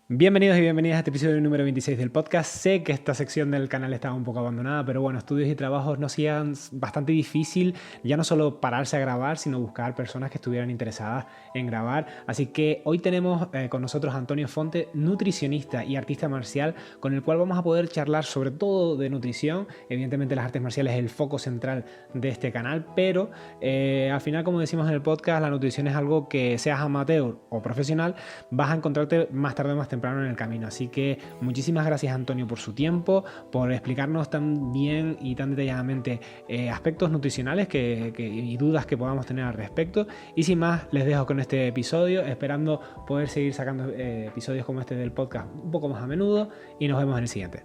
Bienvenidos y bienvenidas a este episodio número 26 del podcast. Sé que esta sección del canal estaba un poco abandonada, pero bueno, estudios y trabajos nos hacían bastante difícil ya no solo pararse a grabar, sino buscar personas que estuvieran interesadas en grabar. Así que hoy tenemos con nosotros a Antonio Fonte, nutricionista y artista marcial, con el cual vamos a poder charlar sobre todo de nutrición. Evidentemente las artes marciales es el foco central de este canal, pero al final, como decimos en el podcast, la nutrición es algo que seas amateur o profesional, vas a encontrarte más tarde o más temprano en el camino. Así que muchísimas gracias, Antonio, por su tiempo, por explicarnos tan bien y tan detalladamente aspectos nutricionales y dudas que podamos tener al respecto. Y sin más, les dejo con este episodio, esperando poder seguir sacando episodios como este del podcast un poco más a menudo, y nos vemos en el siguiente.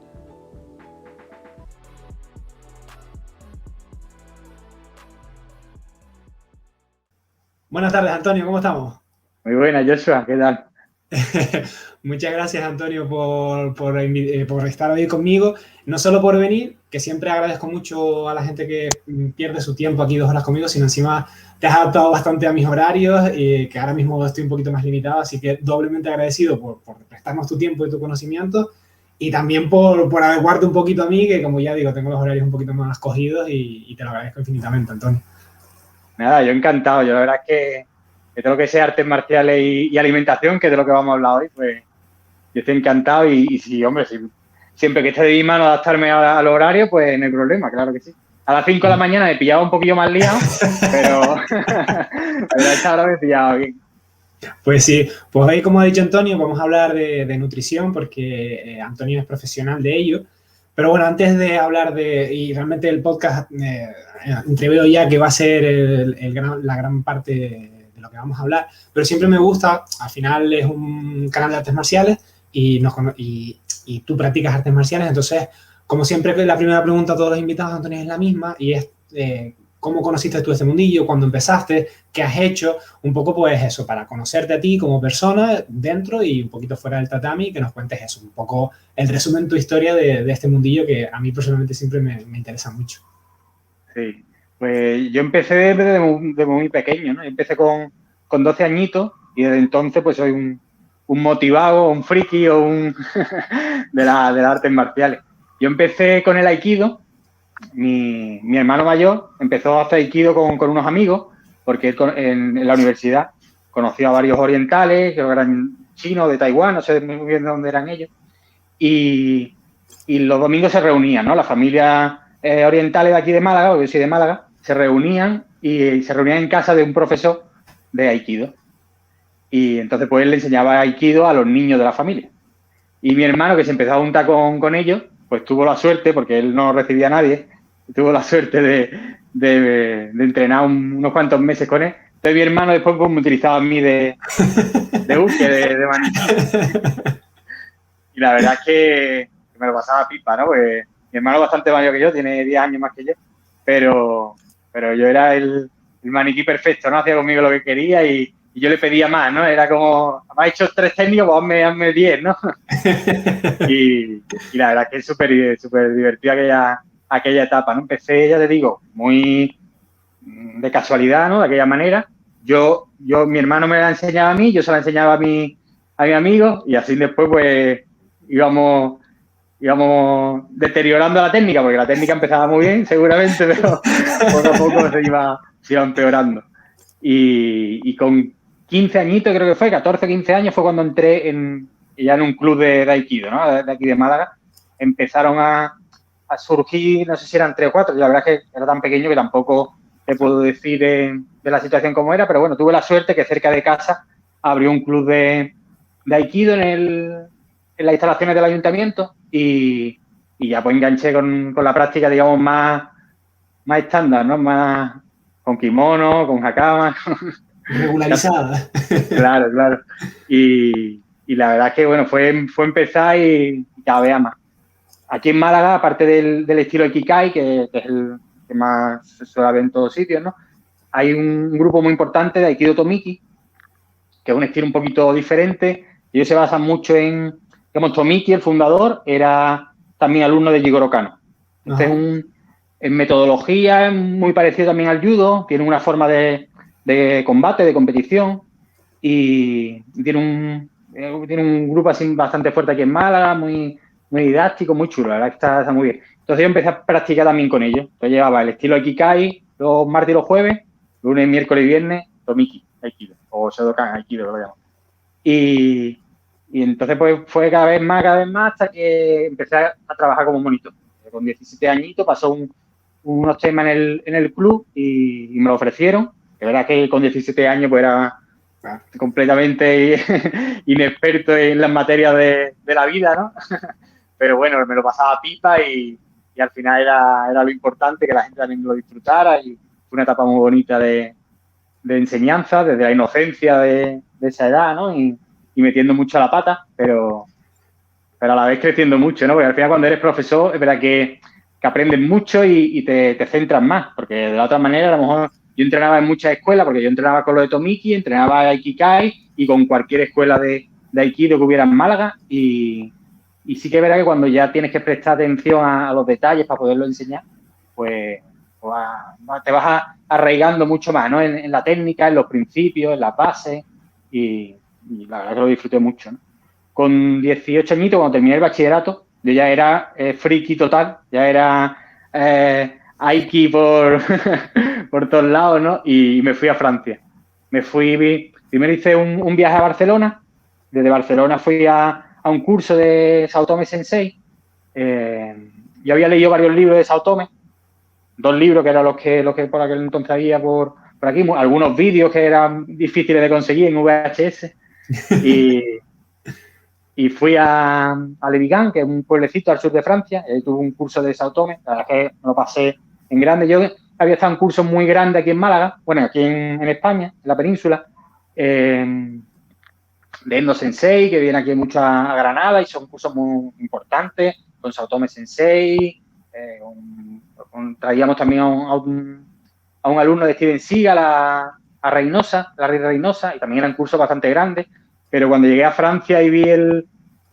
Buenas tardes, Antonio, ¿cómo estamos? Muy buena, Joshua, ¿qué tal? Muchas gracias, Antonio, por estar hoy conmigo. No solo por venir, que siempre agradezco mucho a la gente que pierde su tiempo aquí 2 horas conmigo, sino encima te has adaptado bastante a mis horarios, que ahora mismo estoy un poquito más limitado, así que doblemente agradecido por prestarnos tu tiempo y tu conocimiento, y también por adecuarte un poquito a mí, que como ya digo, tengo los horarios un poquito más cogidos, y te lo agradezco infinitamente, Antonio. Nada, yo encantado. Yo la verdad es que todo lo que sea artes marciales y alimentación, que es de lo que vamos a hablar hoy, pues yo estoy encantado y sí, hombre, siempre que esté de mi mano adaptarme al horario, pues no hay problema, claro que sí. A las 5 de la mañana me pillaba un poquillo más liado, pero, pero a esta hora me pillaba bien. Pues sí, pues hoy, como ha dicho Antonio, vamos a hablar de nutrición, porque Antonio es profesional de ello. Pero bueno, antes de hablar y realmente el podcast, entreveo ya que va a ser la gran parte de lo que vamos a hablar, pero siempre me gusta, al final es un canal de artes marciales, y tú practicas artes marciales. Entonces, como siempre, la primera pregunta a todos los invitados, Antonio, es la misma, y es ¿cómo conociste tú este mundillo? ¿Cuándo empezaste? ¿Qué has hecho? Un poco pues eso, para conocerte a ti como persona dentro y un poquito fuera del tatami, que nos cuentes eso, un poco el resumen de tu historia de este mundillo, que a mí personalmente siempre me interesa mucho. Sí, pues yo empecé desde muy pequeño, ¿no? Yo empecé con 12 añitos y desde entonces pues soy un motivado, un friki o un de las artes marciales. Yo empecé con el aikido. Mi hermano mayor empezó a hacer aikido con unos amigos, porque él en la universidad conoció a varios orientales, que eran chinos, de Taiwán, no sé muy bien de dónde eran ellos, y, y los domingos se reunían, ¿no? Las familias orientales de aquí de Málaga, porque yo soy de Málaga, se reunían y se reunían en casa de un profesor de aikido. Y entonces pues él le enseñaba aikido a los niños de la familia. Y mi hermano, que se empezó a juntar con ellos, pues tuvo la suerte, porque él no recibía a nadie, tuvo la suerte de entrenar unos cuantos meses con él. Entonces mi hermano después pues, me utilizaba a mí de maniquí. Y la verdad es que me lo pasaba pipa, ¿no? Pues mi hermano es bastante mayor que yo, tiene 10 años más que yo, pero, pero yo era el maniquí perfecto, ¿no? Hacía conmigo lo que quería y yo le pedía más, ¿no? Era como, me ha hecho 3 técnicos, pues hazme 10, ¿no? Y la verdad es que es súper divertida aquella etapa, ¿no? Empecé, ya te digo, muy de casualidad, ¿no? De aquella manera. Mi hermano me la enseñaba a mí, yo se la enseñaba a mi amigo y así después, pues, íbamos deteriorando la técnica, porque la técnica empezaba muy bien, seguramente, pero poco a poco se iba empeorando. Y con 15 añitos, creo que fue, 14, 15 años, fue cuando entré ya en un club de Aikido, ¿no? De aquí de Málaga. Empezaron a surgir, no sé si eran 3 o 4, la verdad es que era tan pequeño que tampoco te puedo decir de la situación cómo era, pero bueno, tuve la suerte que cerca de casa abrió un club de Aikido en las instalaciones del ayuntamiento y ya pues enganché con la práctica, digamos, más estándar, ¿no? Más con kimono, con hakama. Regularizada. Claro, claro. Y la verdad es que, bueno, fue empezar y cada vez más. Aquí en Málaga, aparte del estilo Ikikai, que es el que más se suele ver en todos sitios, ¿no? Hay un grupo muy importante de Aikido Tomiki, que es un estilo un poquito diferente. Ellos se basan mucho digamos, Tomiki, el fundador, era también alumno de Jigoro Kano. Entonces, en metodología es muy parecido también al judo, tiene una forma de combate, de competición, y tiene tiene un grupo así bastante fuerte aquí en Málaga, muy, muy didáctico, muy chulo, la verdad que está muy bien. Entonces yo empecé a practicar también con ellos. Yo llevaba el estilo Aikikai los martes y los jueves, lunes, miércoles y viernes, Tomiki, Aikido, o Shodokan Aikido, lo llamo. Y entonces pues fue cada vez más, hasta que empecé a trabajar como monitor. Con 17 añitos pasó unos temas en el club y me lo ofrecieron. De verdad que con 17 años pues era completamente inexperto en las materias de la vida, ¿no? Pero bueno, me lo pasaba pipa y al final era lo importante, que la gente también lo disfrutara, y fue una etapa muy bonita de enseñanza, desde la inocencia de esa edad, ¿no? Y metiendo mucho a la pata, pero a la vez creciendo mucho, ¿no? Porque al final cuando eres profesor es verdad que aprendes mucho y te centras más, porque de la otra manera a lo mejor yo entrenaba en muchas escuelas, porque yo entrenaba con lo de Tomiki, entrenaba Aikikai y con cualquier escuela de Aikido que hubiera en Málaga, y sí que es verdad que cuando ya tienes que prestar atención a los detalles para poderlo enseñar, pues te vas arraigando mucho más, ¿no? En la técnica, en los principios, en las bases, y la verdad que lo disfruté mucho, ¿no? Con 18 añitos, cuando terminé el bachillerato, yo ya era friki total, ya era Aiki por, por todos lados, ¿no? Y me fui a Francia. Primero hice un viaje a Barcelona. Desde Barcelona fui a un curso de Sao Tome Sensei. Yo había leído varios libros de Sao Tome, 2 libros que eran los que por aquel entonces había por aquí, algunos vídeos que eran difíciles de conseguir en VHS. Y fui a Le Vigan, que es un pueblecito al sur de Francia, y ahí tuve un curso de Sao Tome, la verdad que me lo pasé en grande. Yo había estado en cursos muy grandes aquí en Málaga, bueno, aquí en España, en la península, de Endo Sensei, que viene aquí mucho a Granada, y son cursos muy importantes, con Sao Tome Sensei, traíamos también a un alumno de Steven Seagal, a Reynosa, Larry Reynosa, y también eran cursos bastante grandes. Pero cuando llegué a Francia y vi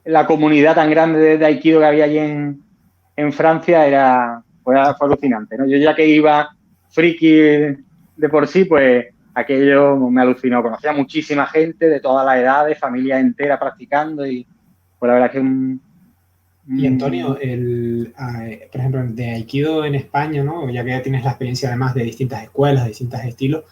la comunidad tan grande de Aikido que había allí en Francia, fue alucinante, ¿no? Yo ya que iba friki de por sí, pues aquello me alucinó. Conocía muchísima gente de todas las edades, familias enteras practicando, y pues la verdad que Y Antonio, por ejemplo, de Aikido en España, ¿no? Ya que ya tienes la experiencia además de distintas escuelas, de distintos estilos,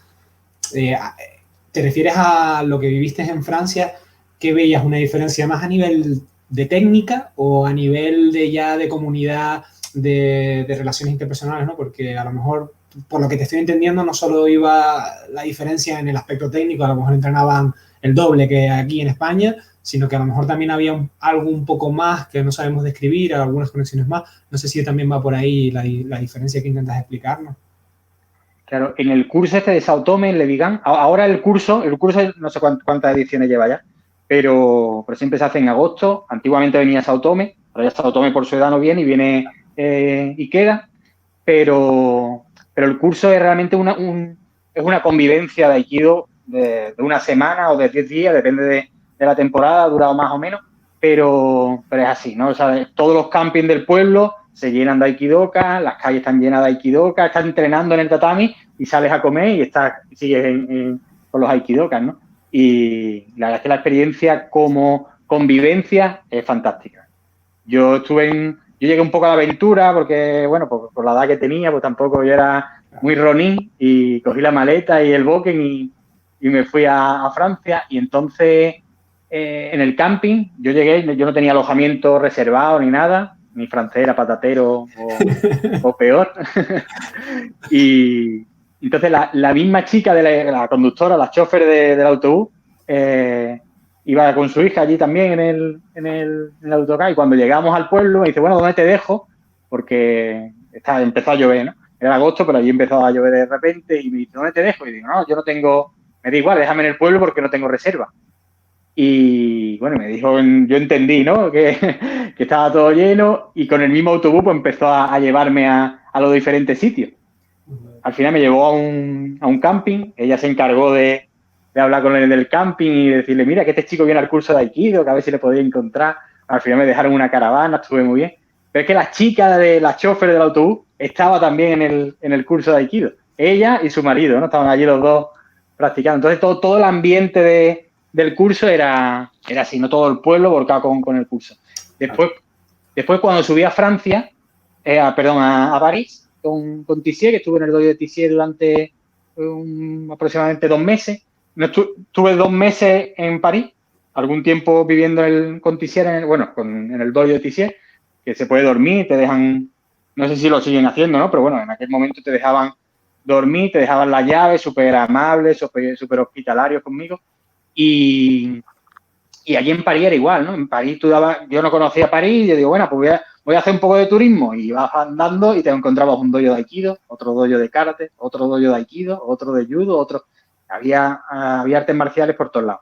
¿te refieres a lo que viviste en Francia? ¿Qué veías una diferencia más a nivel de técnica o a nivel de comunidad, de relaciones interpersonales, ¿no? Porque a lo mejor, por lo que te estoy entendiendo, no solo iba la diferencia en el aspecto técnico, a lo mejor entrenaban el doble que aquí en España, sino que a lo mejor también había algo un poco más que no sabemos describir, algunas conexiones más. No sé si también va por ahí la diferencia que intentas explicarnos. Claro, en el curso este de Sao Tome, en Le Vigan, ahora el curso no sé cuántas ediciones lleva ya, pero siempre se hace en agosto. Antiguamente venía Sao Tome, ahora ya Sao Tome por su edad no viene, y viene Ikeda, pero el curso es realmente es una convivencia de Aikido de una semana o de 10 días, depende de la temporada, ha durado más o menos, pero es así, ¿no? O sea, todos los campings del pueblo se llenan de aikidoka, las calles están llenas de aikidoka, estás entrenando en el tatami y sales a comer y sigues con los aikidokas, ¿no? Y la verdad es que la experiencia como convivencia es fantástica. Yo llegué un poco a la aventura porque, bueno, por la edad que tenía, pues tampoco yo era muy ronin, y cogí la maleta y el boken y me fui a Francia. Y entonces en el camping yo no tenía alojamiento reservado ni nada, mi francés era patatero o peor. Y entonces la misma chica de la conductora, la chofer del autobús, iba con su hija allí también en el autocar, y cuando llegamos al pueblo me dice, bueno, ¿dónde te dejo? Porque empezó a llover, ¿no? Era agosto, pero allí empezó a llover de repente, y me dice, ¿dónde te dejo? Y digo, no, yo no tengo, me da igual, déjame en el pueblo porque no tengo reserva. Y bueno, me dijo, yo entendí, ¿no? Que estaba todo lleno, y con el mismo autobús pues empezó a llevarme a los diferentes sitios. Al final me llevó a un camping, ella se encargó de hablar con él del camping y decirle, mira, que este chico viene al curso de Aikido, que a ver si le podía encontrar. Al final me dejaron una caravana, estuve muy bien. Pero es que la chica de la chofer del autobús estaba también en el curso de Aikido. Ella y su marido, ¿no? Estaban allí los dos practicando. Entonces todo el ambiente de del curso era así, no todo el pueblo volcado con el curso. Después cuando subí a Francia, a París, con Tissier, que estuve en el dojo de Tissier durante aproximadamente 2 meses. Tuve 2 meses en París, algún tiempo viviendo con Tissier, en el dojo de Tissier, que se puede dormir, te dejan, no sé si lo siguen haciendo, ¿no? Pero bueno, en aquel momento te dejaban dormir, te dejaban la llave, súper amables, súper hospitalarios conmigo. Y allí en París era igual, ¿no? En París yo no conocía París y yo digo, bueno, pues voy a hacer un poco de turismo. Y vas andando y te encontrabas un dojo de Aikido, otro dojo de Karate, otro dojo de Aikido, otro de Judo, otro. Había artes marciales por todos lados.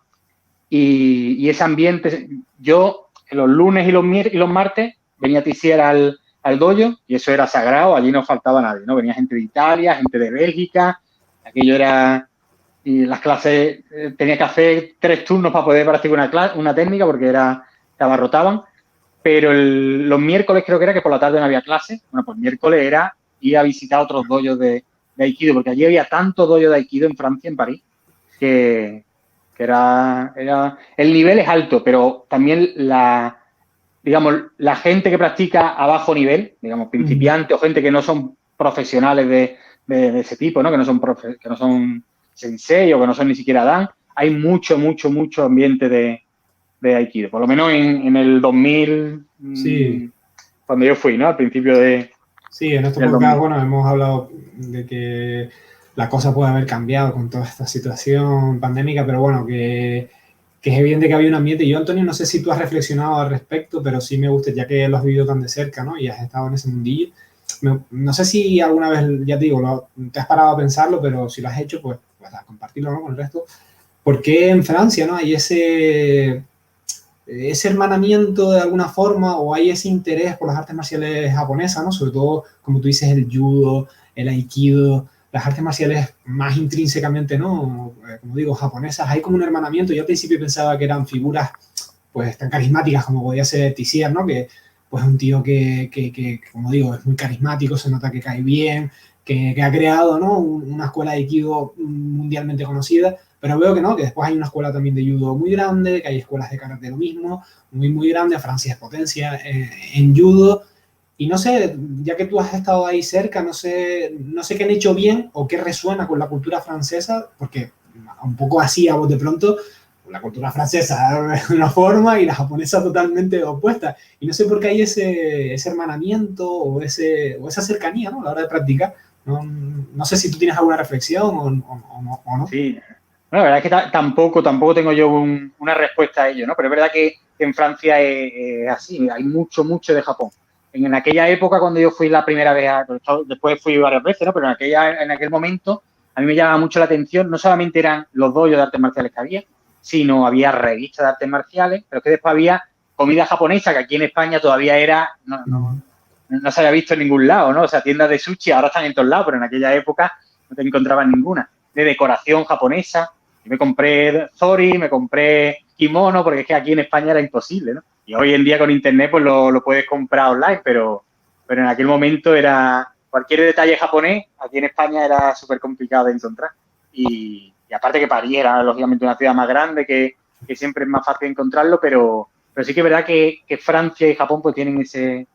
Y ese ambiente, yo los lunes y los martes venía a Tissier al dojo y eso era sagrado, allí no faltaba nadie, ¿no? Venía gente de Italia, gente de Bélgica, aquello era... Y las clases tenía que hacer 3 turnos para poder practicar una técnica porque te abarrotaban. Pero los miércoles creo que era que por la tarde no había clase. Bueno, pues miércoles era ir a visitar otros dojos de Aikido, porque allí había tantos dojos de Aikido en Francia, en París, que era... El nivel es alto, pero también la gente que practica a bajo nivel, digamos, principiantes o gente que no son profesionales de ese tipo, ¿no? Que no son sensei o que no son ni siquiera dan, hay mucho ambiente de Aikido. Por lo menos en el 2000, Sí. Cuando yo fui, ¿no? Al principio de... Sí, en este podcast, bueno, hemos hablado de que la cosa puede haber cambiado con toda esta situación pandémica, pero bueno, que es evidente que había un ambiente. Yo, Antonio, no sé si tú has reflexionado al respecto, pero sí me gusta, ya que lo has vivido tan de cerca, ¿no? Y has estado en ese mundillo. No sé si alguna vez, ya te digo, te has parado a pensarlo, pero si lo has hecho, pues a compartirlo, ¿no? Con el resto. ¿Por qué en Francia, ¿no? Hay ese hermanamiento de alguna forma, o hay ese interés por las artes marciales japonesas, ¿no? Sobre todo, como tú dices, el judo, el aikido, las artes marciales más intrínsecamente, ¿no? Como digo, japonesas. Hay como un hermanamiento. Yo al principio pensaba que eran figuras pues tan carismáticas como podía ser Tissier, ¿no? Que pues es un tío que, como digo, es muy carismático, se nota que cae bien, que ha creado, ¿no? Una escuela de aikido mundialmente conocida, pero veo que no, que después hay una escuela también de judo muy grande, que hay escuelas de karate lo mismo, muy grande. Francia es potencia en judo. Y no sé, ya que tú has estado ahí cerca, no sé qué han hecho bien o qué resuena con la cultura francesa, porque un poco así a vos de pronto, la cultura francesa de una forma y la japonesa totalmente opuesta. Y no sé por qué hay ese hermanamiento o esa cercanía, ¿no? A la hora de practicar. No sé si tú tienes alguna reflexión o no. Sí, bueno, la verdad es que tampoco tengo yo una respuesta a ello, ¿no? Pero es verdad que en Francia es así, hay mucho de Japón. En aquella época, cuando yo fui la primera vez, después fui varias veces, ¿no? Pero en aquel momento a mí me llamaba mucho la atención, no solamente eran los dojos de artes marciales que había, sino había revistas de artes marciales, pero que después había comida japonesa, que aquí en España todavía no se había visto en ningún lado, ¿no? O sea, tiendas de sushi ahora están en todos lados, pero en aquella época no te encontrabas ninguna. De decoración japonesa, y me compré zori, me compré kimono, porque es que aquí en España era imposible, ¿no? Y hoy en día con internet pues lo puedes comprar online, pero en aquel momento era cualquier detalle japonés, aquí en España era súper complicado de encontrar. Y aparte que París era lógicamente una ciudad más grande, que siempre es más fácil encontrarlo, pero sí que es verdad que Francia y Japón pues tienen ese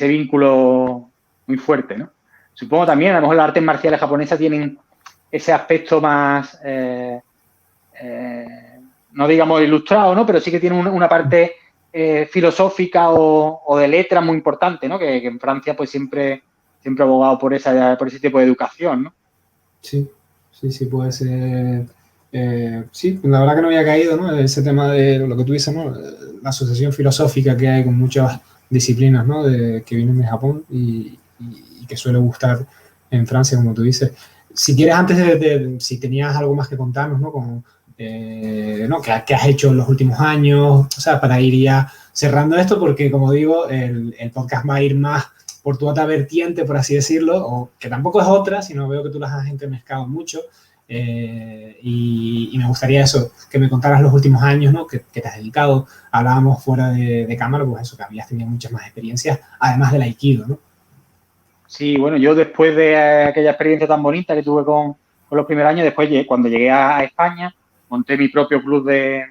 vínculo muy fuerte, ¿no? Supongo también, a lo mejor las artes marciales japonesas tienen ese aspecto más, no digamos ilustrado, ¿no? Pero sí que tiene una parte filosófica o de letras muy importante, ¿no? Que en Francia pues siempre he abogado por ese tipo de educación, ¿no? Sí, puede ser. Sí, la verdad que no había caído, ¿no? Ese tema de lo que tú dices, ¿no? La asociación filosófica que hay con muchas disciplinas, ¿no? Que vienen de Japón y que suele gustar en Francia, como tú dices. Si quieres, antes si tenías algo más que contarnos, ¿no? ¿No? ¿Qué has hecho en los últimos años? O sea, para ir ya cerrando esto, porque como digo, el podcast va a ir más por tu otra vertiente, por así decirlo, o que tampoco es otra, sino veo que tú las has entremezclado mucho. Y me gustaría eso, que me contaras los últimos años, ¿no? Que te has dedicado. Hablábamos fuera de cámara, pues eso, que habías tenido muchas más experiencias, además del Aikido, ¿no? Sí, bueno, yo después de aquella experiencia tan bonita que tuve con los primeros años, después cuando llegué a España, monté mi propio club de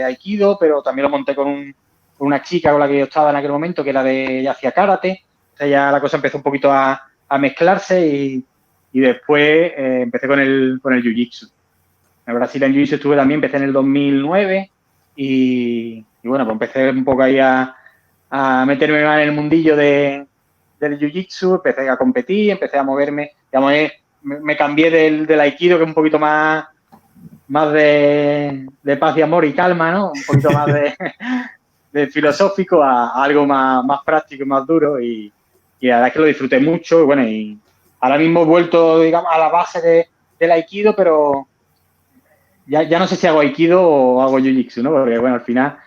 de Aikido, pero también lo monté con una chica con la que yo estaba en aquel momento, que ella hacía karate. O sea, ya la cosa empezó un poquito a mezclarse y después empecé con el jiu-jitsu. En Brasil en jiu-jitsu estuve también, empecé en el 2009 y bueno, pues empecé un poco ahí a meterme más en el mundillo del jiu-jitsu, empecé a competir, empecé a moverme, digamos, me cambié del aikido, que es un poquito más de paz y amor y calma, ¿no? Un poquito más de filosófico a algo más práctico y más duro y la verdad es que lo disfruté mucho y bueno, y ahora mismo he vuelto, digamos, a la base del aikido, pero ya no sé si hago aikido o hago jiu-jitsu, ¿no? Porque bueno, al final...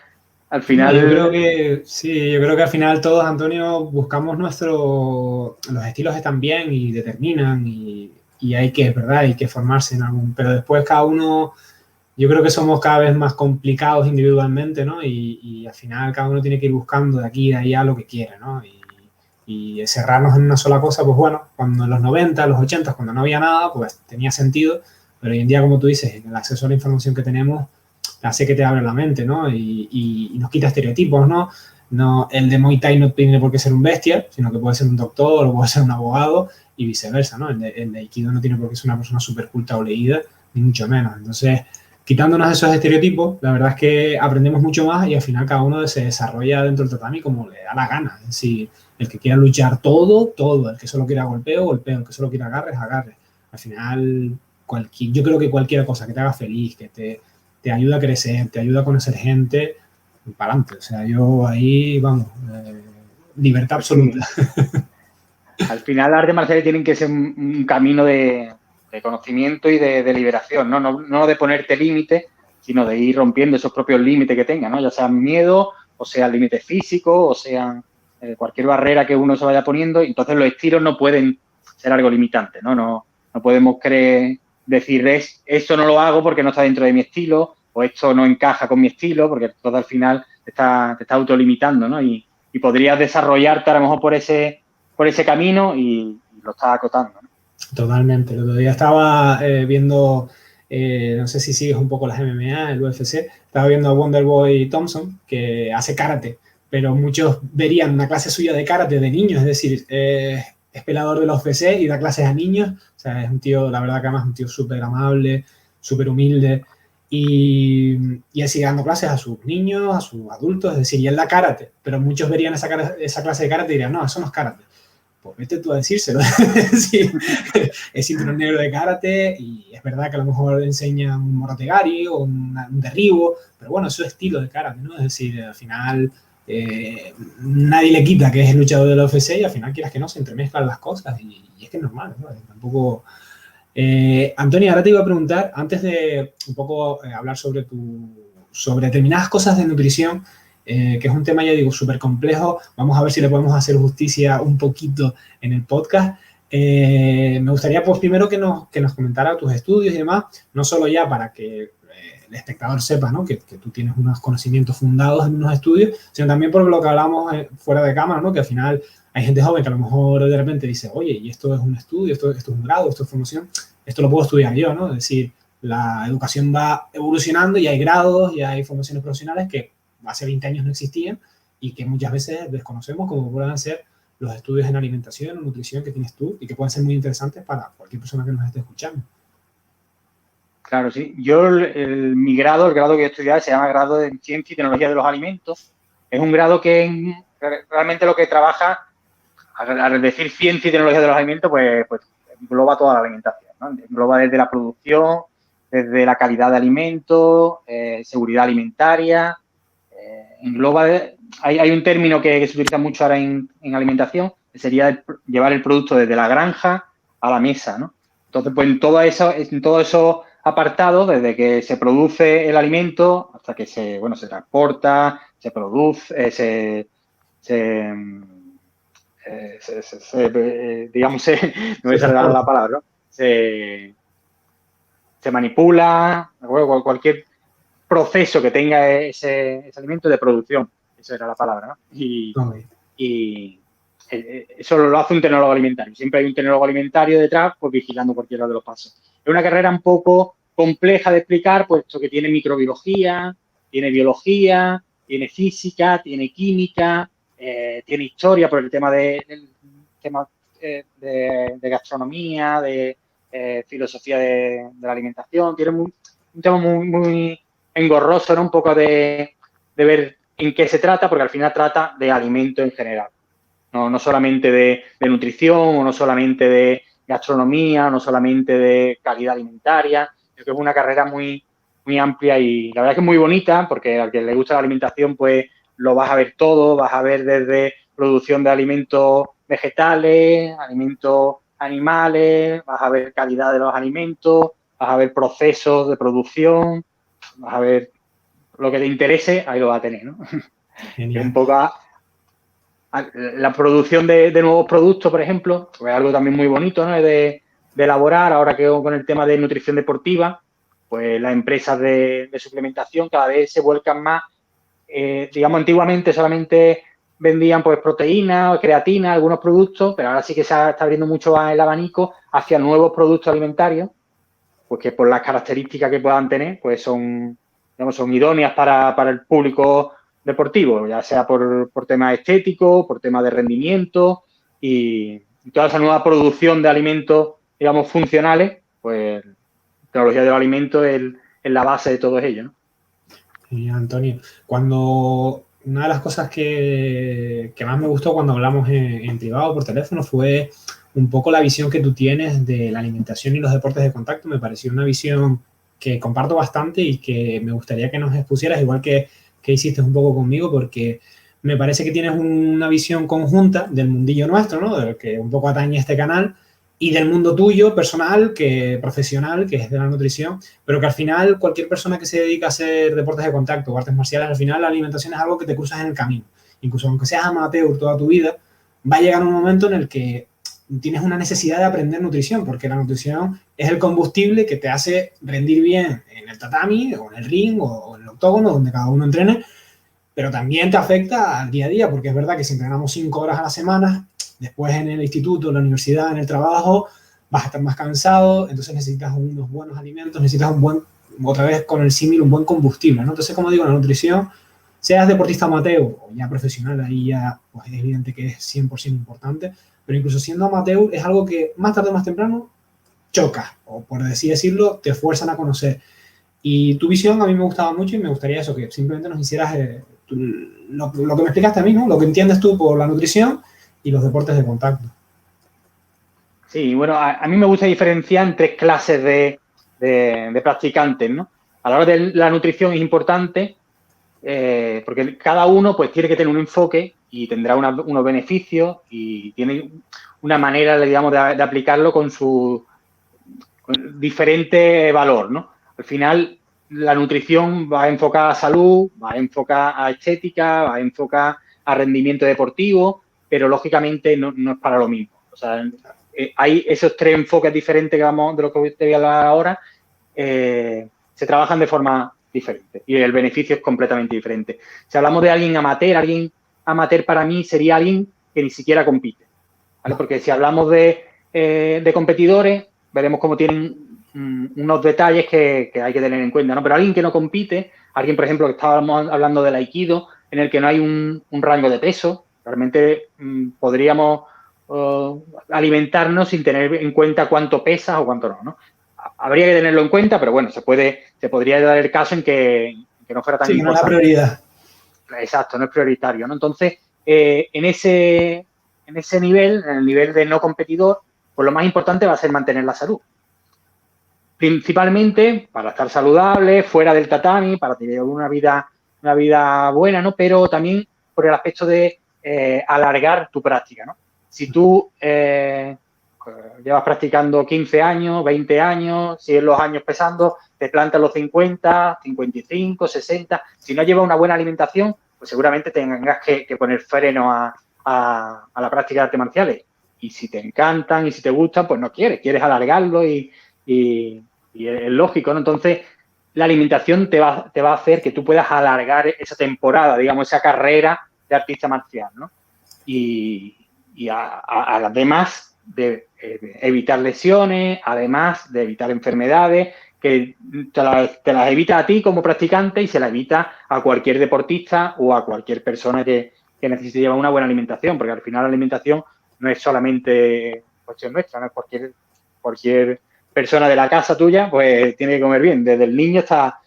No, yo creo que sí, yo creo que al final todos, Antonio, buscamos los estilos están bien y determinan y hay que, ¿verdad? Hay que formarse en algún, pero después cada uno, yo creo que somos cada vez más complicados individualmente, ¿no? Y al final cada uno tiene que ir buscando de aquí y de allá lo que quiere, ¿no? Y cerrarnos en una sola cosa, pues bueno, cuando en los 90, los 80, cuando no había nada, pues tenía sentido, pero hoy en día, como tú dices, el acceso a la información que tenemos hace que te abre la mente, ¿no? Y nos quita estereotipos, ¿no? No, el de Muay Thai no tiene por qué ser un bestia, sino que puede ser un doctor o puede ser un abogado y viceversa, ¿no? El de Aikido no tiene por qué ser una persona súper culta o leída, ni mucho menos. Entonces, quitándonos esos estereotipos, la verdad es que aprendemos mucho más y al final cada uno se desarrolla dentro del tatami como le da la gana. Es decir, el que quiera luchar todo, el que solo quiera golpeo, el que solo quiera agarre. Al final, yo creo que cualquier cosa que te haga feliz, que te ayuda a crecer, te ayuda a conocer gente, para adelante. O sea, yo ahí, vamos, libertad absoluta. Al final las artes marciales tienen que ser un camino de conocimiento y de liberación, ¿no? No de ponerte límites, sino de ir rompiendo esos propios límites que tengan, ¿no? Ya sean miedo, o sean límites físicos, o sean cualquier barrera que uno se vaya poniendo. Entonces los estilos no pueden ser algo limitante, ¿no? No podemos decir esto no lo hago porque no está dentro de mi estilo o esto no encaja con mi estilo porque todo al final te está autolimitando, ¿no? Y podrías desarrollarte a lo mejor por ese camino y lo estás acotando, ¿no? Totalmente. El otro día estaba viendo, no sé si sigues un poco las MMA, el UFC, estaba viendo a Wonderboy Thompson que hace karate, pero muchos verían una clase suya de karate de niños, es decir, es pelador de la UFC y da clases a niños. O sea, es un tío, la verdad que además es un tío súper amable, súper humilde y él sigue dando clases a sus niños, a sus adultos, es decir, y él da karate, pero muchos verían esa clase de karate y dirían, no, eso no es karate. Pues vete tú a decírselo. Es cinturón negro de karate y es verdad que a lo mejor enseña un morotegari o un derribo, pero bueno, es su estilo de karate, ¿no? Es decir, al final nadie le quita que es el luchador de la UFC y al final quieras que no, se entremezclan las cosas y es que es normal, ¿no? Tampoco... Antonio, ahora te iba a preguntar, antes de un poco hablar sobre determinadas cosas de nutrición, que es un tema, ya digo, súper complejo. Vamos a ver si le podemos hacer justicia un poquito en el podcast. Me gustaría, pues, primero que nos comentara tus estudios y demás, no solo ya para que el espectador sepa, ¿no? que tú tienes unos conocimientos fundados en unos estudios, sino también por lo que hablamos fuera de cámara, ¿no? Que al final hay gente joven que a lo mejor de repente dice, oye, y esto es un estudio, esto es un grado, esto es formación, esto lo puedo estudiar yo, ¿no? Es decir, la educación va evolucionando y hay grados y hay formaciones profesionales que hace 20 años no existían y que muchas veces desconocemos, como puedan ser los estudios en alimentación o nutrición que tienes tú y que pueden ser muy interesantes para cualquier persona que nos esté escuchando. Claro, sí. Yo, mi grado, el grado que he estudiado se llama grado de Ciencia y Tecnología de los Alimentos. Es un grado que realmente lo que trabaja, al decir Ciencia y Tecnología de los Alimentos, pues engloba toda la alimentación, ¿no? Engloba desde la producción, desde la calidad de alimentos, seguridad alimentaria, engloba... Hay un término que se utiliza mucho ahora en alimentación, que sería llevar el producto desde la granja a la mesa, ¿no? Entonces, pues en todo eso apartado, desde que se produce el alimento hasta que se transporta, se produce, digamos, no me sale la palabra, ¿no? Se manipula, cualquier proceso que tenga ese alimento de producción, esa era la palabra, ¿no? Y eso lo hace un tecnólogo alimentario. Siempre hay un tecnólogo alimentario detrás, pues vigilando cualquiera de los pasos. Es una carrera un poco compleja de explicar, puesto que tiene microbiología, tiene biología, tiene física, tiene química, tiene historia por el tema de gastronomía, de filosofía de la alimentación. Tiene un tema muy engorroso, ¿no? Un poco de ver en qué se trata, porque al final trata de alimento en general. No solamente de nutrición, o no solamente de gastronomía, no solamente de calidad alimentaria. Creo que es una carrera muy amplia y la verdad es que es muy bonita, porque al que le gusta la alimentación, pues lo vas a ver todo, vas a ver desde producción de alimentos vegetales, alimentos animales, vas a ver calidad de los alimentos, vas a ver procesos de producción, vas a ver lo que te interese, ahí lo vas a tener, ¿no? Genial. Un poco la producción de nuevos productos, por ejemplo, pues es algo también muy bonito, ¿no? De elaborar, ahora que con el tema de nutrición deportiva, pues las empresas de suplementación cada vez se vuelcan más, digamos, antiguamente solamente vendían pues proteínas, creatina, algunos productos, pero ahora sí que está abriendo mucho más el abanico hacia nuevos productos alimentarios, pues que por las características que puedan tener, pues son idóneas para el público deportivo, ya sea por temas estéticos, por temas de rendimiento y toda esa nueva producción de alimentos, digamos, funcionales, pues tecnología de los alimentos es la base de todo ello, ¿no? Sí, Antonio, una de las cosas que más me gustó cuando hablamos en privado por teléfono fue un poco la visión que tú tienes de la alimentación y los deportes de contacto. Me pareció una visión que comparto bastante y que me gustaría que nos expusieras, igual que hiciste un poco conmigo, porque me parece que tienes una visión conjunta del mundillo nuestro, ¿no? Del que un poco atañe este canal, y del mundo tuyo, personal, profesional, que es de la nutrición, pero que al final cualquier persona que se dedica a hacer deportes de contacto o artes marciales, al final la alimentación es algo que te cruzas en el camino. Incluso aunque seas amateur toda tu vida, va a llegar un momento en el que tienes una necesidad de aprender nutrición, porque la nutrición es el combustible que te hace rendir bien en el tatami, o en el ring, o en el octógono, donde cada uno entrene, pero también te afecta al día a día, porque es verdad que si entrenamos 5 horas a la semana, después en el instituto, en la universidad, en el trabajo, vas a estar más cansado, entonces necesitas unos buenos alimentos, necesitas otra vez con el símil, un buen combustible, ¿no? Entonces, como digo, la nutrición, seas deportista amateur o ya profesional, ahí ya pues es evidente que es 100% importante, pero incluso siendo amateur es algo que más tarde o más temprano choca, o por así decirlo, te fuerzan a conocer. Y tu visión a mí me gustaba mucho y me gustaría eso, que simplemente nos hicieras lo que me explicaste a mí, ¿no? Lo que entiendes tú por la nutrición y los deportes de contacto. Sí, bueno, a mí me gusta diferenciar en 3 clases de practicantes, ¿no? A la hora de la nutrición es importante porque cada uno pues tiene que tener un enfoque y tendrá unos beneficios y tiene una manera, digamos, de aplicarlo con su diferente valor, ¿no? Al final, la nutrición va enfocada a salud, va enfocada a estética, va enfocada a rendimiento deportivo, pero lógicamente no es para lo mismo. O sea, hay esos 3 enfoques diferentes de lo que te voy a hablar ahora, se trabajan de forma diferente y el beneficio es completamente diferente. Si hablamos de alguien amateur para mí sería alguien que ni siquiera compite, ¿vale? Porque si hablamos de competidores, veremos cómo tienen unos detalles que hay que tener en cuenta, ¿no? Pero alguien que no compite, alguien, por ejemplo, que estábamos hablando del aikido, en el que no hay un rango de peso, realmente podríamos alimentarnos sin tener en cuenta cuánto pesas o cuánto no. Habría que tenerlo en cuenta, pero bueno, se podría dar el caso en que no fuera tan Sí, que no es la importante. prioridad. Exacto, no es prioritario, ¿no? Entonces, en ese nivel, en el nivel de no competidor, pues lo más importante va a ser mantener la salud. Principalmente para estar saludable, fuera del tatami, para tener una vida buena, ¿no? Pero también por el aspecto de alargar tu práctica, ¿no? Si tú llevas practicando 15 años, 20 años, sigues los años pesando, te plantas los 50, 55, 60. Si no llevas una buena alimentación, pues seguramente tengas que poner freno a la práctica de artes marciales. Y si te encantan y si te gustan, pues no quieres alargarlo y es lógico, ¿no? Entonces, la alimentación te va a hacer que tú puedas alargar esa temporada, digamos, esa carrera de artista marcial, ¿no? Y además de evitar lesiones, además de evitar enfermedades, que te las evita a ti como practicante y se las evita a cualquier deportista o a cualquier persona que necesite llevar una buena alimentación, porque al final la alimentación no es solamente cuestión nuestra, no es cualquier persona de la casa tuya, pues tiene que comer bien, desde el niño hasta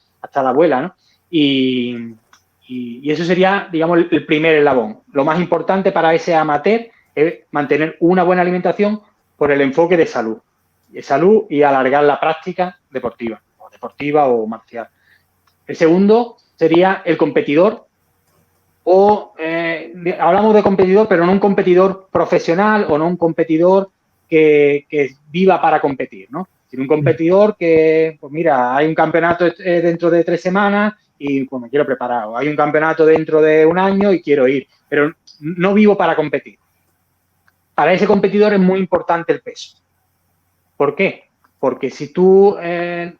la abuela, ¿no? Y eso sería, digamos, el primer eslabón. Lo más importante para ese amateur es mantener una buena alimentación por el enfoque de salud y alargar la práctica deportiva o marcial. El segundo sería el competidor, hablamos de competidor, pero no un competidor profesional o no un competidor que viva para competir, ¿no? Sino un competidor que, pues mira, hay un campeonato dentro de 3 semanas y pues me quiero preparar. O hay un campeonato dentro de un año y quiero ir, pero no vivo para competir. Para ese competidor es muy importante el peso. ¿Por qué? Porque si tú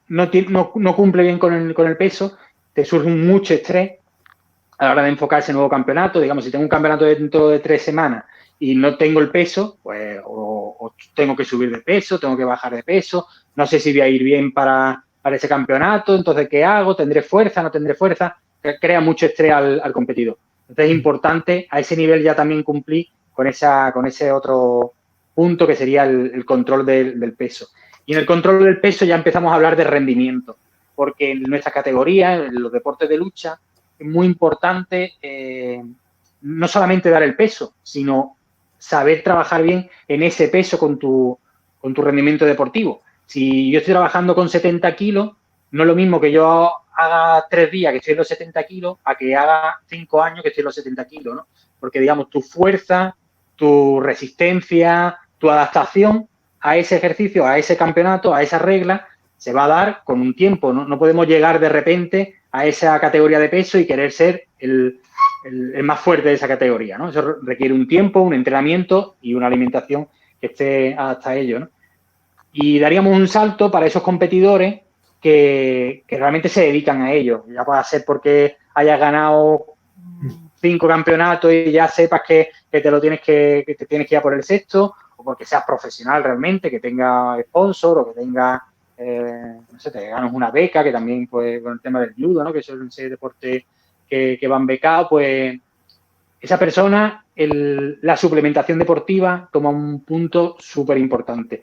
no cumple bien con el peso, te surge mucho estrés a la hora de enfocar ese nuevo campeonato. Digamos, si tengo un campeonato dentro de 3 semanas y no tengo el peso, pues o tengo que subir de peso, tengo que bajar de peso, no sé si voy a ir bien para ese campeonato, entonces, ¿qué hago? ¿Tendré fuerza? ¿No tendré fuerza? Crea mucho estrés al competidor. Entonces, es importante a ese nivel ya también cumplir con ese otro punto que sería el control del peso. Y en el control del peso ya empezamos a hablar de rendimiento, porque en nuestra categoría, en los deportes de lucha, es muy importante no solamente dar el peso, sino saber trabajar bien en ese peso con tu rendimiento deportivo. Si yo estoy trabajando con 70 kilos, no es lo mismo que yo haga 3 días que estoy en los 70 kilos a que haga 5 años que estoy en los 70 kilos, ¿no? Porque, digamos, tu fuerza, tu resistencia, tu adaptación a ese ejercicio, a ese campeonato, a esa regla, se va a dar con un tiempo, ¿no? No podemos llegar de repente a esa categoría de peso y querer ser el más fuerte de esa categoría, ¿no? Eso requiere un tiempo, un entrenamiento y una alimentación que esté hasta ello, ¿no? Y daríamos un salto para esos competidores que realmente se dedican a ello. Ya puede ser porque hayas ganado 5 campeonatos y ya sepas que te tienes que ir a por el sexto, o porque seas profesional realmente, que tenga sponsor o que tenga, no sé, te ganas una beca, que también, pues, con el tema del judo, ¿no? Que son deportes que van becados, pues, esa persona, la suplementación deportiva toma un punto súper importante.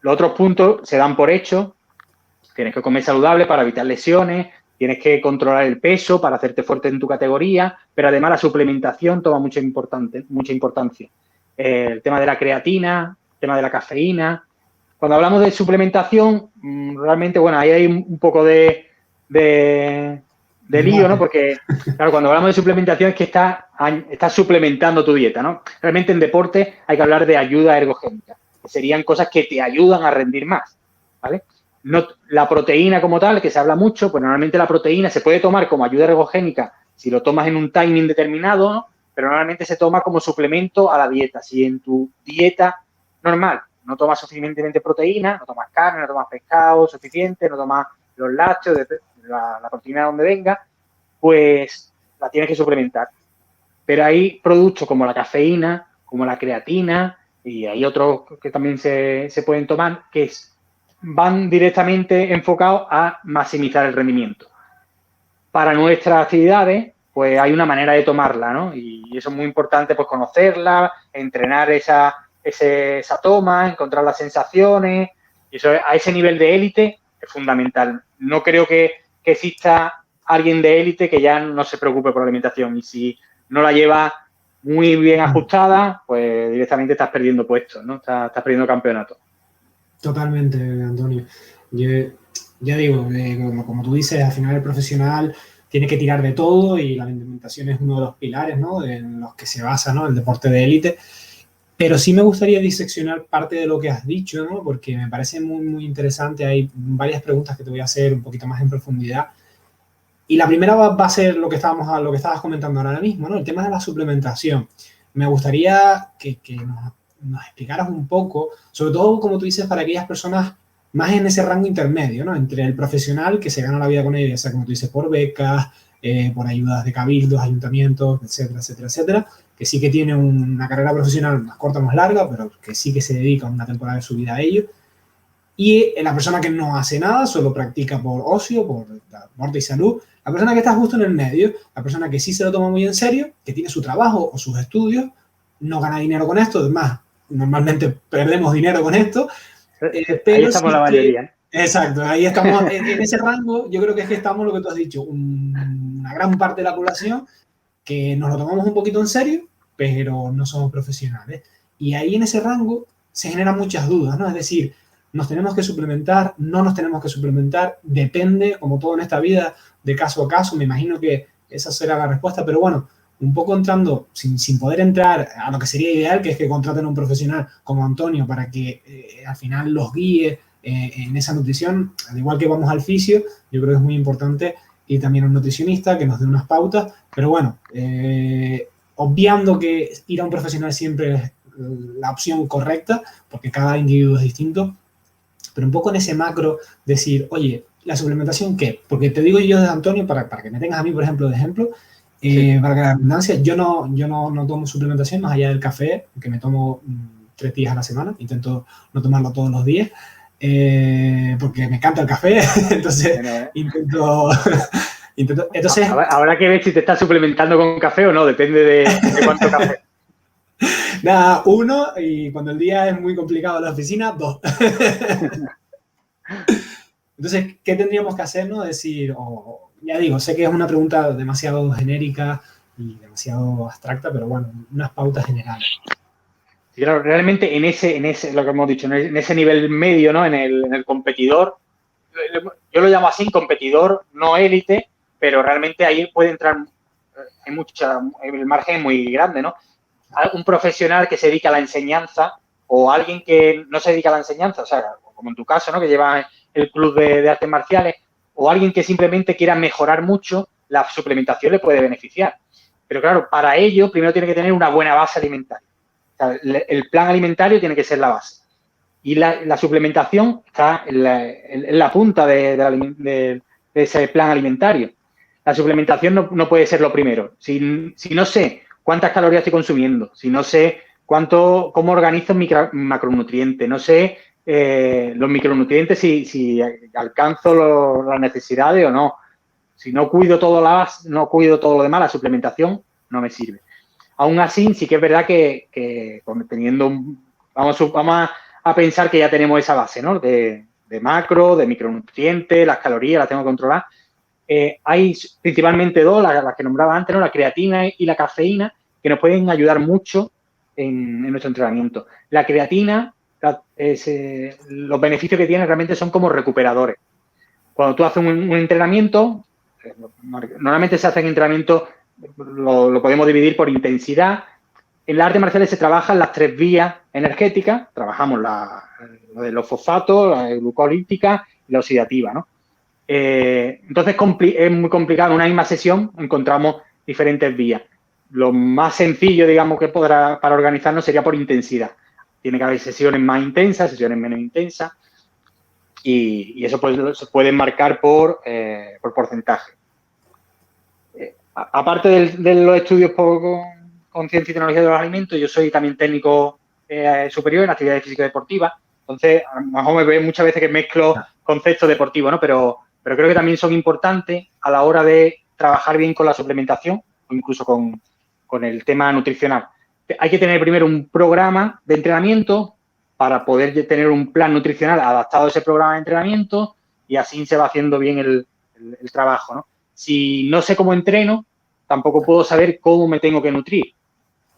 Los otros puntos se dan por hecho. Tienes que comer saludable para evitar lesiones, tienes que controlar el peso para hacerte fuerte en tu categoría, pero además la suplementación toma mucha importancia. El tema de la creatina, el tema de la cafeína. Cuando hablamos de suplementación, realmente, bueno, ahí hay un poco de lío, ¿no? Porque, claro, cuando hablamos de suplementación es que estás suplementando tu dieta, ¿no? Realmente en deporte hay que hablar de ayuda ergogénica, que serían cosas que te ayudan a rendir más, ¿vale? No, la proteína como tal, que se habla mucho, pues normalmente la proteína se puede tomar como ayuda ergogénica si lo tomas en un timing determinado, ¿no? Pero normalmente se toma como suplemento a la dieta. Si en tu dieta normal no tomas suficientemente proteína, no tomas carne, no tomas pescado suficiente, no tomas los lácteos, la proteína de donde venga, pues la tienes que suplementar. Pero hay productos como la cafeína, como la creatina, y hay otros que también se pueden tomar, que van directamente enfocados a maximizar el rendimiento. Para nuestras actividades, pues hay una manera de tomarla, ¿no? Y eso es muy importante, pues conocerla, entrenar esa toma, encontrar las sensaciones. Y eso a ese nivel de élite es fundamental. No creo que exista alguien de élite que ya no se preocupe por la alimentación. Y si no la lleva muy bien ajustada, pues directamente estás perdiendo puestos, ¿no? Estás perdiendo campeonatos. Totalmente, Antonio. Yo ya digo, como tú dices, al final el profesional tiene que tirar de todo y la alimentación es uno de los pilares, ¿no? En los que se basa, ¿no?, el deporte de élite. Pero sí me gustaría diseccionar parte de lo que has dicho, ¿no? Porque me parece muy, muy interesante. Hay varias preguntas que te voy a hacer un poquito más en profundidad. Y la primera va a ser lo que estabas comentando ahora mismo, ¿no? El tema de la suplementación. Me gustaría que nos explicaras un poco, sobre todo, como tú dices, para aquellas personas más en ese rango intermedio, ¿no? Entre el profesional que se gana la vida con ello, ya sea, como tú dices, por becas, por ayudas de cabildos, ayuntamientos, etcétera, etcétera, etcétera, que sí que tiene una carrera profesional más corta, más larga, pero que sí que se dedica una temporada de su vida a ello. Y la persona que no hace nada, solo practica por ocio, por deporte y salud. La persona que está justo en el medio, la persona que sí se lo toma muy en serio, que tiene su trabajo o sus estudios, no gana dinero con esto, además, normalmente perdemos dinero con esto, Ahí pero estamos sí la mayoría. exacto, ahí estamos, en ese rango, yo creo que es que estamos, lo que tú has dicho, una gran parte de la población que nos lo tomamos un poquito en serio, pero no somos profesionales. Y ahí en ese rango se generan muchas dudas, ¿no? Es decir, nos tenemos que suplementar, no nos tenemos que suplementar, depende, como todo en esta vida, de caso a caso. Me imagino que esa será la respuesta, pero bueno, un poco entrando, sin poder entrar a lo que sería ideal, que es que contraten a un profesional como Antonio para que al final los guíe en esa nutrición, al igual que vamos al fisio, yo creo que es muy importante, y también un nutricionista que nos dé unas pautas, pero bueno, obviando que ir a un profesional siempre es la opción correcta, porque cada individuo es distinto, pero un poco en ese macro decir, oye, ¿la suplementación qué? Porque te digo yo de Antonio, para que me tengas a mí, por ejemplo, de ejemplo, Sí. para que la redundancia, yo no tomo suplementación más allá del café, que me tomo 3 días a la semana, intento no tomarlo todos los días, porque me encanta el café, entonces Bueno, entonces, habrá que ver si te estás suplementando con café o no, depende de cuánto café. nada, 1, y cuando el día es muy complicado en la oficina, 2. Entonces, ¿qué tendríamos que hacer? ¿No? Decir, ya digo, sé que es una pregunta demasiado genérica y demasiado abstracta, pero bueno, unas pautas generales. Sí, claro, realmente en ese, lo que hemos dicho, en ese nivel medio, ¿no? En el competidor, yo lo llamo así, competidor no élite, pero realmente ahí puede entrar, el margen es muy grande, ¿no? Un profesional que se dedica a la enseñanza o alguien que no se dedica a la enseñanza, o sea, como en tu caso, ¿no? Que lleva el club de artes marciales, o alguien que simplemente quiera mejorar mucho, la suplementación le puede beneficiar. Pero claro, para ello primero tiene que tener una buena base alimentaria. O sea, el plan alimentario tiene que ser la base. Y la suplementación está en la punta de ese plan alimentario. La suplementación no puede ser lo primero. Si no sé cuántas calorías estoy consumiendo, si no sé cómo organizo macronutrientes, no sé los micronutrientes si alcanzo las necesidades o no. Si no cuido todo lo demás, la suplementación no me sirve. Aún así, sí que es verdad que teniendo vamos a pensar que ya tenemos esa base, ¿no? De macro, de micronutrientes, las calorías, las tengo que controlar. Hay principalmente dos, las que nombraba antes, ¿no? La creatina y la cafeína, que nos pueden ayudar mucho en nuestro entrenamiento. La creatina, los beneficios que tiene realmente son como recuperadores. Cuando tú haces un entrenamiento, normalmente se hacen entrenamientos, lo podemos dividir por intensidad. En las artes marciales se trabajan las 3 vías energéticas, trabajamos lo de los fosfatos, la glucolítica y la oxidativa, ¿no? Entonces es muy complicado. En una misma sesión encontramos diferentes vías. Lo más sencillo, digamos, que para organizarnos sería por intensidad. Tiene que haber sesiones más intensas, sesiones menos intensas, y eso pues se puede marcar por porcentaje. Aparte de los estudios con ciencia y tecnología de los alimentos, yo soy también técnico superior en actividades físicas deportivas. Entonces, a lo mejor me ve muchas veces que mezclo conceptos deportivos, ¿no? Pero creo que también son importantes a la hora de trabajar bien con la suplementación o incluso con el tema nutricional. Hay que tener primero un programa de entrenamiento para poder tener un plan nutricional adaptado a ese programa de entrenamiento, y así se va haciendo bien el trabajo, ¿no? Si no sé cómo entreno, tampoco puedo saber cómo me tengo que nutrir.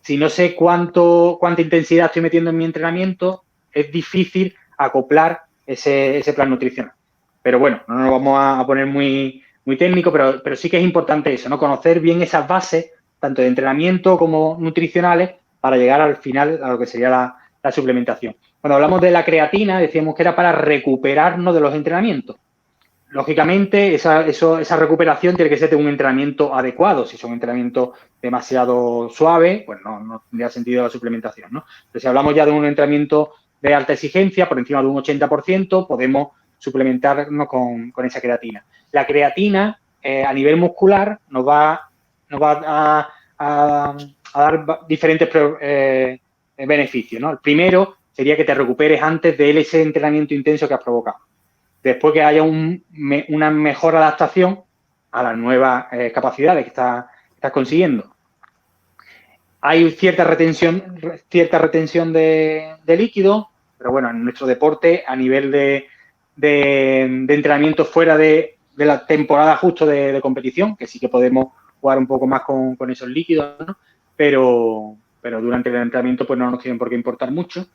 Si no sé cuánta intensidad estoy metiendo en mi entrenamiento, es difícil acoplar ese plan nutricional. Pero bueno, no nos vamos a poner muy técnico, pero sí que es importante eso, ¿no? Conocer bien esas bases, tanto de entrenamiento como nutricionales, para llegar al final a lo que sería la suplementación. Cuando hablamos de la creatina, decíamos que era para recuperarnos de los entrenamientos. Lógicamente, esa recuperación tiene que ser de un entrenamiento adecuado. Si es un entrenamiento demasiado suave, pues no tendría sentido la suplementación, ¿no? Pero si hablamos ya de un entrenamiento de alta exigencia, por encima de un 80%, podemos suplementarnos con esa creatina. La creatina, a nivel muscular, nos va a dar diferentes beneficios, ¿no? El primero sería que te recuperes antes de ese entrenamiento intenso que has provocado. Después que haya una mejor adaptación a las nuevas capacidades que estás consiguiendo. Hay cierta retención de líquido, pero bueno, en nuestro deporte, a nivel de entrenamiento fuera de la temporada justo de competición, que sí que podemos jugar un poco más con esos líquidos, ¿no? Pero durante el entrenamiento pues no nos tienen por qué importar mucho.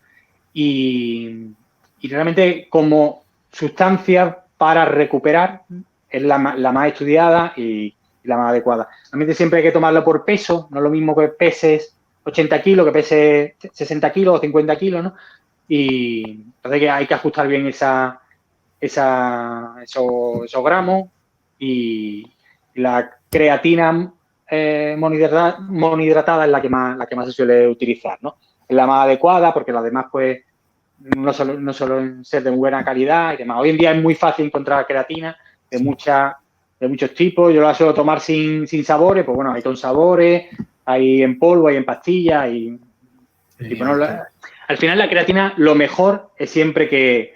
Y realmente como sustancia para recuperar es la más estudiada y la más adecuada. Realmente siempre hay que tomarlo por peso, no es lo mismo que peses 80 kilos, que peses 60 kilos o 50 kilos, ¿no? Y entonces que hay que ajustar bien esos gramos, y la creatina monohidratada es la que más se suele utilizar, ¿no? Es la más adecuada porque las demás pues no suelen ser de buena calidad y demás. Hoy en día es muy fácil encontrar creatina de muchos tipos. Yo la suelo tomar sin sabores, pues bueno, hay con sabores, hay en polvo, hay en pastillas y bueno, al final la creatina, lo mejor es siempre que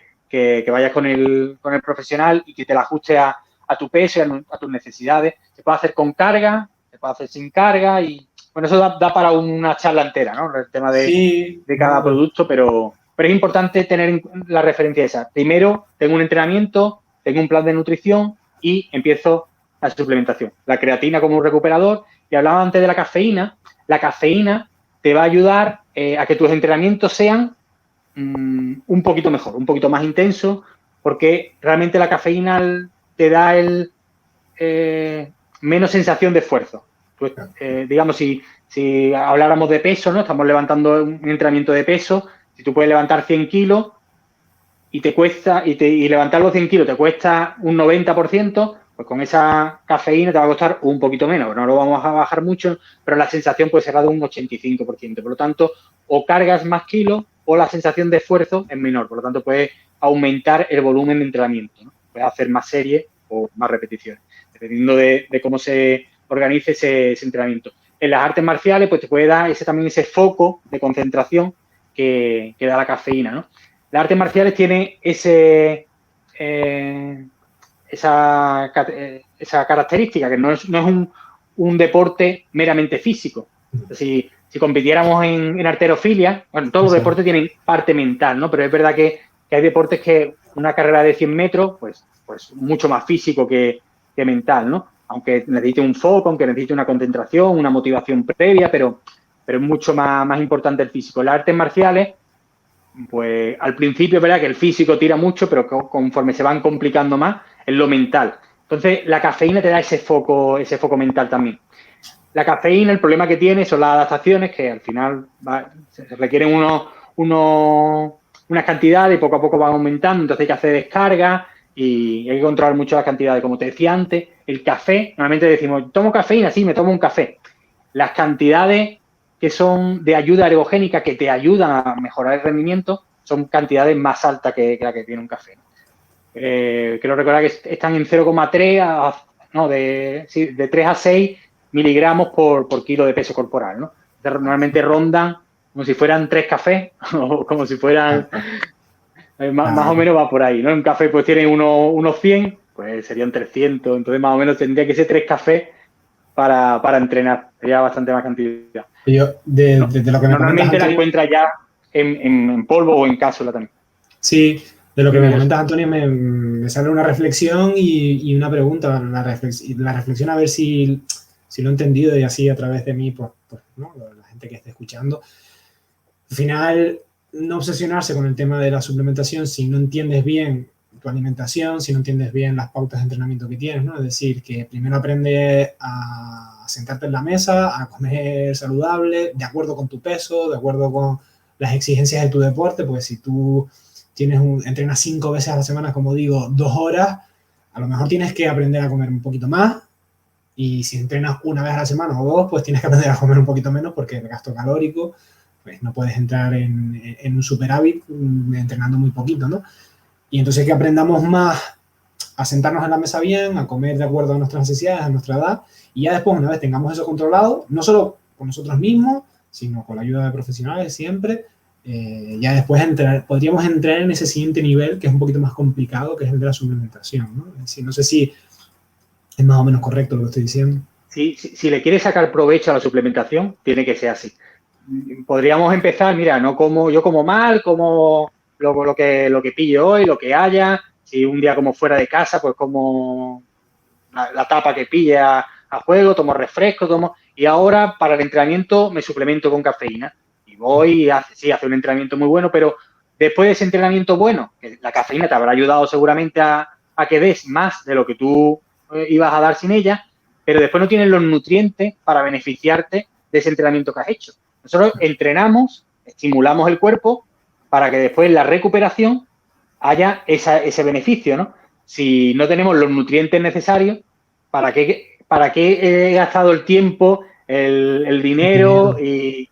vayas con el profesional y que te la ajuste a tu peso y a tus necesidades. Se puede hacer con carga, se puede hacer sin carga y bueno, eso da para una charla entera, ¿no? El tema de cada producto, pero es importante tener la referencia esa. Primero, tengo un entrenamiento, tengo un plan de nutrición y empiezo la suplementación. La creatina como un recuperador. Y hablaba antes de la cafeína. La cafeína te va a ayudar a que tus entrenamientos sean un poquito mejor, un poquito más intensos, porque realmente la cafeína te da menos sensación de esfuerzo. Pues, digamos, si habláramos de peso, ¿no? Estamos levantando un entrenamiento de peso. Si tú puedes levantar 100 kilos y te cuesta, y levantar los 100 kilos te cuesta un 90%, pues con esa cafeína te va a costar un poquito menos. No lo vamos a bajar mucho, pero la sensación puede ser de un 85%. Por lo tanto, o cargas más kilos o la sensación de esfuerzo es menor. Por lo tanto, puedes aumentar el volumen de entrenamiento, ¿no? Puedes hacer más series o más repeticiones, dependiendo de cómo se organice ese entrenamiento. En las artes marciales, pues te puede dar también ese foco de concentración que da la cafeína, ¿no? Las artes marciales tienen esa característica, que no es un deporte meramente físico. Si compitiéramos en halterofilia, bueno, todos los deportes tienen parte mental, ¿no? Pero es verdad que hay deportes que una carrera de 100 metros, pues mucho más físico que mental, ¿no? Aunque necesite un foco, aunque necesite una concentración, una motivación previa, pero es mucho más importante el físico. Las artes marciales, pues al principio es verdad que el físico tira mucho, pero conforme se van complicando más, es lo mental. Entonces, la cafeína te da ese foco mental también. La cafeína, el problema que tiene son las adaptaciones, que al final se requieren unas cantidades y poco a poco van aumentando, entonces hay que hacer descarga y hay que controlar mucho las cantidades. Como te decía antes, el café, normalmente decimos, ¿tomo cafeína? Sí, me tomo un café. Las cantidades que son de ayuda ergogénica, que te ayudan a mejorar el rendimiento, son cantidades más altas que la que tiene un café. Quiero recordar que están en 0,3 de 3 a 6 miligramos por kilo de peso corporal, ¿no? Normalmente rondan como si fueran 3 cafés o como si fueran... Más o menos va por ahí, ¿no? Un café pues tiene unos 100, pues serían 300, entonces más o menos tendría que ser 3 cafés para entrenar, sería bastante más cantidad. Yo, de lo que me normalmente la encuentras ya en polvo o en cápsula también. Sí, de lo que me comentas, Antonio, me sale una reflexión y una pregunta. La reflexión a ver si lo he entendido y así a través de mí, pues ¿no? La gente que esté escuchando. Al final, no obsesionarse con el tema de la suplementación si no entiendes bien tu alimentación, si no entiendes bien las pautas de entrenamiento que tienes, ¿no? Es decir, que primero aprende a sentarte en la mesa, a comer saludable, de acuerdo con tu peso, de acuerdo con las exigencias de tu deporte, pues si tú entrenas 5 veces a la semana, como digo, 2 horas, a lo mejor tienes que aprender a comer un poquito más, y si entrenas 1 vez a la semana o 2, pues tienes que aprender a comer un poquito menos porque el gasto calórico, pues no puedes entrar en un superávit entrenando muy poquito, ¿no? Y entonces que aprendamos más a sentarnos en la mesa bien, a comer de acuerdo a nuestras necesidades, a nuestra edad, y ya después, una vez tengamos eso controlado, no solo con nosotros mismos, sino con la ayuda de profesionales siempre, Ya después podríamos entrar en ese siguiente nivel, que es un poquito más complicado, que es el de la suplementación, ¿no? Es decir, no sé si es más o menos correcto lo que estoy diciendo. Si le quieres sacar provecho a la suplementación, tiene que ser así. Podríamos empezar, mira, yo como mal, como lo que pille hoy, lo que haya. Si un día como fuera de casa, pues como la tapa que pille a juego, tomo refresco, y ahora para el entrenamiento me suplemento con cafeína. Y voy y hace un entrenamiento muy bueno, pero después de ese entrenamiento bueno, que la cafeína te habrá ayudado seguramente a que des más de lo que tú ibas a dar sin ella, pero después no tienes los nutrientes para beneficiarte de ese entrenamiento que has hecho. Nosotros entrenamos, estimulamos el cuerpo para que después en la recuperación haya ese beneficio, ¿no? Si no tenemos los nutrientes necesarios, ¿para qué he gastado el tiempo, el dinero y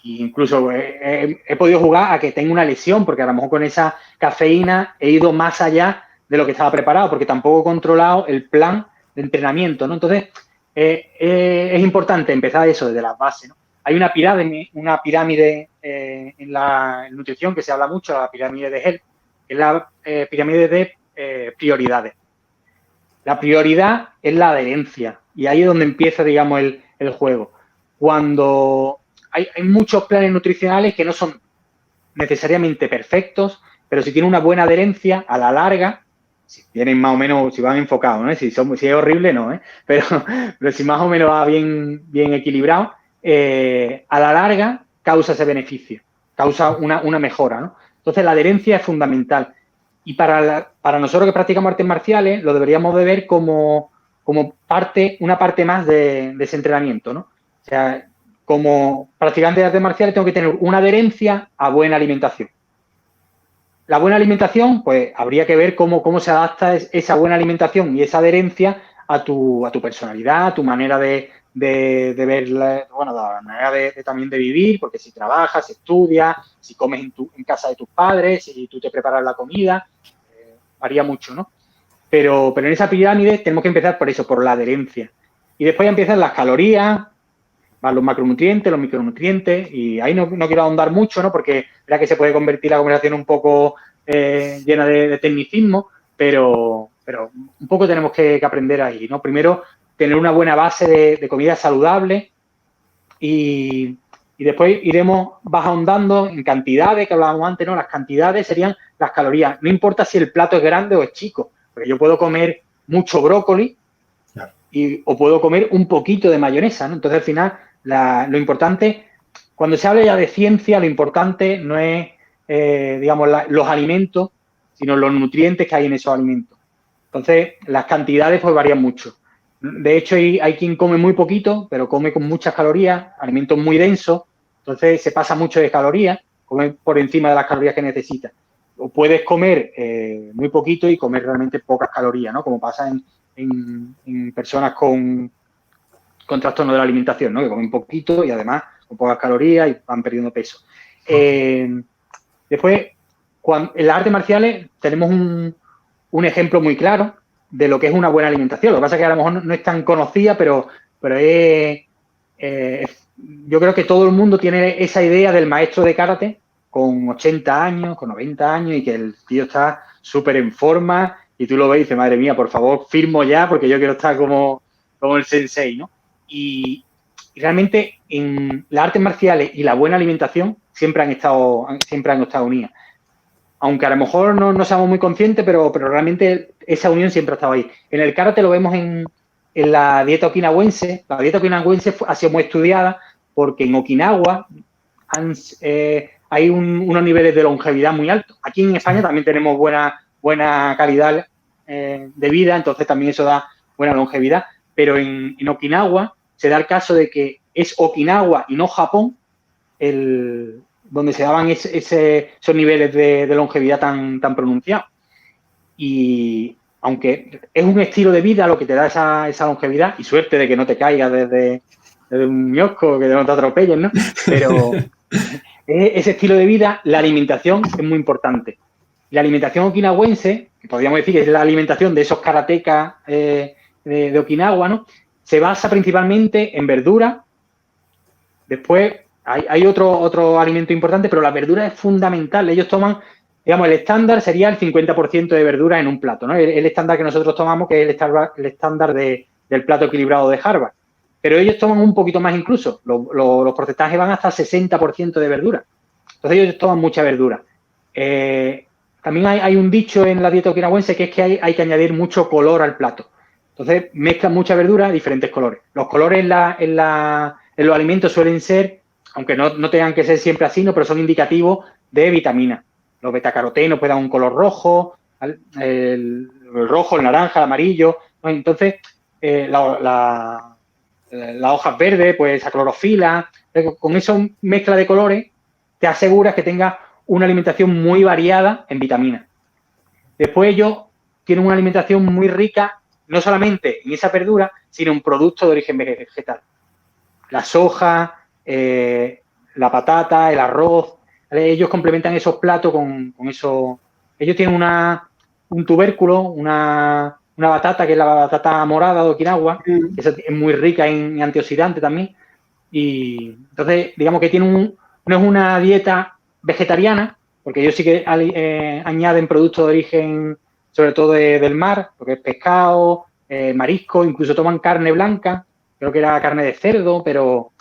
incluso he podido jugar a que tenga una lesión? Porque a lo mejor con esa cafeína he ido más allá de lo que estaba preparado, porque tampoco he controlado el plan de entrenamiento, ¿no? Entonces, es importante empezar eso desde las bases, ¿no? Hay una pirámide en la nutrición que se habla mucho, la pirámide de Held, que es la pirámide de prioridades. La prioridad es la adherencia y ahí es donde empieza, digamos, el juego. Cuando hay muchos planes nutricionales que no son necesariamente perfectos, pero si tienen una buena adherencia, a la larga, si tienen más o menos, si van enfocados, ¿no? Si es horrible, no, ¿eh? Pero si más o menos va bien equilibrado, a la larga causa ese beneficio, causa una mejora, ¿no? Entonces, la adherencia es fundamental. Y para nosotros que practicamos artes marciales, lo deberíamos de ver como una parte más de ese entrenamiento, ¿no? O sea, como practicante de artes marciales tengo que tener una adherencia a buena alimentación. La buena alimentación, pues habría que ver cómo se adapta esa buena alimentación y esa adherencia a tu personalidad, a tu manera de ver, bueno, la manera también de vivir, porque si trabajas, si estudias, si comes en casa de tus padres, si tú te preparas la comida, varía mucho, ¿no? Pero en esa pirámide tenemos que empezar por eso, por la adherencia. Y después ya empiezan las calorías, van los macronutrientes, los micronutrientes, y ahí no quiero ahondar mucho, ¿no? Porque verá que se puede convertir la conversación un poco llena de tecnicismo, pero un poco tenemos que aprender ahí, ¿no? Primero, tener una buena base de comida saludable y después vas ahondando en cantidades, que hablábamos antes, ¿no? Las cantidades serían las calorías. No importa si el plato es grande o es chico, porque yo puedo comer mucho brócoli o puedo comer un poquito de mayonesa, ¿no? Entonces, al final, lo importante, cuando se habla ya de ciencia, lo importante no es, digamos, los alimentos, sino los nutrientes que hay en esos alimentos. Entonces, las cantidades pues varían mucho. De hecho, hay quien come muy poquito, pero come con muchas calorías, alimentos muy densos, entonces se pasa mucho de calorías, come por encima de las calorías que necesita. O puedes comer muy poquito y comer realmente pocas calorías, ¿no? Como pasa en personas con trastorno de la alimentación, ¿no? Que comen poquito y además con pocas calorías y van perdiendo peso. Después, en las artes marciales tenemos un ejemplo muy claro de lo que es una buena alimentación. Lo que pasa es que a lo mejor no es tan conocida, pero yo creo que todo el mundo tiene esa idea del maestro de karate con 80 años, con 90 años y que el tío está súper en forma y tú lo ves y dices, madre mía, por favor, firmo ya porque yo quiero estar como el sensei, ¿no? Y realmente en las artes marciales y la buena alimentación siempre han estado unidas. Aunque a lo mejor no seamos muy conscientes, pero realmente esa unión siempre ha estado ahí. En el karate lo vemos en la dieta okinawense. La dieta okinawense ha sido muy estudiada porque en Okinawa hay unos niveles de longevidad muy altos. Aquí en España también tenemos buena calidad de vida, entonces también eso da buena longevidad. Pero en Okinawa se da el caso de que es Okinawa y no Japón donde se daban esos niveles de longevidad tan pronunciados. Y aunque es un estilo de vida lo que te da esa longevidad, y suerte de que no te caigas desde un ñosco, que no te atropellen, ¿no? Pero ese estilo de vida, la alimentación es muy importante. La alimentación okinawense, que podríamos decir que es la alimentación de esos karatecas de Okinawa, ¿no? Se basa principalmente en verduras, después hay otro alimento importante, pero la verdura es fundamental. Ellos toman, digamos, el estándar sería el 50% de verdura en un plato, ¿no? El estándar que nosotros tomamos, que es el estándar del plato equilibrado de Harvard. Pero ellos toman un poquito más incluso. Los porcentajes van hasta 60% de verdura. Entonces ellos toman mucha verdura. También hay un dicho en la dieta okinawense que es que hay que añadir mucho color al plato. Entonces mezclan mucha verdura de diferentes colores. Los colores en los alimentos suelen ser, aunque no tengan que ser siempre así, ¿no? Pero son indicativos de vitaminas. Los betacarotenos pueden dar un color rojo, el rojo, el naranja, el amarillo, ¿no? Entonces, las hojas verdes, pues esa clorofila, con esa mezcla de colores te aseguras que tengas una alimentación muy variada en vitaminas. Después ellos tienen una alimentación muy rica, no solamente en esa verdura, sino en productos de origen vegetal. La soja, la patata, el arroz, ¿vale? Ellos complementan esos platos con eso. Ellos tienen un tubérculo, una batata, que es la batata morada de Okinawa, que es muy rica en antioxidantes también. Y entonces, digamos que tienen no es una dieta vegetariana, porque ellos sí que añaden productos de origen, sobre todo del mar, lo que es pescado, marisco, incluso toman carne blanca, creo que era carne de cerdo, pero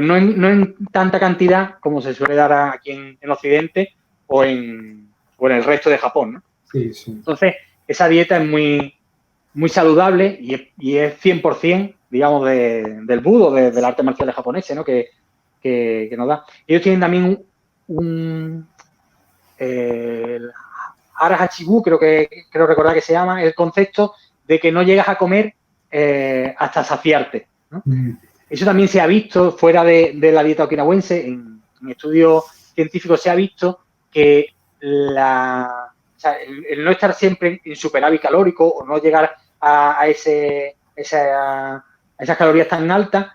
no en tanta cantidad como se suele dar aquí en Occidente o en el resto de Japón, ¿no? Sí, sí. Entonces, esa dieta es muy, muy saludable y es 100%, digamos, del budo, del arte marcial japonés, ¿no? Que nos da. Ellos tienen también el Hara Hachibu, creo recordar que se llama, el concepto de que no llegas a comer hasta saciarte, ¿no? Eso también se ha visto fuera de la dieta okinawense, en estudios científicos se ha visto que el no estar siempre en superávit calórico o no llegar a esas calorías tan altas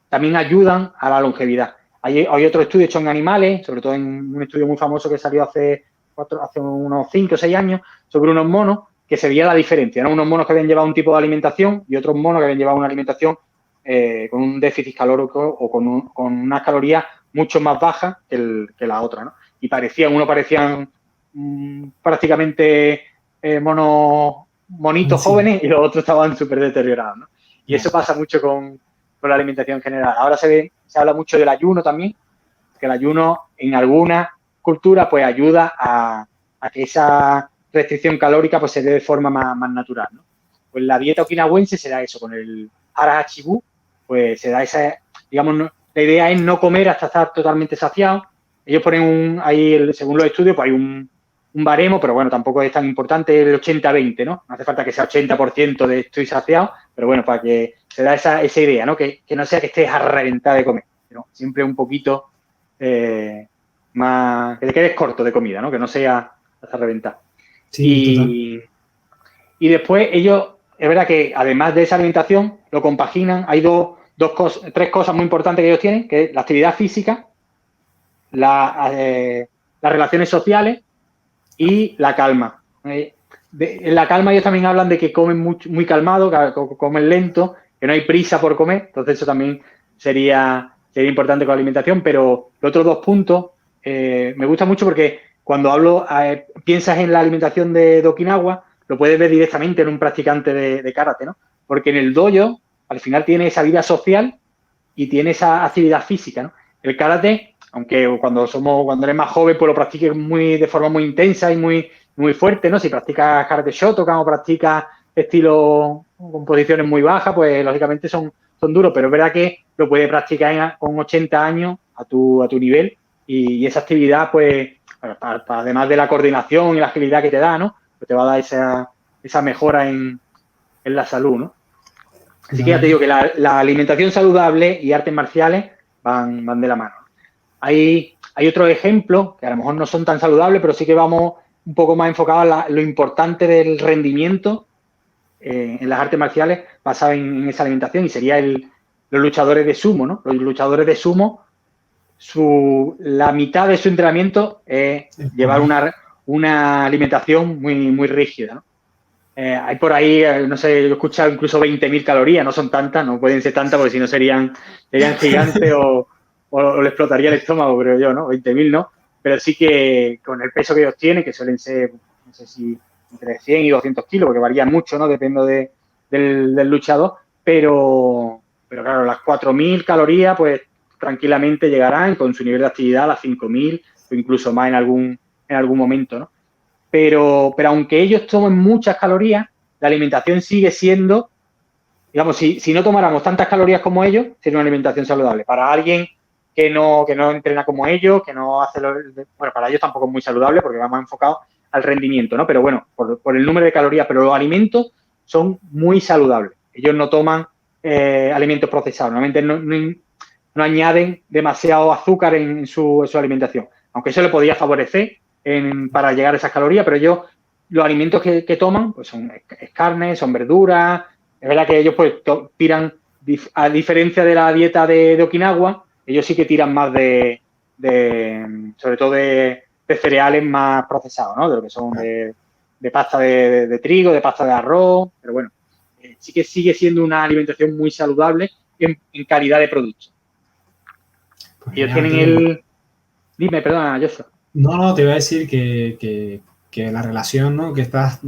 también ayudan a la longevidad. Hay otros estudios hechos en animales, sobre todo en un estudio muy famoso que salió hace unos 5 o 6 años, sobre unos monos, que se veía la diferencia, ¿no? Unos monos que habían llevado un tipo de alimentación y otros monos que habían llevado una alimentación con un déficit calórico o con unas calorías mucho más bajas que la otra, ¿no? Y unos parecían prácticamente monitos jóvenes y los otros estaban súper deteriorados, ¿no? Y eso pasa mucho con la alimentación en general. Ahora se habla mucho del ayuno también, que el ayuno en algunas culturas pues ayuda a que esa restricción calórica pues se dé de forma más natural, ¿no? Pues la dieta okinawense se da eso, con el Hara Hachibu, pues se da esa, digamos, la idea es no comer hasta estar totalmente saciado. Ellos ponen según los estudios, pues hay un baremo, pero bueno, tampoco es tan importante el 80-20, ¿no? No hace falta que sea 80% de estoy saciado, pero bueno, para que se da esa idea, ¿no? Que no sea que estés a reventar de comer, ¿no? Siempre un poquito más, que te quedes corto de comida, ¿no? Que no sea hasta reventar. Sí, y después ellos, es verdad que además de esa alimentación, lo compaginan. Hay tres cosas muy importantes que ellos tienen, que es la actividad física, las relaciones sociales y la calma. En la calma ellos también hablan de que comen muy calmado, que comen lento, que no hay prisa por comer. Entonces eso también sería importante con la alimentación. Pero los otros 2 puntos me gusta mucho porque cuando piensas en la alimentación de Okinawa, lo puedes ver directamente en un practicante de karate, ¿no? Porque en el dojo, al final, tiene esa vida social y tiene esa actividad física, ¿no? El karate, aunque cuando eres más joven, pues lo practiques de forma muy intensa y muy, muy fuerte, ¿no? Si practicas karate Shotokan o practicas estilo con posiciones muy bajas, pues lógicamente son duros, pero es verdad que lo puedes practicar con 80 años a tu nivel y esa actividad, pues, además de la coordinación y la agilidad que te da, ¿no? Pues te va a dar esa mejora en la salud, ¿no? Así que ya te digo que la alimentación saludable y artes marciales van de la mano. Hay otros ejemplos que a lo mejor no son tan saludables, pero sí que vamos un poco más enfocados a lo importante del rendimiento en las artes marciales basado en esa alimentación, y sería los luchadores de sumo, ¿no? Los luchadores de sumo, la mitad de su entrenamiento es llevar una alimentación muy, muy rígida, ¿no? Hay por ahí, no sé, yo he escuchado incluso 20.000 calorías, no son tantas, no pueden ser tantas porque si no serían gigantes o le explotaría el estómago, creo yo, ¿no? 20.000 no, pero sí que con el peso que ellos tienen, que suelen ser, no sé si entre 100 y 200 kilos, porque varían mucho, ¿no? Depende del luchador, pero claro, las 4.000 calorías, pues tranquilamente llegarán con su nivel de actividad a las 5.000 o incluso más en algún momento, ¿no? Pero aunque ellos tomen muchas calorías, la alimentación sigue siendo, digamos, si no tomáramos tantas calorías como ellos, sería una alimentación saludable. Para alguien que no entrena como ellos, que no hace bueno, para ellos tampoco es muy saludable porque va más enfocado al rendimiento, ¿no? Pero bueno, por el número de calorías, pero los alimentos son muy saludables. Ellos no toman alimentos procesados, normalmente no añaden demasiado azúcar en su alimentación, aunque eso le podría favorecer para llegar a esas calorías, pero ellos, los alimentos que toman, pues es carne, son verduras. Es verdad que ellos pues tiran, a diferencia de la dieta de Okinawa, ellos sí que tiran más sobre todo de cereales más procesados, ¿no? De lo que son de pasta de trigo, de pasta de arroz, pero bueno, sí que sigue siendo una alimentación muy saludable en calidad de producto. Pues ellos ya, tienen Dime, perdona, Joshua. No, te iba a decir que la relación, ¿no?, que estás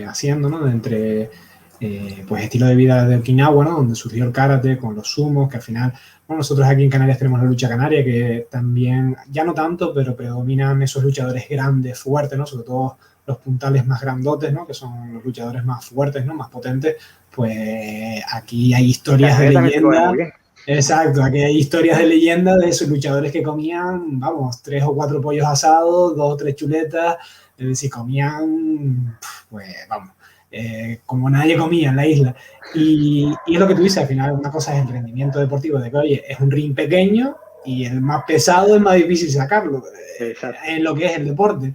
haciendo, ¿no?, entre pues estilo de vida de Okinawa, ¿no?, donde surgió el karate con los sumos, que al final, bueno, nosotros aquí en Canarias tenemos la lucha canaria, que también, ya no tanto, pero predominan esos luchadores grandes, fuertes, ¿no?, sobre todo los puntales más grandotes, ¿no?, que son los luchadores más fuertes, ¿no?, más potentes. Pues aquí hay historias de leyenda. Exacto, aquí hay historias de leyenda de esos luchadores que comían, vamos, 3 o 4 pollos asados, 2 o 3 chuletas, es decir, comían, pues vamos, como nadie comía en la isla. Y es lo que tú dices, al final una cosa es el rendimiento deportivo, de que, oye, es un ring pequeño y el más pesado es más difícil sacarlo, en lo que es el deporte.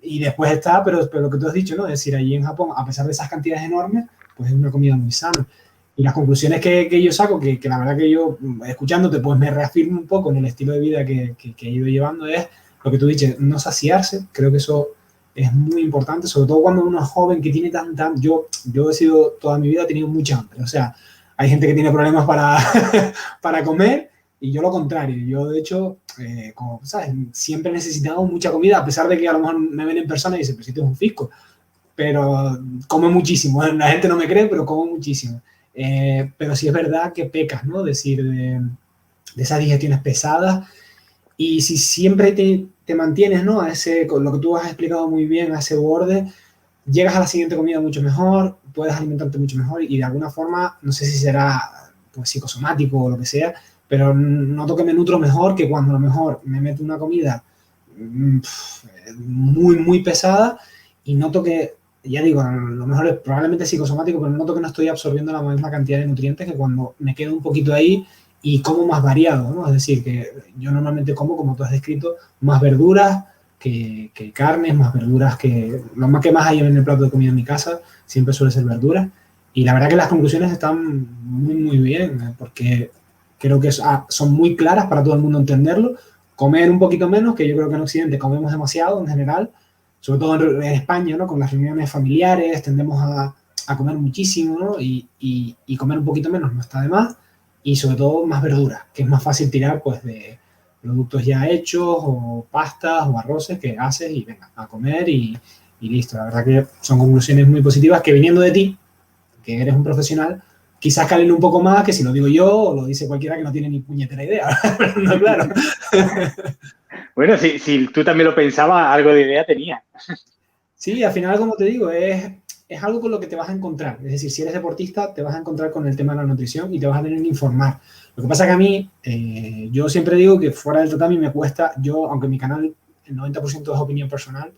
Y después está, pero lo que tú has dicho, ¿no? Es decir, allí en Japón, a pesar de esas cantidades enormes, pues es una comida muy sana. Y las conclusiones que yo saco, que la verdad que yo, escuchándote, pues me reafirmo un poco en el estilo de vida que he ido llevando, es lo que tú dices, no saciarse. Creo que eso es muy importante, sobre todo cuando uno es joven que tiene yo he sido, toda mi vida he tenido mucha hambre. O sea, hay gente que tiene problemas para comer y yo lo contrario. Yo, de hecho, como sabes, siempre he necesitado mucha comida, a pesar de que a lo mejor me ven en persona y dicen, pero si tú eres un fisco. Pero como muchísimo. La gente no me cree, pero como muchísimo. Pero sí es verdad que pecas, ¿no? Decir, de esas digestiones pesadas. Y si siempre te mantienes, ¿no?, a ese, con lo que tú has explicado muy bien, a ese borde, llegas a la siguiente comida mucho mejor, puedes alimentarte mucho mejor y de alguna forma, no sé si será pues psicosomático o lo que sea, pero noto que me nutro mejor que cuando a lo mejor me meto una comida muy, muy pesada y noto que, ya digo, lo mejor es probablemente psicosomático, pero noto que no estoy absorbiendo la misma cantidad de nutrientes que cuando me quedo un poquito ahí y como más variado, ¿no? Es decir, que yo normalmente como tú has descrito, más verduras que carnes, más verduras que... Lo más que más hay en el plato de comida en mi casa siempre suele ser verduras. Y la verdad que las conclusiones están muy, muy bien, porque creo que son muy claras para todo el mundo entenderlo. Comer un poquito menos, que yo creo que en Occidente comemos demasiado en general, sobre todo en España, ¿no?, con las reuniones familiares tendemos a comer muchísimo, ¿no? Y comer un poquito menos no está de más. Y sobre todo más verduras, que es más fácil tirar pues de productos ya hechos o pastas o arroces que haces y venga, a comer y listo. La verdad que son conclusiones muy positivas que, viniendo de ti, que eres un profesional, quizás calen un poco más que si lo digo yo o lo dice cualquiera que no tiene ni puñetera idea. No, claro. Bueno, si tú también lo pensabas, algo de idea tenía. Sí, al final, como te digo, es algo con lo que te vas a encontrar. Es decir, si eres deportista, te vas a encontrar con el tema de la nutrición y te vas a tener que informar. Lo que pasa es que a mí, yo siempre digo que fuera del tatami me cuesta, aunque mi canal el 90% es opinión personal,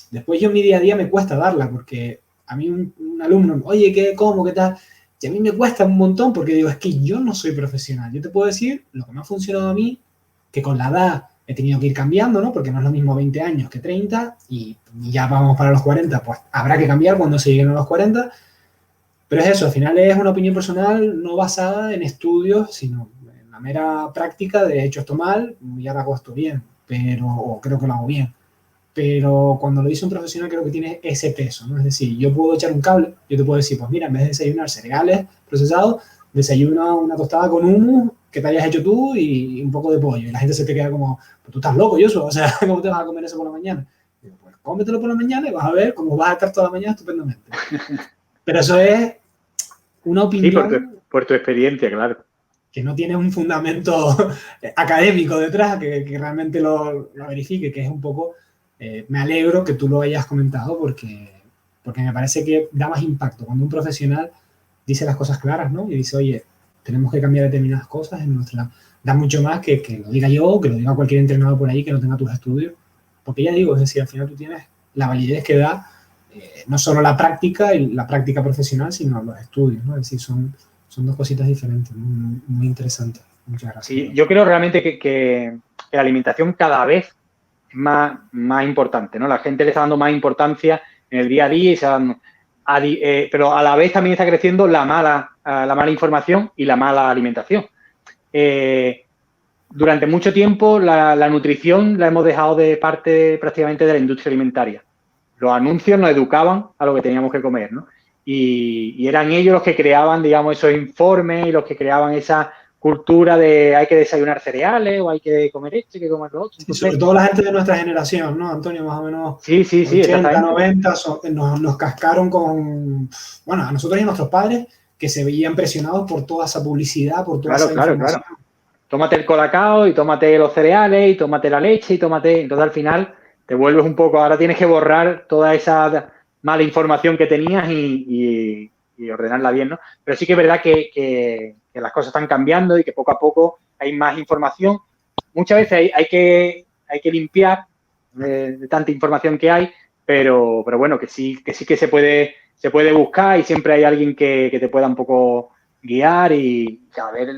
después yo en mi día a día me cuesta darla, porque a mí un alumno, oye, ¿qué, cómo, qué tal? Y a mí me cuesta un montón porque digo, es que yo no soy profesional. Yo te puedo decir lo que me ha funcionado a mí, que con la edad he tenido que ir cambiando, ¿no? Porque no es lo mismo 20 años que 30 y ya vamos para los 40, pues habrá que cambiar cuando se lleguen a los 40. Pero es eso, al final es una opinión personal no basada en estudios, sino en la mera práctica de he hecho esto mal y ahora hago esto bien, o creo que lo hago bien. Pero cuando lo dice un profesional creo que tiene ese peso, ¿no? Es decir, yo puedo echar un cable, yo te puedo decir, pues mira, en vez de desayunar cereales procesados, desayuna una tostada con hummus que te hayas hecho tú y un poco de pollo. Y la gente se te queda como, pues tú estás loco, Joshua, o sea, ¿cómo te vas a comer eso por la mañana? Digo, pues cómetelo por la mañana y vas a ver cómo vas a estar toda la mañana estupendamente. Pero eso es una opinión... Sí, por tu experiencia, claro. Que no tiene un fundamento académico detrás, que realmente lo verifique, que es un poco... me alegro que tú lo hayas comentado porque me parece que da más impacto cuando un profesional dice las cosas claras, ¿no? Y dice, oye, tenemos que cambiar determinadas cosas en nuestra... Da mucho más que lo diga yo, que lo diga cualquier entrenador por ahí que no tenga tus estudios. Porque ya digo, es decir, al final tú tienes la validez que da no solo la práctica y la práctica profesional, sino los estudios, ¿no? Es decir, son dos cositas diferentes, muy, muy interesantes. Muchas gracias. Sí, yo creo realmente que la alimentación cada vez es más importante, ¿no? La gente le está dando más importancia en el día a día, pero a la vez también está creciendo la mala información y la mala alimentación. Durante mucho tiempo la nutrición la hemos dejado de parte prácticamente de la industria alimentaria. Los anuncios nos educaban a lo que teníamos que comer, ¿no? Y eran ellos los que creaban, digamos, esos informes y los que creaban esa cultura de hay que desayunar cereales o hay que comer esto, hay que comer lo otro. Entonces, sobre todo la gente de nuestra generación, ¿no, Antonio? Más o menos sí, 80, 90, nos cascaron con... Bueno, a nosotros y a nuestros padres que se veían presionados por toda esa publicidad, por toda esa información. Claro. Tómate el colacao y tómate los cereales y tómate la leche y tómate... Entonces, al final, te vuelves un poco... Ahora tienes que borrar toda esa mala información que tenías y ordenarla bien, ¿no? Pero sí que es verdad que las cosas están cambiando y que poco a poco hay más información. Muchas veces hay que limpiar de tanta información que hay, pero bueno, que sí que se puede buscar y siempre hay alguien que te pueda un poco guiar y a ver,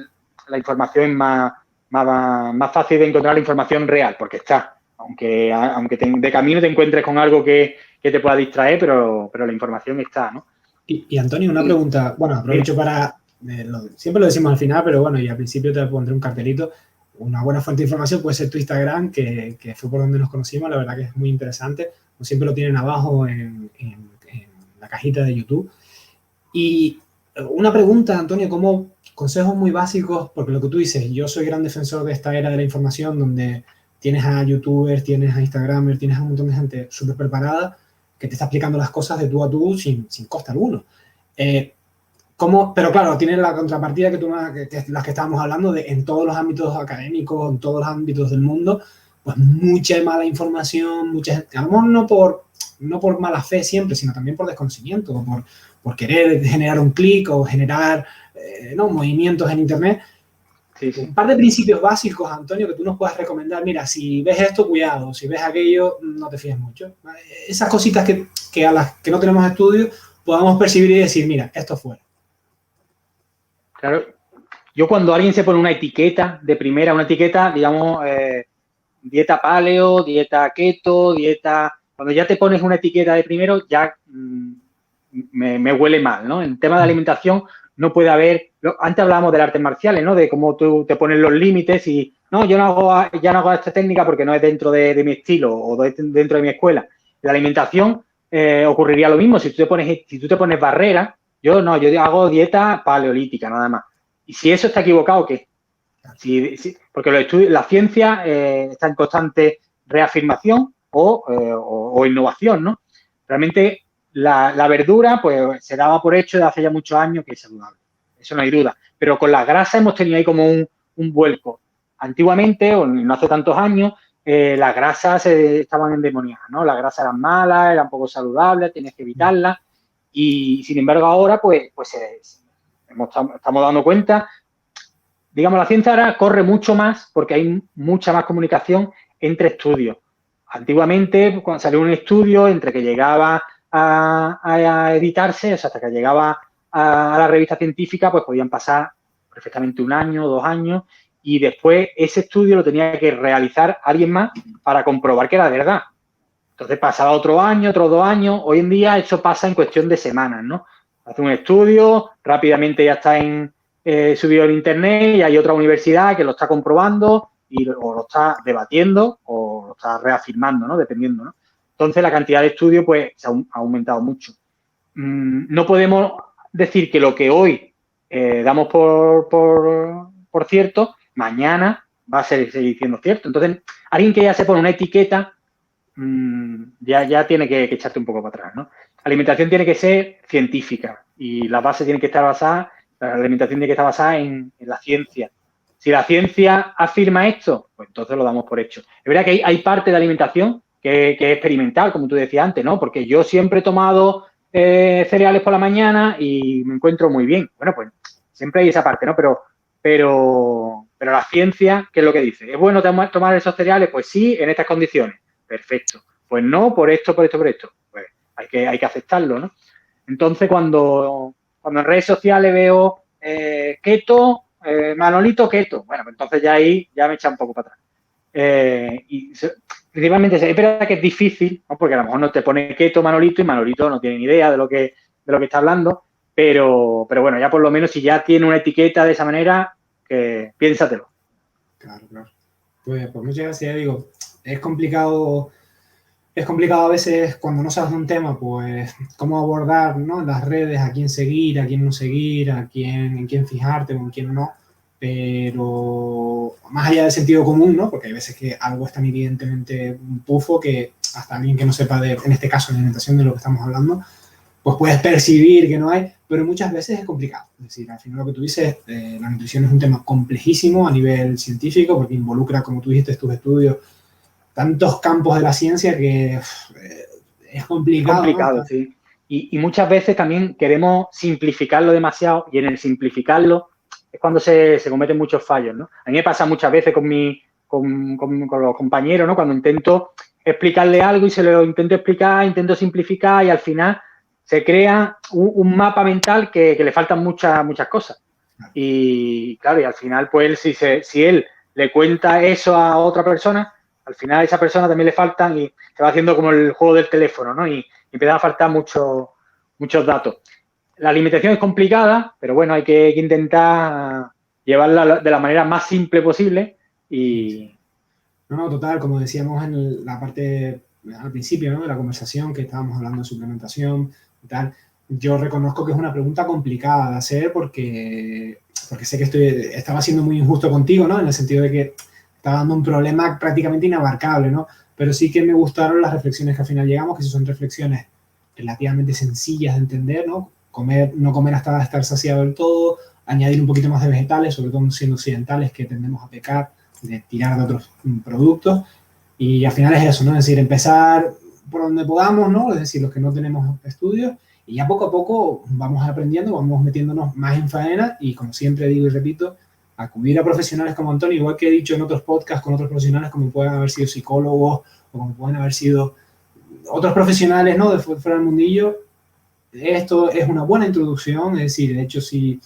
la información es más fácil de encontrar la información real, porque está. Aunque de camino te encuentres con algo que te pueda distraer, pero la información está, ¿no? Y Antonio, una pregunta. Bueno, aprovecho para... siempre lo decimos al final, pero bueno, y al principio te pondré un cartelito. Una buena fuente de información puede ser tu Instagram, que fue por donde nos conocimos. La verdad que es muy interesante. Como siempre lo tienen abajo en la cajita de YouTube. Y una pregunta, Antonio, como consejos muy básicos, porque lo que tú dices, yo soy gran defensor de esta era de la información donde tienes a youtubers, tienes a instagramers, tienes a un montón de gente súper preparada que te está explicando las cosas de tú a tú sin coste alguno. Pero claro, tienes la contrapartida que las que estábamos hablando de en todos los ámbitos académicos, en todos los ámbitos del mundo, pues mucha mala información, mucha gente, a lo mejor no por mala fe siempre, sino también por desconocimiento, o por querer generar un clic o generar movimientos en Internet. Sí. Un par de principios básicos, Antonio, que tú nos puedas recomendar. Mira, si ves esto, cuidado. Si ves aquello, no te fíes mucho. Esas cositas que a las que no tenemos estudio podamos percibir y decir, mira, esto fuera. Claro. Yo cuando alguien se pone una etiqueta de primera, una etiqueta, digamos, dieta paleo, dieta keto, dieta... Cuando ya te pones una etiqueta de primero, ya me huele mal, ¿no? En tema de alimentación no puede haber... Antes hablábamos de artes marciales, ¿no? De cómo tú te pones los límites y... No, ya no hago esta técnica porque no es dentro de mi estilo o dentro de mi escuela. En la alimentación ocurriría lo mismo. Si tú te pones barreras, yo hago dieta paleolítica, nada más. Y si eso está equivocado, ¿qué? Porque los estudios, la ciencia está en constante reafirmación o innovación, ¿no? Realmente la verdura, pues se daba por hecho de hace ya muchos años que es saludable. Eso no hay duda. Pero con las grasas hemos tenido ahí como un vuelco. Antiguamente, o no hace tantos años, las grasas estaban endemoniadas, ¿no? Las grasas eran malas, eran poco saludables, tenías que evitarlas. Y sin embargo ahora, pues estamos dando cuenta, digamos, la ciencia ahora corre mucho más porque hay mucha más comunicación entre estudios. Antiguamente, cuando salió un estudio, entre que llegaba a editarse, o sea, hasta que llegaba a la revista científica, pues podían pasar perfectamente 1 año, 2 años, y después ese estudio lo tenía que realizar alguien más para comprobar que era verdad. Entonces pasaba otro año, otros 2 años. Hoy en día eso pasa en cuestión de semanas, ¿no? Hace un estudio, rápidamente ya está subido en internet y hay otra universidad que lo está comprobando o lo está debatiendo o lo está reafirmando, ¿no? Dependiendo, ¿no? Entonces la cantidad de estudios pues se ha aumentado mucho. No podemos decir que lo que hoy damos por por cierto, mañana va a seguir siendo cierto. Entonces, alguien que ya se pone una etiqueta, ya tiene que echarte un poco para atrás, ¿no? La alimentación tiene que ser científica y la base tiene que estar basada, la alimentación tiene que estar basada en la ciencia. Si la ciencia afirma esto, pues entonces lo damos por hecho. Es verdad que hay parte de alimentación que es experimental, como tú decías antes, ¿no? Porque yo siempre he tomado cereales por la mañana y me encuentro muy bien. Bueno, pues siempre hay esa parte, ¿no? Pero la ciencia, ¿qué es lo que dice? ¿Es bueno tomar esos cereales? Pues sí, en estas condiciones. Perfecto. Pues no, por esto. Pues hay que aceptarlo, ¿no? Entonces, cuando en redes sociales veo keto, Manolito keto, bueno, pues entonces ya ahí ya me echa un poco para atrás. Principalmente es verdad que es difícil, ¿no? Porque a lo mejor no te pone keto Manolito y Manolito no tiene ni idea de lo que está hablando, pero bueno, ya por lo menos si ya tiene una etiqueta de esa manera, que piénsatelo. Claro. Pues muchas gracias, digo, es complicado a veces cuando no sabes de un tema, pues cómo abordar, ¿no? Las redes, a quién seguir, a quién no seguir, en quién fijarte o en quién no. Pero más allá del sentido común, ¿no? Porque hay veces que algo es tan evidentemente un pufo que hasta alguien que no sepa en este caso, la alimentación de lo que estamos hablando, pues puedes percibir que no hay, pero muchas veces es complicado. Es decir, al final lo que tú dices, la nutrición es un tema complejísimo a nivel científico porque involucra, como tú dijiste, tus estudios, tantos campos de la ciencia que es complicado. Es complicado, ¿no? Sí. Y muchas veces también queremos simplificarlo demasiado y en el simplificarlo es cuando se cometen muchos fallos, ¿no? A mí me pasa muchas veces con los compañeros, ¿no? Cuando intento explicarle algo y se lo intento explicar, intento simplificar y al final se crea un mapa mental que le faltan muchas cosas. Y claro, y al final, pues si él le cuenta eso a otra persona, al final a esa persona también le faltan y se va haciendo como el juego del teléfono, ¿no? Y empiezan a faltar muchos datos. La alimentación es complicada, pero bueno, hay que intentar llevarla de la manera más simple posible y... No, total, como decíamos en la parte al principio, ¿no? De la conversación, que estábamos hablando de suplementación y tal, yo reconozco que es una pregunta complicada de hacer porque sé que estaba siendo muy injusto contigo, ¿no? En el sentido de que estaba dando un problema prácticamente inabarcable, ¿no? Pero sí que me gustaron las reflexiones que al final llegamos, que son reflexiones relativamente sencillas de entender, ¿no? No comer hasta estar saciado del todo, añadir un poquito más de vegetales, sobre todo siendo occidentales que tendemos a pecar, de tirar de otros productos. Y al final es eso, ¿no? Es decir, empezar por donde podamos, ¿no? Es decir, los que no tenemos estudios, y ya poco a poco vamos aprendiendo, vamos metiéndonos más en faena y, como siempre digo y repito, acudir a profesionales como Antonio, igual que he dicho en otros podcasts con otros profesionales como pueden haber sido psicólogos o como pueden haber sido otros profesionales, ¿no? De fuera del mundillo. Esto es una buena introducción, es decir, de hecho, si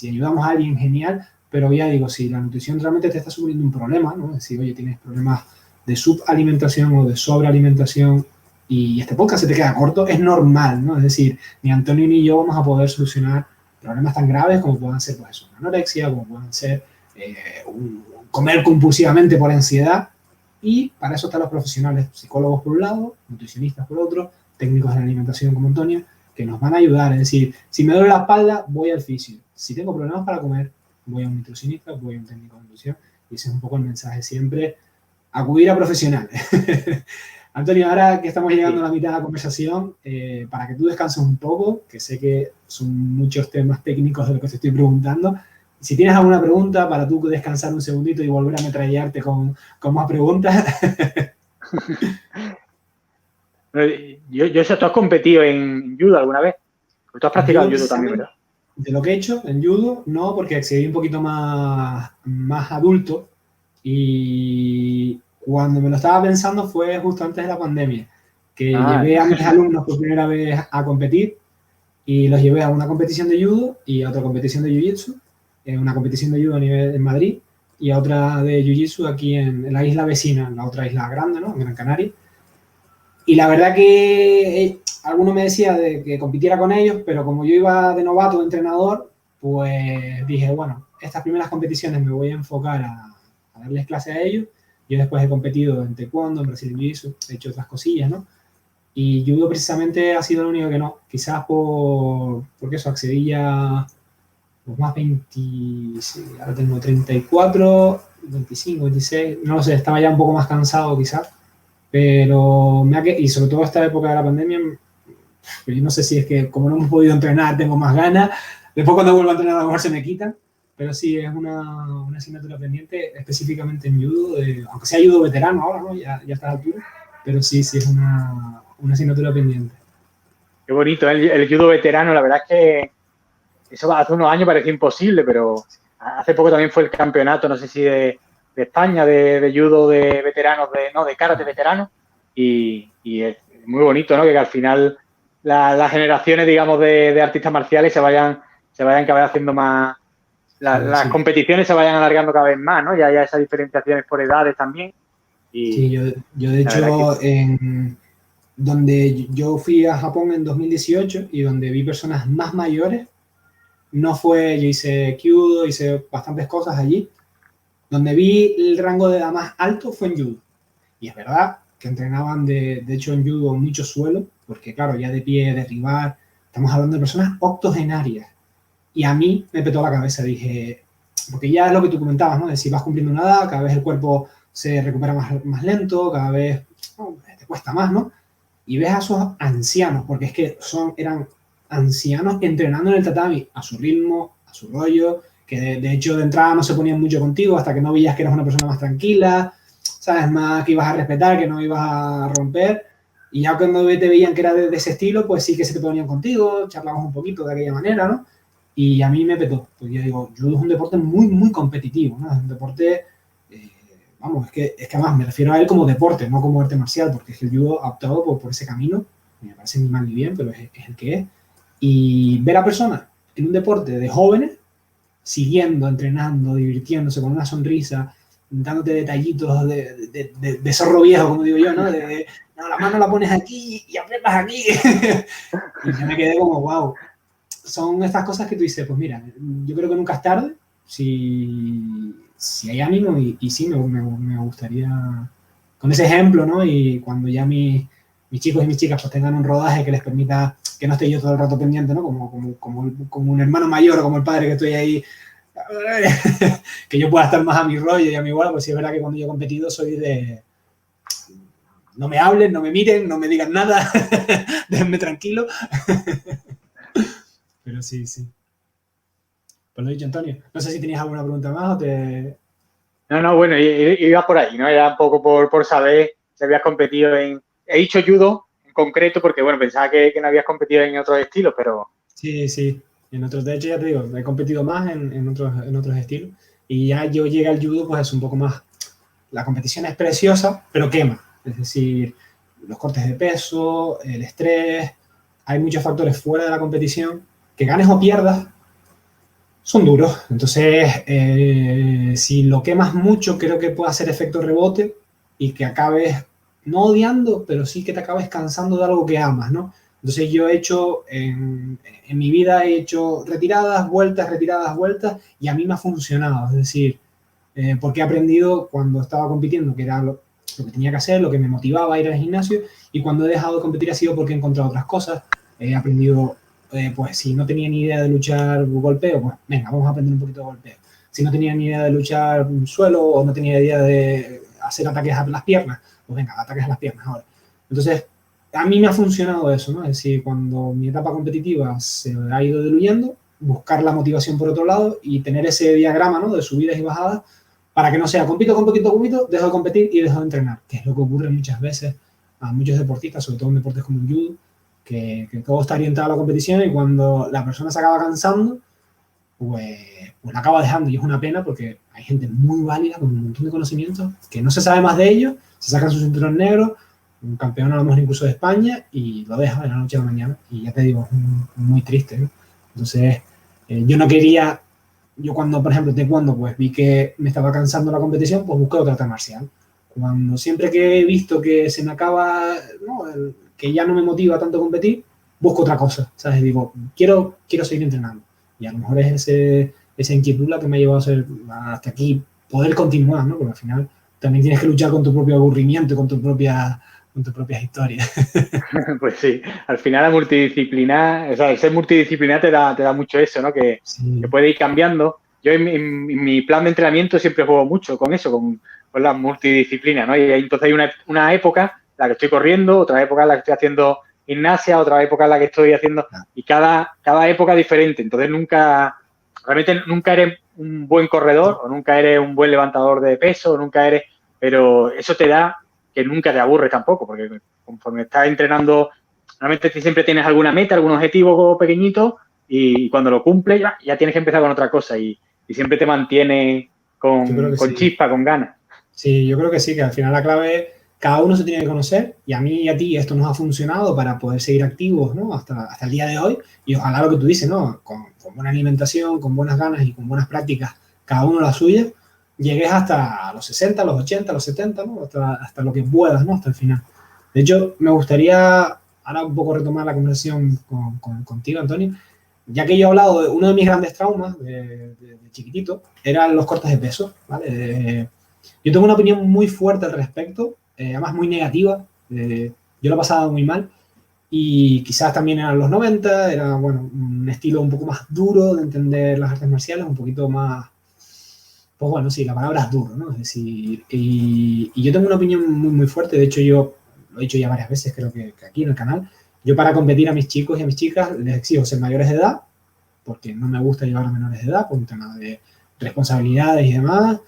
ayudamos a alguien, genial, pero ya digo, si la nutrición realmente te está suponiendo un problema, ¿no? Es decir, oye, tienes problemas de subalimentación o de sobrealimentación y este podcast se te queda corto, es normal, ¿no? Es decir, ni Antonio ni yo vamos a poder solucionar problemas tan graves como puedan ser, pues eso, una anorexia, como pueden ser comer compulsivamente por ansiedad, y para eso están los profesionales, psicólogos por un lado, nutricionistas por otro, técnicos de la alimentación como Antonio, que nos van a ayudar. Es decir, si me duele la espalda, voy al fisio. Si tengo problemas para comer, voy a un nutricionista, voy a un técnico de nutrición. Y ese es un poco el mensaje siempre, acudir a profesionales. Antonio, ahora que estamos llegando a la mitad de la conversación, para que tú descanses un poco, que sé que son muchos temas técnicos de lo que te estoy preguntando, si tienes alguna pregunta para tú descansar un segundito y volver a ametrallarte con más preguntas. Yo sé, ¿tú has competido en judo alguna vez? Tú has practicado judo también, ¿verdad? De lo que he hecho en judo, no, porque accedí un poquito más adulto, y cuando me lo estaba pensando fue justo antes de la pandemia, que llevé a mis alumnos por primera vez a competir y los llevé a una competición de judo y a otra competición de jiu-jitsu, una competición de judo en Madrid y a otra de jiu-jitsu aquí en la isla vecina, en la otra isla grande, ¿no? En Gran Canaria. Y la verdad que alguno me decía de que compitiera con ellos, pero como yo iba de novato, de entrenador, pues dije, bueno, estas primeras competiciones me voy a enfocar a darles clase a ellos. Yo después he competido en taekwondo, en Brasil Jiu-Jitsu, he hecho otras cosillas, ¿no? Y judo precisamente ha sido lo único que no. Quizás porque eso, accedí ya pues más 20, sí, ahora tengo 34, 25, 26, no lo sé, estaba ya un poco más cansado quizás, pero y sobre todo esta época de la pandemia, yo no sé si es que como no hemos podido entrenar tengo más ganas, después cuando vuelvo a entrenar a lo mejor se me quitan, pero sí es una asignatura pendiente específicamente en judo, aunque sea judo veterano ahora, ¿no? Ya está a la altura, pero sí es una asignatura pendiente. Qué bonito, el judo veterano, la verdad es que eso hace unos años parecía imposible, pero hace poco también fue el campeonato, no sé si de España, de judo de veteranos, de karate veteranos, y es muy bonito, ¿no? Que al final las generaciones, digamos, de artistas marciales se vayan cada vez haciendo más, las Sí. competiciones se vayan alargando cada vez más, ¿no? Ya esas diferenciaciones por edades también. Y Sí, yo de hecho, donde yo fui a Japón en 2018 y donde vi personas más mayores, yo hice Kyudo, hice bastantes cosas allí. Donde vi el rango de edad más alto fue en judo. Y es verdad que entrenaban, de hecho, en judo mucho suelo, porque claro, ya de pie, derribar, estamos hablando de personas octogenarias. Y a mí me petó la cabeza, dije, porque ya es lo que tú comentabas, ¿no? De si vas cumpliendo una edad, cada vez el cuerpo se recupera más lento, cada vez te cuesta más, ¿no? Y ves a esos ancianos, porque es que eran ancianos entrenando en el tatami a su ritmo, a su rollo, que de hecho de entrada no se ponían mucho contigo hasta que no veías que eras una persona más tranquila, sabes, más que ibas a respetar, que no ibas a romper, y ya cuando te veían que era de ese estilo, pues sí que se te ponían contigo, charlamos un poquito de aquella manera, ¿no? Y a mí me petó, porque yo digo, judo es un deporte muy, muy competitivo, ¿no? Es un deporte, vamos, es que además me refiero a él como deporte, no como arte marcial, porque es que el judo ha optado por ese camino, me parece ni mal ni bien, pero es el que es. Y ver a personas en un deporte de jóvenes, siguiendo, entrenando, divirtiéndose con una sonrisa, dándote detallitos de zorro viejo, como digo yo, ¿no? No, la mano la pones aquí y aprietas aquí. Y yo me quedé como, wow. Son estas cosas que tú dices, pues mira, yo creo que nunca es tarde, si hay ánimo y sí, me gustaría, con ese ejemplo, ¿no? Y cuando ya mis chicos y mis chicas pues tengan un rodaje que les permita que no esté yo todo el rato pendiente, ¿no? Como un hermano mayor o como el padre que estoy ahí, que yo pueda estar más a mi rollo y a mi bola, pues sí es verdad que cuando yo he competido soy de no me hablen, no me miren, no me digan nada, déjenme tranquilo. Pero sí. Pues lo dicho, Antonio. No sé si tenías alguna pregunta más o te... No, bueno, iba por ahí, ¿no? Era un poco por saber si habías competido en... He dicho judo en concreto porque, bueno, pensaba que no habías competido en otros estilos, pero... Sí. En otros, de hecho, ya te digo, he competido más en otros estilos. Y ya yo llegué al judo, pues es un poco más... La competición es preciosa, pero quema. Es decir, los cortes de peso, el estrés... Hay muchos factores fuera de la competición que ganes o pierdas, son duros. Entonces, si lo quemas mucho, creo que puede hacer efecto rebote y que acabes, no odiando, pero sí que te acabes cansando de algo que amas, ¿no? Entonces yo he hecho, en mi vida he hecho retiradas, vueltas, y a mí me ha funcionado. Es decir, porque he aprendido cuando estaba compitiendo, que era lo que tenía que hacer, lo que me motivaba a ir al gimnasio, y cuando he dejado de competir ha sido porque he encontrado otras cosas. He aprendido, pues si no tenía ni idea de luchar golpeo, pues venga, vamos a aprender un poquito de golpeo. Si no tenía ni idea de luchar suelo o no tenía idea de hacer ataques a las piernas, pues venga, ataques a las piernas ahora. Entonces, a mí me ha funcionado eso, ¿no? Es decir, cuando mi etapa competitiva se ha ido diluyendo, buscar la motivación por otro lado y tener ese diagrama, ¿no? De subidas y bajadas para que no sea compito, dejo de competir y dejo de entrenar, que es lo que ocurre muchas veces a muchos deportistas, sobre todo en deportes como el judo, que todo está orientado a la competición y cuando la persona se acaba cansando, pues la acaba dejando y es una pena porque hay gente muy válida con un montón de conocimientos que no se sabe más de ellos, se sacan su cinturón negro, un campeón a lo mejor incluso de España y lo deja de la noche a la mañana y ya te digo, es muy triste, ¿no? Entonces, yo no quería, yo cuando, por ejemplo, taekwondo, pues vi que me estaba cansando la competición, pues busqué otra arte marcial. Cuando siempre que he visto que se me acaba, ¿no? Que ya no me motiva tanto competir, busco otra cosa, ¿sabes? Digo, quiero seguir entrenando. Y a lo mejor es esa inquietud la que me ha llevado a ser hasta aquí, poder continuar, ¿no? Porque al final también tienes que luchar con tu propio aburrimiento, con tu propia con tus propias historias. Pues sí, al final la multidisciplinar, o sea, el ser multidisciplinar te da mucho eso, ¿no? Que puede ir cambiando. Yo en mi plan de entrenamiento siempre juego mucho con eso, con la multidisciplina, ¿no? Y entonces hay una época en la que estoy corriendo, otra época en la que estoy haciendo gimnasia, otra época en la que estoy haciendo... Y cada época es diferente. Entonces realmente nunca eres un buen corredor o nunca eres un buen levantador de peso, pero eso te da que nunca te aburres tampoco, porque conforme estás entrenando, realmente siempre tienes alguna meta, algún objetivo pequeñito y cuando lo cumples ya tienes que empezar con otra cosa y siempre te mantiene con chispa, con ganas. Sí, yo creo que sí, que al final la clave es cada uno se tiene que conocer y a mí y a ti esto nos ha funcionado para poder seguir activos, ¿no? hasta el día de hoy y ojalá lo que tú dices, ¿no? Con buena alimentación, con buenas ganas y con buenas prácticas, cada uno la suya, llegues hasta los 60, los 80, los 70, ¿no? Hasta lo que puedas, ¿no? Hasta el final. De hecho, me gustaría ahora un poco retomar la conversación contigo, Antonio, ya que yo he hablado de uno de mis grandes traumas de chiquitito, eran los cortes de peso, ¿vale? Yo tengo una opinión muy fuerte al respecto, además muy negativa. Yo lo he pasado muy mal y quizás también eran los 90, era, bueno, un estilo un poco más duro de entender las artes marciales, un poquito más... Pues bueno, sí, la palabra es duro, ¿no? Es decir, y yo tengo una opinión muy, muy fuerte. De hecho, yo lo he dicho ya varias veces, creo que aquí en el canal. Yo para competir a mis chicos y a mis chicas les exijo ser mayores de edad, porque no me gusta llevar a menores de edad por un tema de responsabilidades y demás.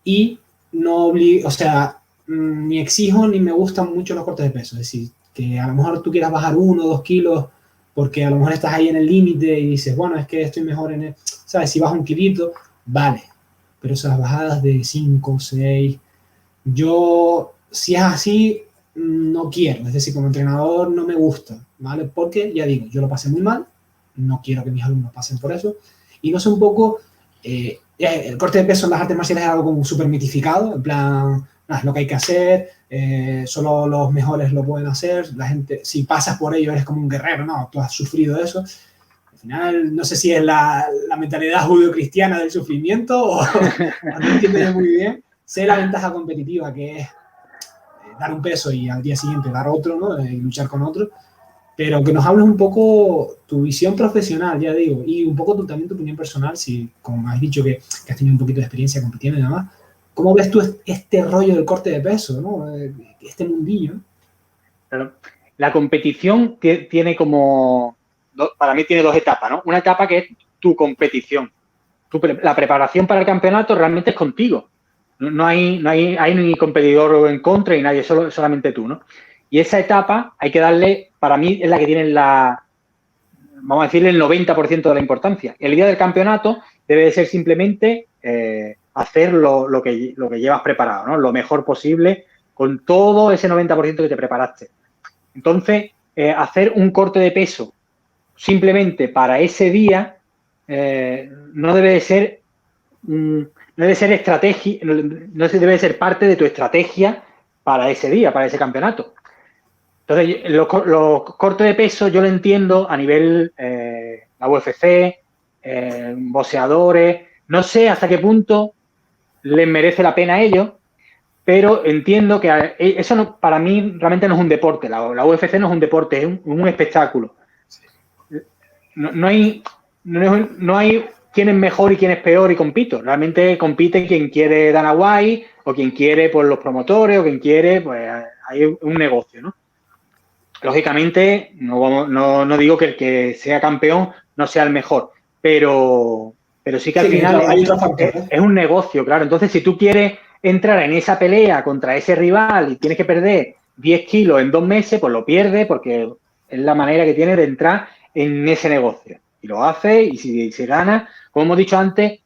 Y no obligo, o sea, ni exijo ni me gustan mucho los cortes de peso. Es decir, que a lo mejor tú quieras bajar 1 o 2 kilos porque a lo mejor estás ahí en el límite y dices, bueno, es que estoy mejor en el... ¿Sabes? Si bajas 1 kilito, vale. Pero esas bajadas de 5, 6, yo, si es así, no quiero. Es decir, como entrenador no me gusta, ¿vale? Porque, ya digo, yo lo pasé muy mal, no quiero que mis alumnos pasen por eso. Y no sé un poco, el corte de peso en las artes marciales es algo como súper mitificado, en plan, es lo que hay que hacer, solo los mejores lo pueden hacer, la gente, si pasas por ello eres como un guerrero, ¿no? Tú has sufrido eso. Al final, no sé si es la mentalidad judio-cristiana del sufrimiento o no entiendo yo muy bien. Sé la ventaja competitiva que es dar un peso y al día siguiente dar otro, ¿no? Y luchar con otro. Pero que nos hables un poco tu visión profesional, ya digo, y un poco también tu opinión personal, si, como has dicho que has tenido un poquito de experiencia compitiendo y demás, ¿cómo ves tú este rollo del corte de peso, ¿no? Este mundillo? Claro. La competición tiene como... Para mí tiene 2 etapas, ¿no? Una etapa que es tu competición. La preparación para el campeonato realmente es contigo. No hay ni competidor en contra y nadie, solamente tú, ¿no? Y esa etapa hay que darle, para mí, es la que tiene vamos a decirle, el 90% de la importancia. El día del campeonato debe de ser simplemente hacer lo que llevas preparado, ¿no? Lo mejor posible con todo ese 90% que te preparaste. Entonces, hacer un corte de peso simplemente para ese día no debe de ser estrategia, no debe de ser parte de tu estrategia para ese día, para ese campeonato. Entonces, los cortes de peso yo lo entiendo a nivel la UFC, boxeadores, no sé hasta qué punto les merece la pena a ellos, pero entiendo que eso no, para mí realmente no es un deporte, la UFC no es un deporte, es un espectáculo. No hay quién es mejor y quién es peor y compito. Realmente compite quien quiere Dana White o quien quiere pues, los promotores o quien quiere, pues hay un negocio, ¿no? Lógicamente, no digo que el que sea campeón no sea el mejor, pero sí que al final es un negocio, claro. Entonces, si tú quieres entrar en esa pelea contra ese rival y tienes que perder 10 kilos en 2 meses, pues lo pierdes porque es la manera que tiene de entrar en ese negocio. Y lo hace y si se gana, como hemos dicho antes,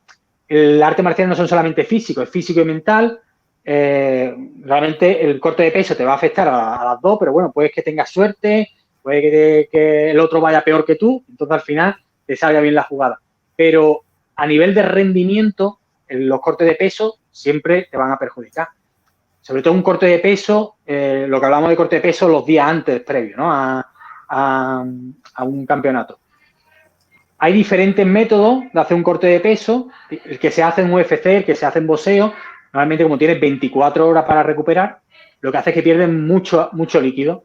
el arte marcial no son solamente físico, es físico y mental. Realmente el corte de peso te va a afectar a las 2, pero bueno, puede que tengas suerte, puede que el otro vaya peor que tú, entonces al final te salga bien la jugada. Pero a nivel de rendimiento, los cortes de peso siempre te van a perjudicar. Sobre todo un corte de peso, lo que hablamos de corte de peso los días antes previo, ¿no? a un campeonato. Hay diferentes métodos de hacer un corte de peso, el que se hace en UFC, el que se hace en boxeo, normalmente como tienes 24 horas para recuperar, lo que hace es que pierden mucho líquido.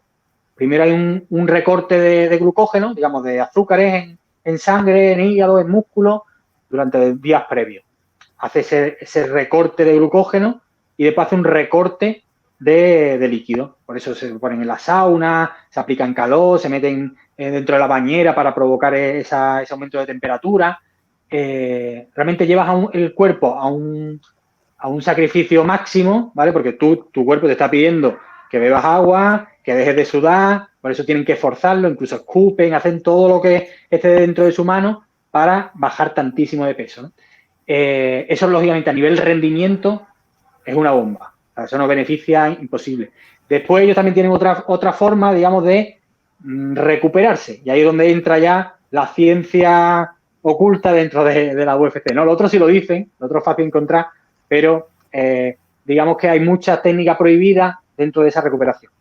Primero hay un recorte de glucógeno, digamos, de azúcares en sangre, en hígado, en músculo, durante días previos. Hace ese recorte de glucógeno y después hace un recorte de líquido. Por eso se ponen en la sauna, se aplican calor, se meten dentro de la bañera para provocar ese aumento de temperatura. Realmente llevas el cuerpo a un sacrificio máximo, ¿vale? Porque tu cuerpo te está pidiendo que bebas agua, que dejes de sudar, por eso tienen que forzarlo, incluso escupen, hacen todo lo que esté dentro de su mano para bajar tantísimo de peso, ¿no? Eso, lógicamente, a nivel rendimiento es una bomba. O sea, eso nos beneficia imposible. Después ellos también tienen otra forma, digamos, de recuperarse. Y ahí es donde entra ya la ciencia oculta dentro de la UFC, ¿no? Lo otro sí lo dicen, lo otro es fácil encontrar, pero digamos que hay muchas técnicas prohibidas dentro de esa recuperación.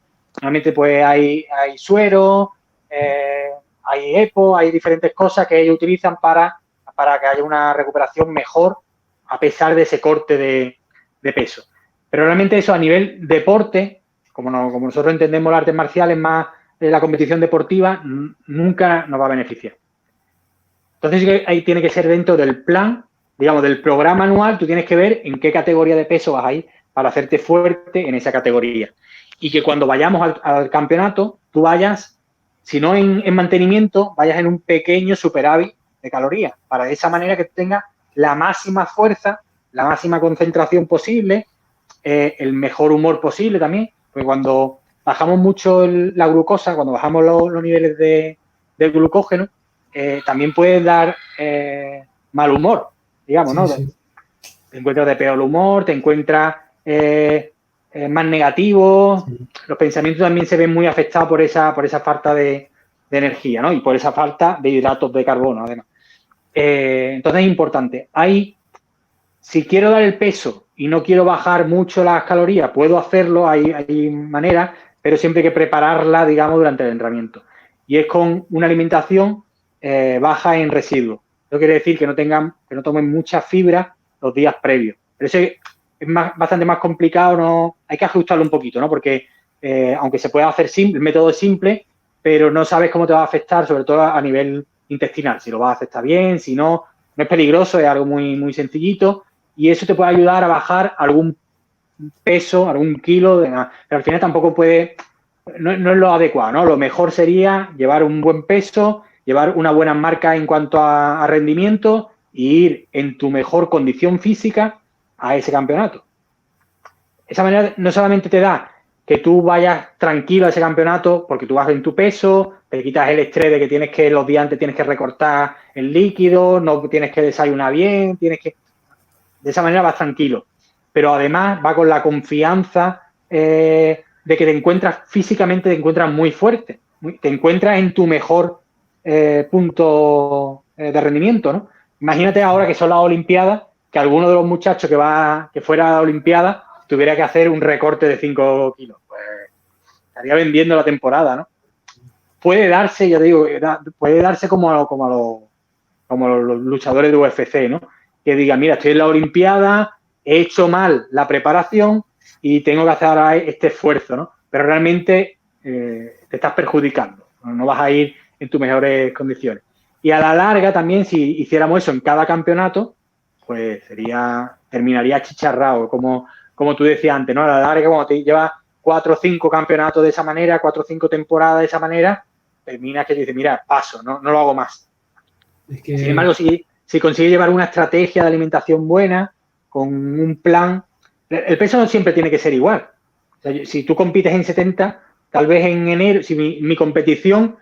Normalmente pues hay suero, hay EPO, hay diferentes cosas que ellos utilizan para que haya una recuperación mejor a pesar de ese corte de peso. Pero realmente eso a nivel deporte, como nosotros entendemos las artes marciales más la competición deportiva, nunca nos va a beneficiar. Entonces ahí tiene que ser dentro del plan, digamos, del programa anual, tú tienes que ver en qué categoría de peso vas a ir para hacerte fuerte en esa categoría. Y que cuando vayamos al campeonato, tú vayas, si no en mantenimiento, vayas en un pequeño superávit de calorías, para de esa manera que tengas la máxima fuerza, la máxima concentración posible, el mejor humor posible también, porque cuando bajamos mucho la glucosa, cuando bajamos los niveles de glucógeno, también puede dar mal humor, digamos, ¿no? Sí. Te encuentras de peor humor, te encuentras más negativo, sí. Los pensamientos también se ven muy afectados por esa falta de energía, ¿no? Y por esa falta de hidratos de carbono, además. Entonces es importante. Si quiero dar el peso y no quiero bajar mucho las calorías, puedo hacerlo, hay maneras, pero siempre hay que prepararla, digamos, durante el entrenamiento. Y es con una alimentación baja en residuos. Eso quiere decir que no tomen mucha fibra los días previos. Pero eso es bastante más complicado, ¿no? Hay que ajustarlo un poquito, ¿no? Porque aunque se pueda hacer simple, el método es simple, pero no sabes cómo te va a afectar, sobre todo a nivel intestinal. Si lo va a afectar bien, si no, no es peligroso, es algo muy, muy sencillito. Y eso te puede ayudar a bajar algún peso, algún kilo, pero al final tampoco no es lo adecuado, ¿no? Lo mejor sería llevar un buen peso, llevar una buena marca en cuanto a rendimiento e ir en tu mejor condición física a ese campeonato. Esa manera no solamente te da que tú vayas tranquilo a ese campeonato porque tú vas en tu peso, te quitas el estrés de que los días antes tienes que recortar el líquido, no tienes que desayunar bien, de esa manera vas tranquilo. Pero además va con la confianza de que físicamente te encuentras muy fuerte, te encuentras en tu mejor punto de rendimiento, ¿no? Imagínate ahora que son las Olimpiadas, que alguno de los muchachos que fuera a la Olimpiada tuviera que hacer un recorte de 5 kilos. Pues estaría vendiendo la temporada, ¿no? Puede darse, ya digo, puede darse como los luchadores de UFC, ¿no? Que digan, mira, estoy en la Olimpiada, he hecho mal la preparación y tengo que hacer ahora este esfuerzo, ¿no? Pero realmente te estás perjudicando, no vas a ir en tus mejores condiciones. Y a la larga también, si hiciéramos eso en cada campeonato, pues terminaría achicharrado, como tú decías antes, ¿no? A la larga, cuando te llevas 4 o 5 campeonatos de esa manera, 4 o 5 temporadas de esa manera, terminas que dices, mira, paso, no lo hago más. Es que... Sin embargo, si consigues llevar una estrategia de alimentación buena, con un plan, el peso no siempre tiene que ser igual. O sea, si tú compites en 70, tal vez en enero, si mi competición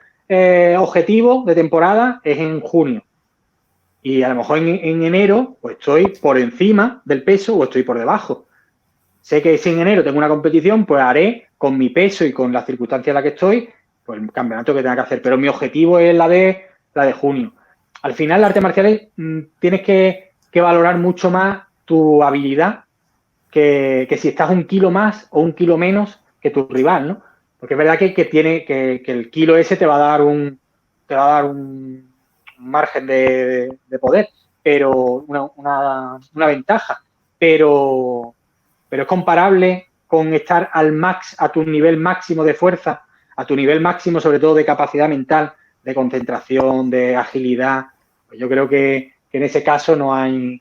objetivo de temporada es en junio. Y a lo mejor en enero pues estoy por encima del peso o estoy por debajo. Sé que si en enero tengo una competición, pues haré con mi peso y con las circunstancias en las que estoy, pues el campeonato que tenga que hacer. Pero mi objetivo es la de junio. Al final, las artes marciales tienes que valorar mucho más tu habilidad que si estás 1 kilo más o 1 kilo menos que tu rival, ¿no? Porque es verdad que el kilo ese te va a dar un margen de poder, pero una ventaja. Pero es comparable con estar a tu nivel máximo de fuerza, a tu nivel máximo sobre todo de capacidad mental, de concentración, de agilidad. Pues yo creo que en ese caso no hay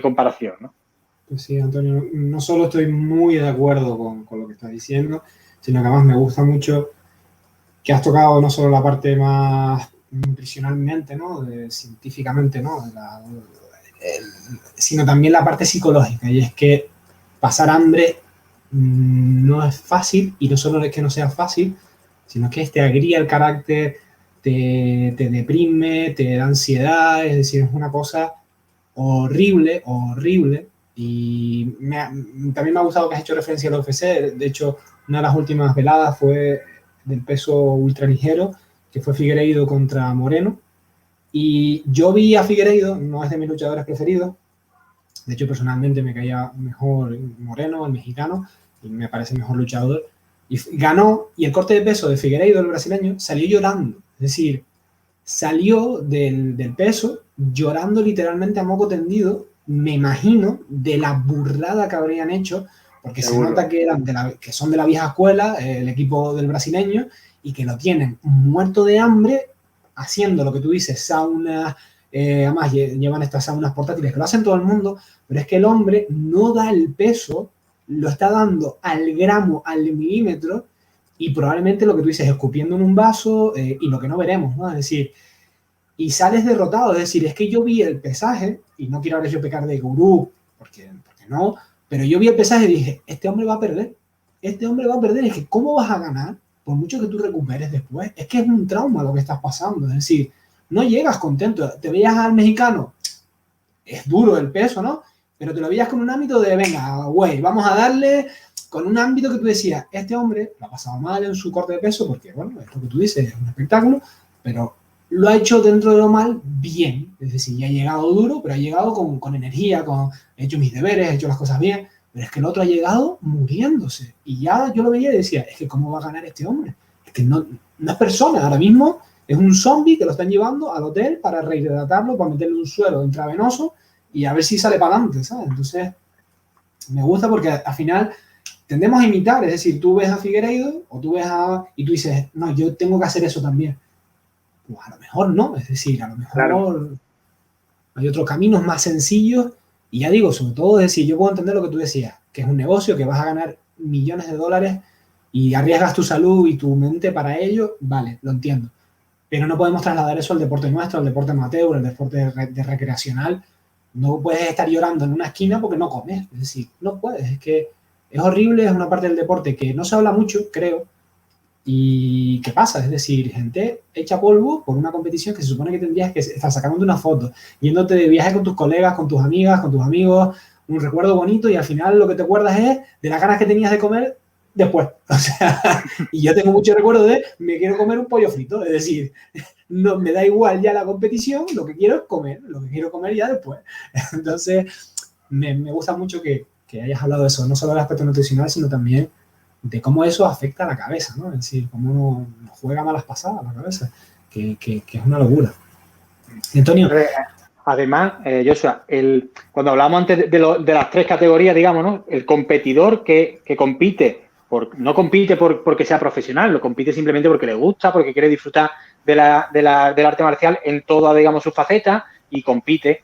comparación, ¿no? Pues sí, Antonio, no solo estoy muy de acuerdo con lo que estás diciendo, sino que además me gusta mucho que has tocado no solo la parte más nutricionalmente, ¿no? Científicamente, ¿no? Sino también la parte psicológica. Y es que pasar hambre no es fácil, y no solo es que no sea fácil, sino que te agria el carácter, te deprime, te da ansiedad, es decir, es una cosa horrible, horrible. Y también me ha gustado que has hecho referencia al UFC. De hecho, una de las últimas veladas fue del peso ultraligero, que fue Figueiredo contra Moreno. Y yo vi a Figueiredo, no es de mis luchadores preferidos. De hecho, personalmente me caía mejor Moreno, el mexicano, y me parece mejor luchador. Y ganó, y el corte de peso de Figueiredo, el brasileño, salió llorando. Es decir, salió del peso llorando literalmente a moco tendido, me imagino, de la burrada que habrían hecho, porque seguro. Se nota que, que son de la vieja escuela, el equipo del brasileño, y que lo tienen muerto de hambre, haciendo lo que tú dices, saunas, además llevan estas saunas portátiles que lo hacen todo el mundo, pero es que el hombre no da el peso, lo está dando al gramo, al milímetro, y probablemente lo que tú dices, escupiendo en un vaso, y lo que no veremos, ¿no? Es decir, y sales derrotado. Es decir, es que yo vi el pesaje, y no quiero ahora yo pecar de gurú, porque no, pero yo vi el pesaje y dije, este hombre va a perder, es que ¿cómo vas a ganar? Por mucho que tú recuperes después, es que es un trauma lo que estás pasando, es decir, no llegas contento, te veías al mexicano, es duro el peso, ¿no? Pero te lo veías con un ámbito de, venga, güey, vamos a darle, con un ámbito que tú decías, este hombre lo ha pasado mal en su corte de peso, porque, bueno, es lo que tú dices, es un espectáculo, pero lo ha hecho dentro de lo mal bien, es decir, ya ha llegado duro, pero ha llegado con energía, he hecho mis deberes, he hecho las cosas bien, pero es que el otro ha llegado muriéndose, y ya yo lo veía y decía, es que ¿cómo va a ganar este hombre? Es que no es persona, ahora mismo es un zombie que lo están llevando al hotel para rehidratarlo, para meterle un suero intravenoso y a ver si sale para adelante, ¿sabes? Entonces, me gusta porque al final tendemos a imitar, es decir, tú ves a Figueiredo o tú ves y tú dices, no, yo tengo que hacer eso también. Pues a lo mejor no, es decir, a lo mejor claro, hay otros caminos más sencillos y ya digo, sobre todo, es decir, yo puedo entender lo que tú decías, que es un negocio, que vas a ganar millones de dólares y arriesgas tu salud y tu mente para ello, vale, lo entiendo. Pero no podemos trasladar eso al deporte nuestro, al deporte amateur, al deporte de recreacional. No puedes estar llorando en una esquina porque no comes. Es decir, no puedes. Es que es horrible, es una parte del deporte que no se habla mucho, creo. ¿Y qué pasa? Es decir, gente hecha polvo por una competición que se supone que tendrías que estar sacándote una foto, yéndote de viaje con tus colegas, con tus amigas, con tus amigos, un recuerdo bonito y al final lo que te acuerdas es de las ganas que tenías de comer después. O sea, y yo tengo mucho recuerdo de me quiero comer un pollo frito, es decir, no me da igual ya la competición, lo que quiero es comer, lo que quiero comer ya después. Entonces, me gusta mucho que hayas hablado de eso, no solo del aspecto nutricional, sino también de cómo eso afecta a la cabeza, ¿no? Es decir, cómo nos juega malas pasadas a la cabeza, que es una locura. Antonio. Además, Joshua, cuando hablábamos antes de las tres categorías, digamos, ¿no? El competidor que compite, no compite porque sea profesional, lo compite simplemente porque le gusta, porque quiere disfrutar del arte marcial en todas, digamos, sus facetas y compite.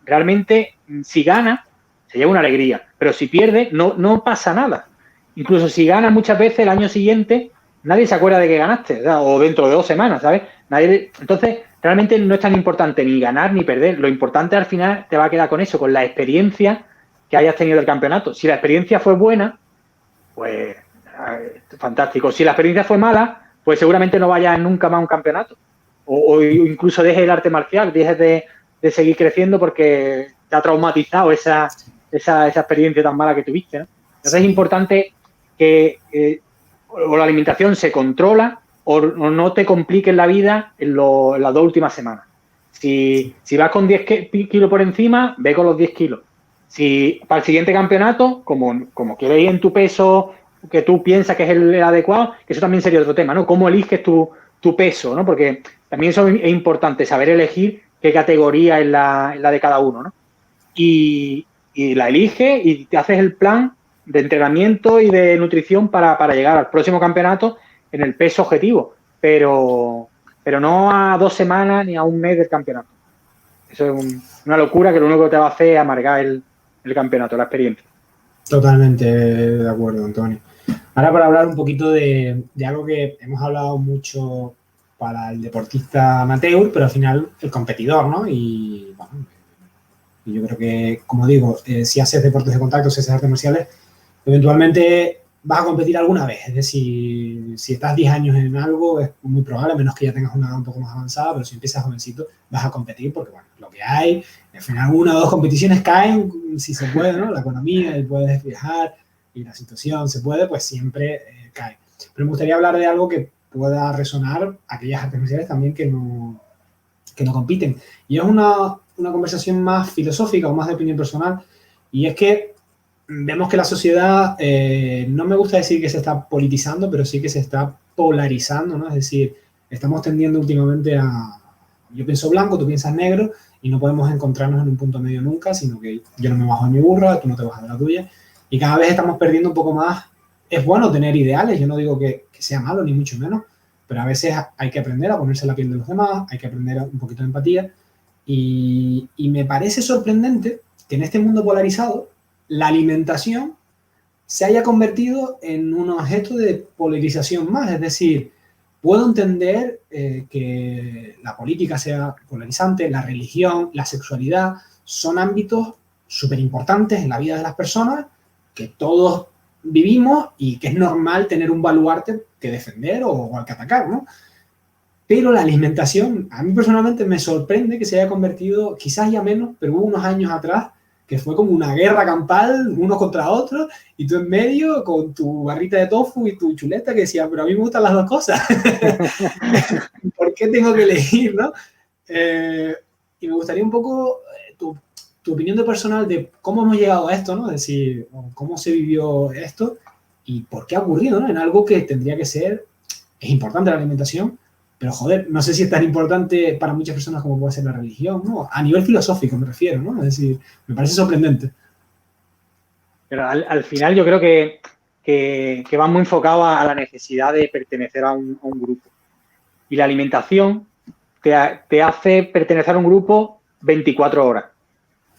Realmente, si gana, se lleva una alegría, pero si pierde, no pasa nada. Incluso si ganas muchas veces el año siguiente, nadie se acuerda de que ganaste, ¿verdad? O dentro de 2 semanas, ¿sabes? Entonces, realmente no es tan importante ni ganar ni perder. Lo importante al final te va a quedar con eso, con la experiencia que hayas tenido del campeonato. Si la experiencia fue buena, pues fantástico. Si la experiencia fue mala, pues seguramente no vayas nunca más a un campeonato. O incluso dejes el arte marcial, dejes de seguir creciendo porque te ha traumatizado esa experiencia tan mala que tuviste, ¿no? Entonces es importante que o la alimentación se controla o no te compliques la vida en las 2 últimas semanas. Si vas con 10 kilos por encima, ve con los 10 kilos. Si para el siguiente campeonato, como quieres ir en tu peso que tú piensas que es el adecuado, que eso también sería otro tema, ¿no? Cómo eliges tu peso, ¿no? Porque también eso es importante, saber elegir qué categoría es la de cada uno, ¿no? Y la eliges y te haces el plan de entrenamiento y de nutrición para llegar al próximo campeonato en el peso objetivo, pero no a 2 semanas ni a un mes del campeonato. Eso es una locura que lo único que te va a hacer es amargar el campeonato, la experiencia. Totalmente de acuerdo, Antonio. Ahora para hablar un poquito de algo que hemos hablado mucho para el deportista amateur, pero al final el competidor, ¿no? Y bueno, yo creo que, como digo, si haces deportes de contacto, si haces artes marciales, eventualmente vas a competir alguna vez. Es decir, si estás 10 años en algo, es muy probable, a menos que ya tengas una edad un poco más avanzada, pero si empiezas jovencito, vas a competir porque, bueno, lo que hay, al final 1 o 2 competiciones caen, si se puede, ¿no? La economía, y puedes viajar y la situación se puede, pues siempre cae. Pero me gustaría hablar de algo que pueda resonar a aquellas artes marciales también que no compiten. Y es una conversación más filosófica o más de opinión personal, y es que vemos que la sociedad, no me gusta decir que se está politizando, pero sí que se está polarizando, ¿no? Es decir, estamos tendiendo últimamente a, yo pienso blanco, tú piensas negro, y no podemos encontrarnos en un punto medio nunca, sino que yo no me bajo de mi burra, tú no te bajas de la tuya, y cada vez estamos perdiendo un poco más. Es bueno tener ideales, yo no digo que sea malo, ni mucho menos, pero a veces hay que aprender a ponerse en la piel de los demás, hay que aprender un poquito de empatía, y me parece sorprendente que en este mundo polarizado la alimentación se haya convertido en un objeto de polarización más. Es decir, puedo entender que la política sea polarizante, la religión, la sexualidad, son ámbitos súper importantes en la vida de las personas que todos vivimos y que es normal tener un baluarte que defender o al que atacar, ¿no? Pero la alimentación, a mí personalmente me sorprende que se haya convertido, quizás ya menos, pero hubo unos años atrás que fue como una guerra campal, unos contra otros, y tú en medio con tu barrita de tofu y tu chuleta que decía, pero a mí me gustan las dos cosas. ¿Por qué tengo que elegir, no? Y me gustaría un poco tu opinión de personal de cómo hemos llegado a esto, ¿no? Es decir, cómo se vivió esto y por qué ha ocurrido, ¿no? En algo que tendría que ser, es importante la alimentación, pero, joder, no sé si es tan importante para muchas personas como puede ser la religión, ¿no? A nivel filosófico me refiero, ¿no? Es decir, me parece sorprendente. Pero al final yo creo que va muy enfocado a la necesidad de pertenecer a un grupo. Y la alimentación te hace pertenecer a un grupo 24 horas.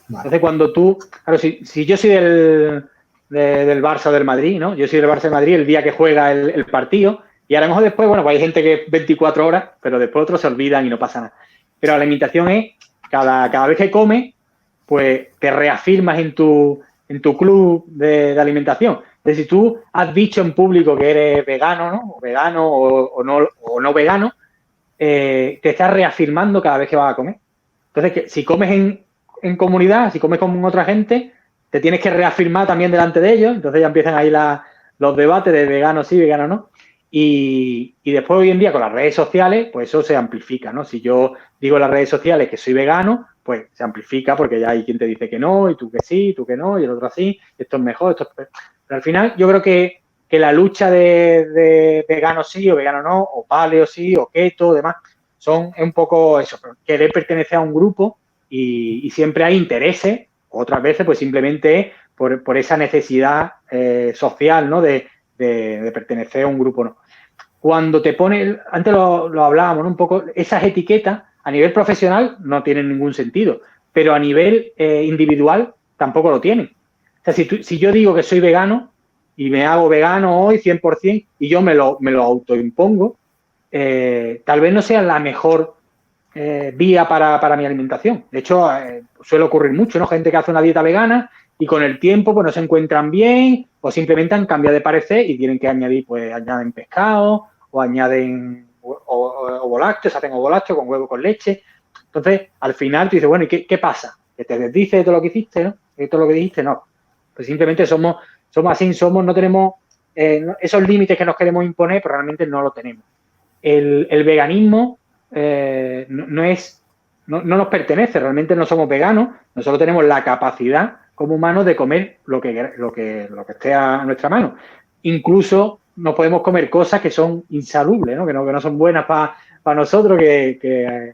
Vale. Entonces, cuando tú... Claro, si yo soy del Barça o del Madrid, ¿no? Yo soy del Barça de Madrid el día que juega el partido. Y a lo mejor después, bueno, pues hay gente que es 24 horas, pero después otros se olvidan y no pasa nada. Pero la alimentación es, cada vez que comes, pues te reafirmas en tu club de alimentación. Entonces, si tú has dicho en público que eres vegano, ¿no? O vegano o no vegano, te estás reafirmando cada vez que vas a comer. Entonces, si comes en comunidad, si comes con otra gente, te tienes que reafirmar también delante de ellos. Entonces ya empiezan ahí los debates de vegano sí, vegano no. Y después hoy en día con las redes sociales, pues eso se amplifica, ¿no? Si yo digo en las redes sociales que soy vegano, pues se amplifica porque ya hay quien te dice que no, y tú que sí, tú que no, y el otro así, esto es mejor, esto es peor. Pero al final yo creo que la lucha de vegano sí o vegano no, o paleo sí, o keto, demás, es un poco eso, querer pertenecer a un grupo y siempre hay intereses, otras veces pues simplemente por esa necesidad social, ¿no? De pertenecer a un grupo, ¿no? Cuando te pone, antes lo hablábamos, ¿no? Un poco, esas etiquetas a nivel profesional no tienen ningún sentido, pero a nivel individual tampoco lo tienen. O sea, si yo digo que soy vegano y me hago vegano hoy 100% y yo me lo autoimpongo, tal vez no sea la mejor vía para mi alimentación. De hecho, suele ocurrir mucho, ¿no? Gente que hace una dieta vegana y con el tiempo pues no se encuentran bien o simplemente han cambiado de parecer y tienen que añadir, pues añaden pescado o añaden ovo lácteo, se hacen ovo lácteo con huevo con leche. Entonces, al final tú dices, bueno, ¿y qué pasa? ¿Que te desdice de todo lo que hiciste, no? ¿De todo lo que dijiste? No. Pues simplemente somos así, no tenemos esos límites que nos queremos imponer, pero realmente no lo tenemos. El veganismo no nos pertenece, realmente no somos veganos, nosotros tenemos la capacidad como humanos de comer lo que esté a nuestra mano. Incluso no podemos comer cosas que son insalubres, ¿no? Que no son buenas para nosotros, que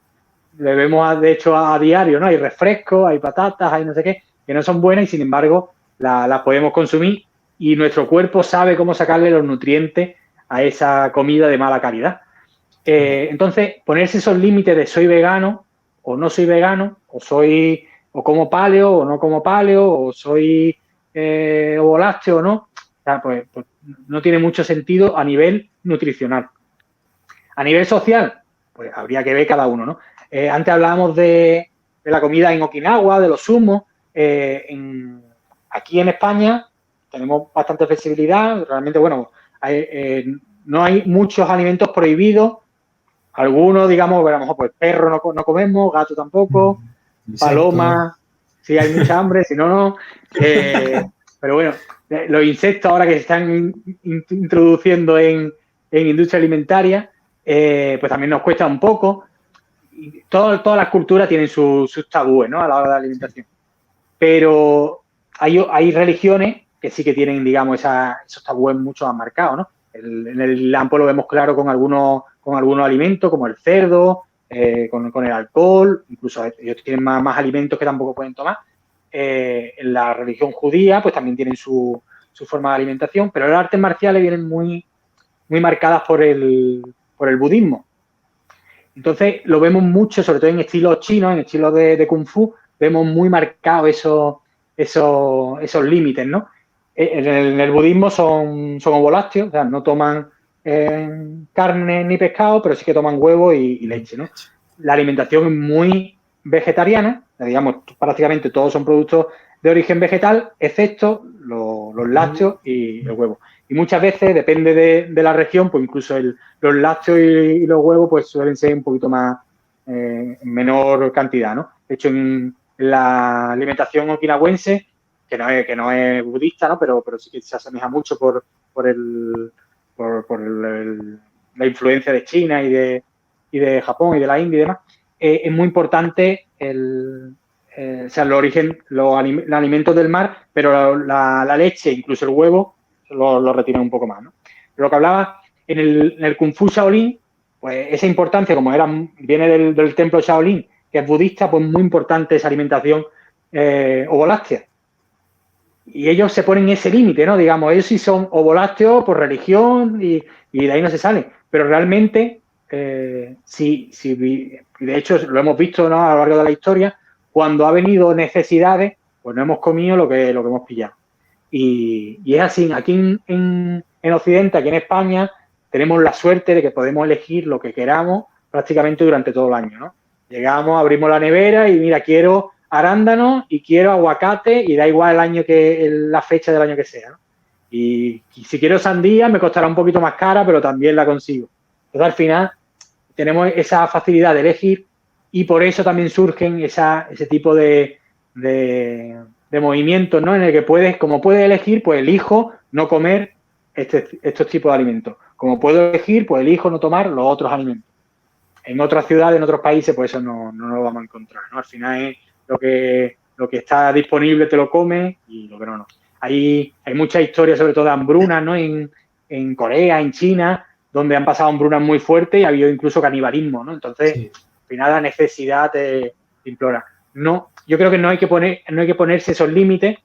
bebemos de hecho a diario, ¿no? Hay refrescos, hay patatas, hay no sé qué, que no son buenas y sin embargo las podemos consumir y nuestro cuerpo sabe cómo sacarle los nutrientes a esa comida de mala calidad. Entonces, ponerse esos límites de soy vegano o no soy vegano, o como paleo o no como paleo, o soy ovo lácteo o no, o sea, pues no tiene mucho sentido a nivel nutricional. A nivel social, pues habría que ver cada uno, ¿no? Antes hablábamos de la comida en Okinawa, de los hummus. Aquí en España tenemos bastante flexibilidad. Realmente, bueno, no hay muchos alimentos prohibidos. Algunos, digamos, a lo mejor pues perro no comemos, gato tampoco, paloma, si hay mucha hambre, si no, no. Pero bueno, los insectos ahora que se están introduciendo en industria alimentaria, pues también nos cuesta un poco. Todas las culturas tienen sus tabúes, ¿no? A la hora de la alimentación. Pero hay religiones que sí que tienen, digamos, esos tabúes mucho más marcados, ¿no? En el Islam pues lo vemos claro con algunos alimentos, como el cerdo, con el alcohol, incluso ellos tienen más alimentos que tampoco pueden tomar. En la religión judía pues también tienen su forma de alimentación, pero las artes marciales vienen muy marcadas por el budismo. Entonces lo vemos mucho, sobre todo en estilos chinos, en estilos de Kung Fu, vemos muy marcados esos límites, ¿no? En el budismo son ovolácteos, o sea, no toman carne ni pescado, pero sí que toman huevo y leche, ¿no? La alimentación es muy vegetariana, digamos, prácticamente todos son productos de origen vegetal, excepto los lácteos y el huevo. Y muchas veces, depende de la región, pues incluso los lácteos y los huevos pues suelen ser un poquito más, en menor cantidad, ¿no? De hecho, en la alimentación okinawense, que no es budista, ¿no? Pero sí que se asemeja mucho por la influencia de China y de Japón y de la India y demás, es muy importante o sea, los alimentos del mar, pero la leche, incluso el huevo, lo retiran un poco más, ¿no? Pero lo que hablaba en el Kung Fu Shaolin, pues esa importancia, como viene del templo Shaolin, que es budista, pues muy importante esa alimentación ovoláctea. Y ellos se ponen ese límite, ¿no? Digamos, ellos sí son ovolácteos por religión y de ahí no se salen. Pero realmente, sí, de hecho lo hemos visto, ¿no? A lo largo de la historia, cuando ha venido necesidades, pues no hemos comido lo que hemos pillado. Y es así, aquí en Occidente, aquí en España, tenemos la suerte de que podemos elegir lo que queramos prácticamente durante todo el año, ¿no? Llegamos, abrimos la nevera y mira, quiero arándanos y quiero aguacate y da igual la fecha del año que sea, ¿no? Y si quiero sandía me costará un poquito más cara, pero también la consigo. Entonces, al final, tenemos esa facilidad de elegir y por eso también surgen ese tipo de movimientos, ¿no? En el que como puedes elegir, pues elijo no comer estos tipos de alimentos. Como puedo elegir, pues elijo no tomar los otros alimentos. En otras ciudades, en otros países, pues eso no lo vamos a encontrar, ¿no? Al final es lo que está disponible te lo comes y lo que no. Hay muchas historias, sobre todo de hambrunas, ¿no? En Corea, en China, donde han pasado hambrunas muy fuertes y ha habido incluso canibalismo, ¿no? Entonces, sí, al final la necesidad te implora. No, yo creo que no hay que ponerse esos límites,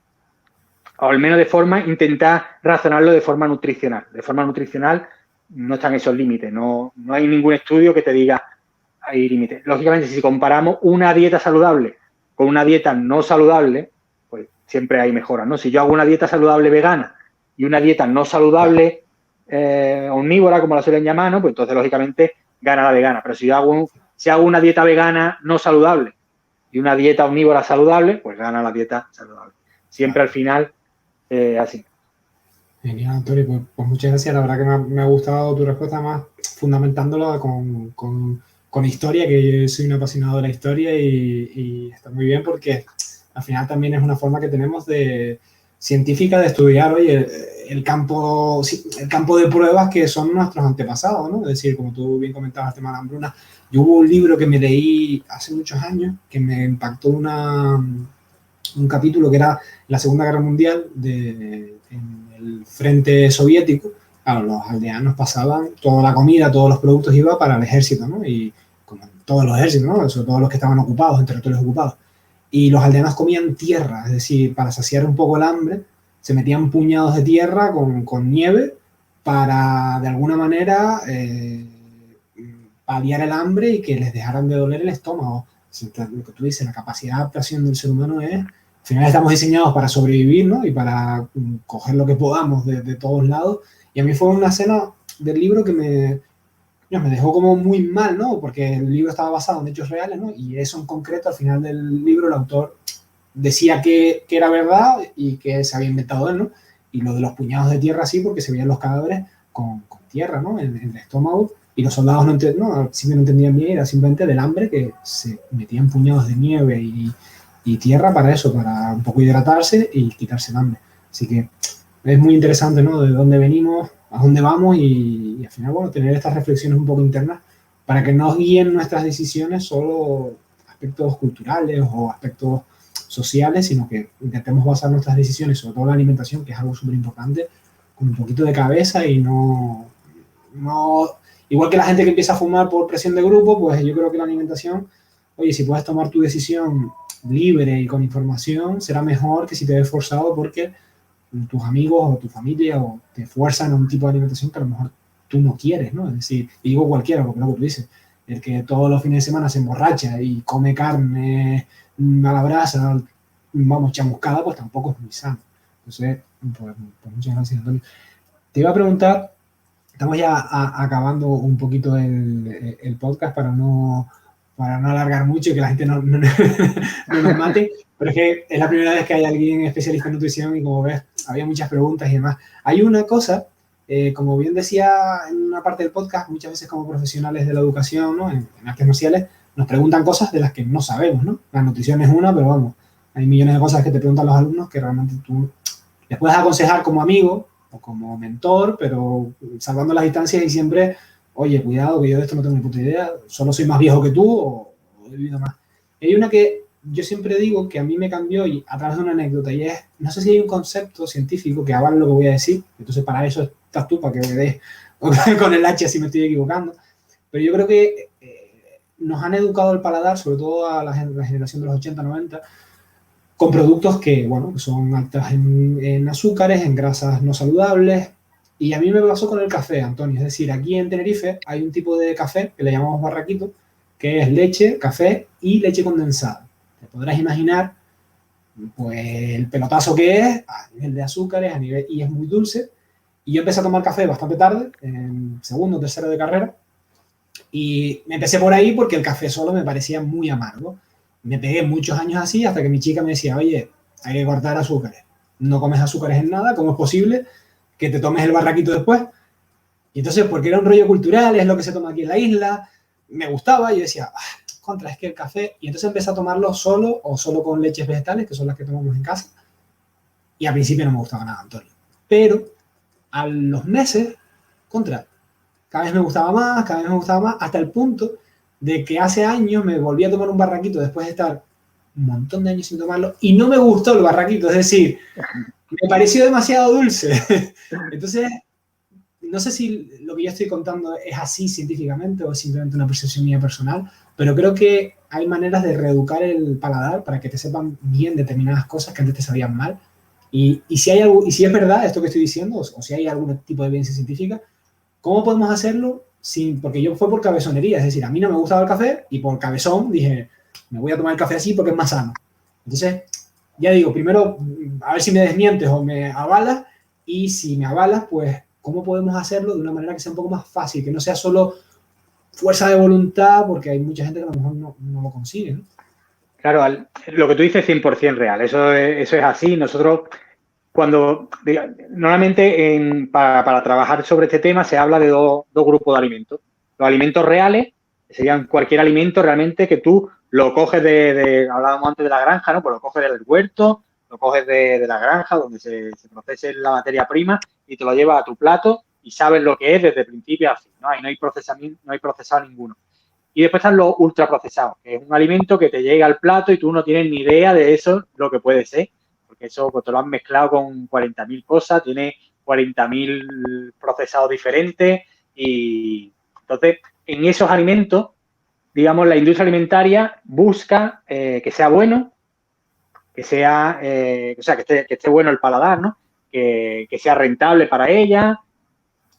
o al menos intentar razonarlo de forma nutricional. De forma nutricional no están esos límites, no hay ningún estudio que te diga hay límites. Lógicamente, si comparamos una dieta saludable con una dieta no saludable, pues siempre hay mejoras, ¿no? Si yo hago una dieta saludable vegana y una dieta no saludable omnívora, como la suelen llamar, ¿no? Pues entonces, lógicamente, gana la vegana. Pero si hago una dieta vegana no saludable y una dieta omnívora saludable, pues gana la dieta saludable. Siempre al final, así. Genial, Antonio, pues muchas gracias. La verdad que me ha gustado tu respuesta, más fundamentándola con historia, que yo soy un apasionado de la historia y está muy bien porque al final también es una forma que tenemos científica de estudiar, oye, el campo de pruebas que son nuestros antepasados, ¿no? Es decir, como tú bien comentabas, el tema de la hambruna. Yo hubo un libro que me leí hace muchos años que me impactó un capítulo que era la Segunda Guerra Mundial en el frente soviético. Claro, los aldeanos pasaban toda la comida, todos los productos iba para el ejército, ¿no? Y como en todos los ejércitos, ¿no? Sobre todo los que estaban ocupados, en territorios ocupados. Y los aldeanos comían tierra, es decir, para saciar un poco el hambre, se metían puñados de tierra con nieve para, de alguna manera, paliar el hambre y que les dejaran de doler el estómago. Lo que tú dices, la capacidad de adaptación del ser humano es, al final estamos diseñados para sobrevivir, ¿no? Y para coger lo que podamos de todos lados. Y a mí fue una escena del libro que me dejó como muy mal, ¿no? Porque el libro estaba basado en hechos reales, ¿no? Y eso en concreto, al final del libro, el autor decía que era verdad y que se había inventado él, ¿no? Y lo de los puñados de tierra sí, porque se veían los cadáveres con tierra, ¿no? En el estómago. Y los soldados simplemente no entendían bien, era simplemente del hambre que se metían puñados de nieve y tierra para eso, para un poco hidratarse y quitarse el hambre. Así que es muy interesante, ¿no? De dónde venimos, a dónde vamos y al final, bueno, tener estas reflexiones un poco internas para que no guíen nuestras decisiones solo aspectos culturales o aspectos sociales, sino que intentemos basar nuestras decisiones, sobre todo la alimentación, que es algo súper importante, con un poquito de cabeza y no... Igual que la gente que empieza a fumar por presión de grupo, pues yo creo que la alimentación, oye, si puedes tomar tu decisión libre y con información, será mejor que si te ves forzado porque tus amigos o tu familia o te fuerzan a un tipo de alimentación que a lo mejor tú no quieres, ¿no? Es decir, y digo cualquiera, porque luego tú dices, el que todos los fines de semana se emborracha y come carne a la brasa, vamos, chamuscada, pues tampoco es muy sano. Entonces, pues muchas gracias, Antonio. Te iba a preguntar, estamos ya acabando un poquito el podcast para no alargar mucho y que la gente no nos mate, pero es que es la primera vez que hay alguien especialista en nutrición y como ves, había muchas preguntas y demás. Hay una cosa, como bien decía en una parte del podcast, muchas veces como profesionales de la educación, ¿no? en artes marciales, nos preguntan cosas de las que no sabemos, ¿no? La nutrición es una, pero vamos, hay millones de cosas que te preguntan los alumnos que realmente tú les puedes aconsejar como amigo o como mentor, pero salvando las distancias y siempre, oye, cuidado, que yo de esto no tengo ni puta idea, solo soy más viejo que tú o he vivido más. Y hay una que yo siempre digo que a mí me cambió y a través de una anécdota, y es, no sé si hay un concepto científico que avale lo que voy a decir, entonces para eso estás tú, para que me des con el hacha si me estoy equivocando, pero yo creo que nos han educado el paladar, sobre todo a la generación de los 80, 90, con productos que, bueno, son altas en azúcares, en grasas no saludables. Y a mí me pasó con el café, Antonio. Es decir, aquí en Tenerife hay un tipo de café que le llamamos barraquito, que es leche, café y leche condensada. Te podrás imaginar pues, el pelotazo que es a nivel de azúcares, y es muy dulce. Y yo empecé a tomar café bastante tarde, en segundo o tercero de carrera. Y me empecé por ahí porque el café solo me parecía muy amargo. Me pegué muchos años así hasta que mi chica me decía, oye, hay que cortar azúcares. No comes azúcares en nada, ¿cómo es posible que te tomes el barraquito después? Y entonces, porque era un rollo cultural, es lo que se toma aquí en la isla, me gustaba y yo decía, contra, es que el café... Y entonces empecé a tomarlo solo o solo con leches vegetales, que son las que tomamos en casa. Y al principio no me gustaba nada, Antonio. Pero a los meses, cada vez me gustaba más, hasta el punto de que hace años me volví a tomar un barraquito después de estar un montón de años sin tomarlo y no me gustó el barraquito, es decir, me pareció demasiado dulce. Entonces, no sé si lo que yo estoy contando es así científicamente o es simplemente una percepción mía personal, pero creo que hay maneras de reeducar el paladar para que te sepan bien determinadas cosas que antes te sabían mal. Y si hay algo, y si es verdad esto que estoy diciendo, o si hay algún tipo de evidencia científica, ¿cómo podemos hacerlo? Porque yo fue por cabezonería, es decir, a mí no me gustaba el café y por cabezón dije, me voy a tomar el café así porque es más sano. Entonces, ya digo, primero, a ver si me desmientes o me avalas, y si me avalas, pues, ¿cómo podemos hacerlo de una manera que sea un poco más fácil, que no sea solo fuerza de voluntad, porque hay mucha gente que a lo mejor no lo consigue, ¿no? Claro, lo que tú dices es 100% real, eso es así. Nosotros, normalmente para trabajar sobre este tema se habla de dos grupos de alimentos. Los alimentos reales, que serían cualquier alimento realmente que tú lo coges hablábamos antes de la granja, ¿no? Pues lo coges del huerto, lo coges de la granja donde se procese la materia prima y te lo llevas a tu plato y sabes lo que es desde principio a fin, ¿no? Ahí no hay procesado ninguno. Y después están los ultraprocesados, que es un alimento que te llega al plato y tú no tienes ni idea de eso, lo que puede ser, porque eso pues, te lo han mezclado con 40.000 cosas, tiene 40.000 procesados diferentes y entonces en esos alimentos, digamos, la industria alimentaria busca que sea bueno, que esté bueno el paladar, ¿no? que sea rentable para ella,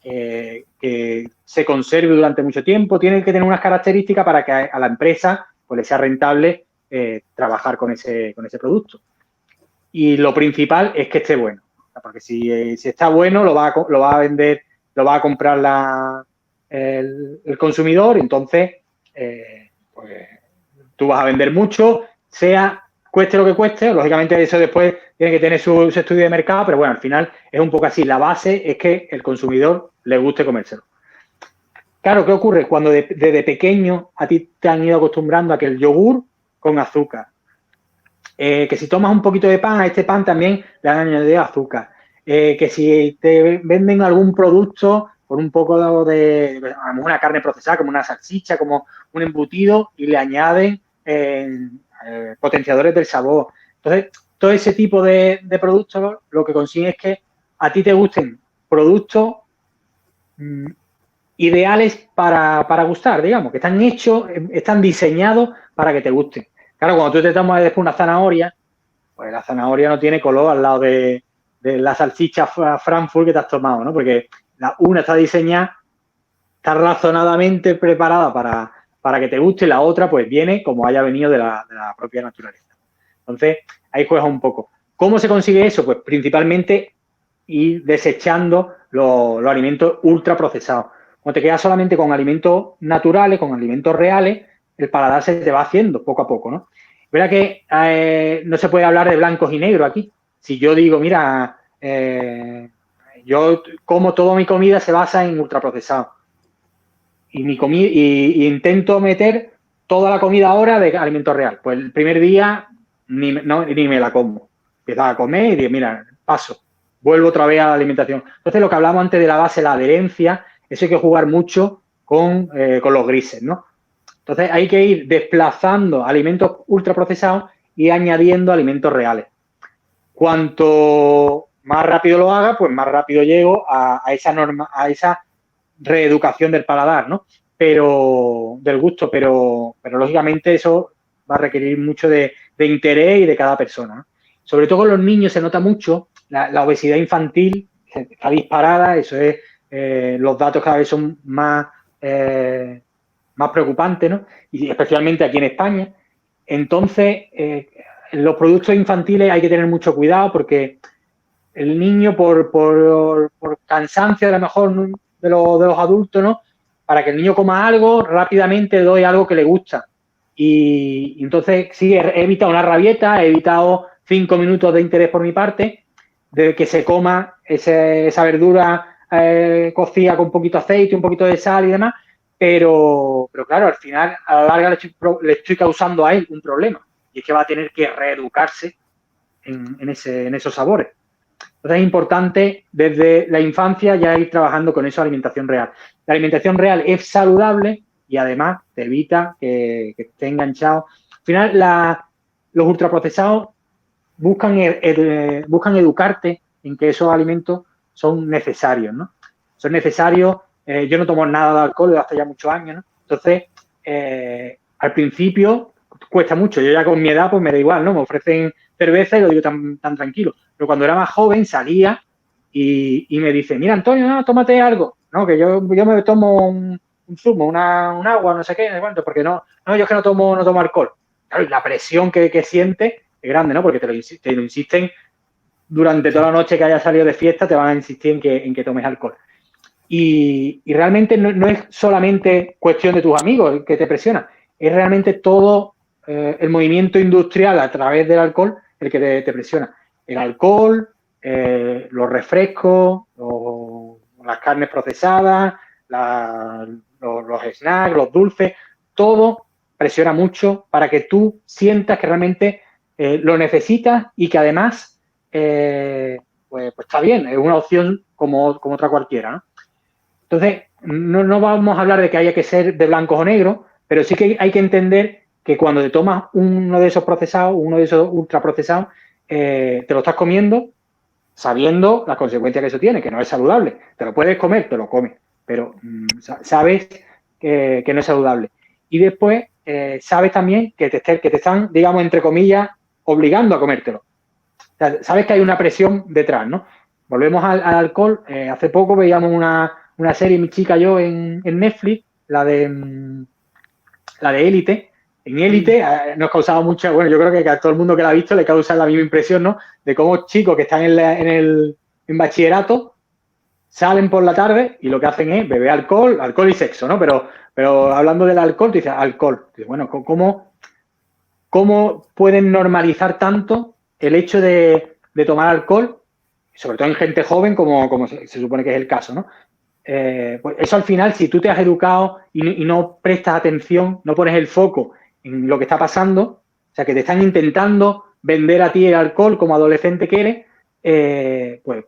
que se conserve durante mucho tiempo. Tiene que tener unas características para que a la empresa pues, le sea rentable trabajar con ese producto. Y lo principal es que esté bueno, porque si está bueno lo va a vender, lo va a comprar el consumidor, entonces pues, tú vas a vender mucho, cueste lo que cueste. Lógicamente eso después tiene que tener su estudio de mercado, pero bueno, al final es un poco así. La base es que el consumidor le guste comérselo. Claro, ¿qué ocurre? Cuando desde pequeño a ti te han ido acostumbrando a que el yogur con azúcar, que si tomas un poquito de pan, a este pan también le han añadido azúcar, que si te venden algún producto con un poco de una carne procesada, como una salchicha, como un embutido, y le añaden potenciadores del sabor. Entonces, todo ese tipo de productos lo que consigue es que a ti te gusten productos ideales para gustar, digamos, que están hechos, están diseñados para que te gusten. Claro, cuando tú te tomas después una zanahoria, pues la zanahoria no tiene color al lado de la salchicha Frankfurt que te has tomado, ¿no? Porque una está diseñada, está razonadamente preparada para que te guste, y la otra pues viene como haya venido de la propia naturaleza. Entonces, ahí juegas un poco. ¿Cómo se consigue eso? Pues principalmente ir desechando los alimentos ultraprocesados. Cuando te quedas solamente con alimentos naturales, con alimentos reales, el paladar se te va haciendo poco a poco, ¿no? Verá que no se puede hablar de blancos y negros aquí. Si yo digo, mira, yo como toda mi comida se basa en ultraprocesados y intento meter toda la comida ahora de alimento real. Pues el primer día ni me la como. Empiezo a comer y digo, mira, paso, vuelvo otra vez a la alimentación. Entonces, lo que hablamos antes de la base, la adherencia, eso hay que jugar mucho con los grises, ¿no? Entonces, hay que ir desplazando alimentos ultraprocesados y añadiendo alimentos reales. Cuanto más rápido lo haga, pues más rápido llego a esa reeducación del paladar, ¿no? Pero del gusto, pero lógicamente eso va a requerir mucho de interés y de cada persona, ¿no? Sobre todo con los niños se nota mucho la obesidad infantil, está disparada, eso es, los datos cada vez son más preocupantes, ¿no? Y especialmente aquí en España. Entonces, los productos infantiles hay que tener mucho cuidado porque el niño por cansancio a lo mejor de los adultos, ¿no? Para que el niño coma algo, rápidamente doy algo que le gusta. Y entonces, sí, he evitado una rabieta, he evitado 5 minutos de interés por mi parte, de que se coma esa verdura cocida con un poquito de aceite, un poquito de sal y demás, pero claro, al final, a la larga le estoy causando a él un problema. Y es que va a tener que reeducarse en esos sabores. Entonces es importante desde la infancia ya ir trabajando con esa alimentación real. La alimentación real es saludable y además te evita que esté enganchado. Al final los ultraprocesados buscan educarte en que esos alimentos son necesarios, ¿no? Son necesarios. Yo no tomo nada de alcohol desde hace ya muchos años, ¿no? Entonces, al principio cuesta mucho. Yo ya con mi edad pues me da igual, ¿no? Me ofrecen cerveza y lo digo tan tranquilo. Pero cuando era más joven salía y me dice, mira, Antonio, no, tómate algo. No, que yo me tomo un zumo, un agua, no sé qué, ¿cuánto? Porque no, yo es que no tomo alcohol. Claro, y la presión que sientes es grande, ¿no? Porque te lo insisten durante toda la noche que hayas salido de fiesta, te van a insistir en que tomes alcohol. Y realmente no es solamente cuestión de tus amigos que te presionan, es realmente todo el movimiento industrial a través del alcohol el que te presiona. El alcohol, los refrescos, las carnes procesadas, los snacks, los dulces, todo presiona mucho para que tú sientas que realmente lo necesitas y que además pues está bien, es una opción como otra cualquiera, ¿no? Entonces, no vamos a hablar de que haya que ser de blancos o negros, pero sí que hay que entender que cuando te tomas uno de esos procesados, uno de esos ultraprocesados, te lo estás comiendo sabiendo las consecuencias que eso tiene, que no es saludable. Te lo puedes comer, te lo comes, pero sabes que no es saludable. Y después sabes también que te están, digamos, entre comillas, obligando a comértelo. O sea, sabes que hay una presión detrás, ¿no? volvemos al alcohol. Hace poco veíamos una serie, mi chica y yo, en Netflix, la de Élite. En Élite nos causaba mucha, bueno, yo creo que a todo el mundo que la ha visto le causa la misma impresión, ¿no? De cómo chicos que están en bachillerato salen por la tarde y lo que hacen es beber alcohol y sexo, ¿no? Pero hablando del alcohol, tú dices, alcohol. Dices, bueno, ¿cómo pueden normalizar tanto el hecho de tomar alcohol, sobre todo en gente joven, como se supone que es el caso, ¿no? Pues eso al final, si tú te has educado y no prestas atención, no pones el foco en lo que está pasando, o sea, que te están intentando vender a ti el alcohol como adolescente que eres, pues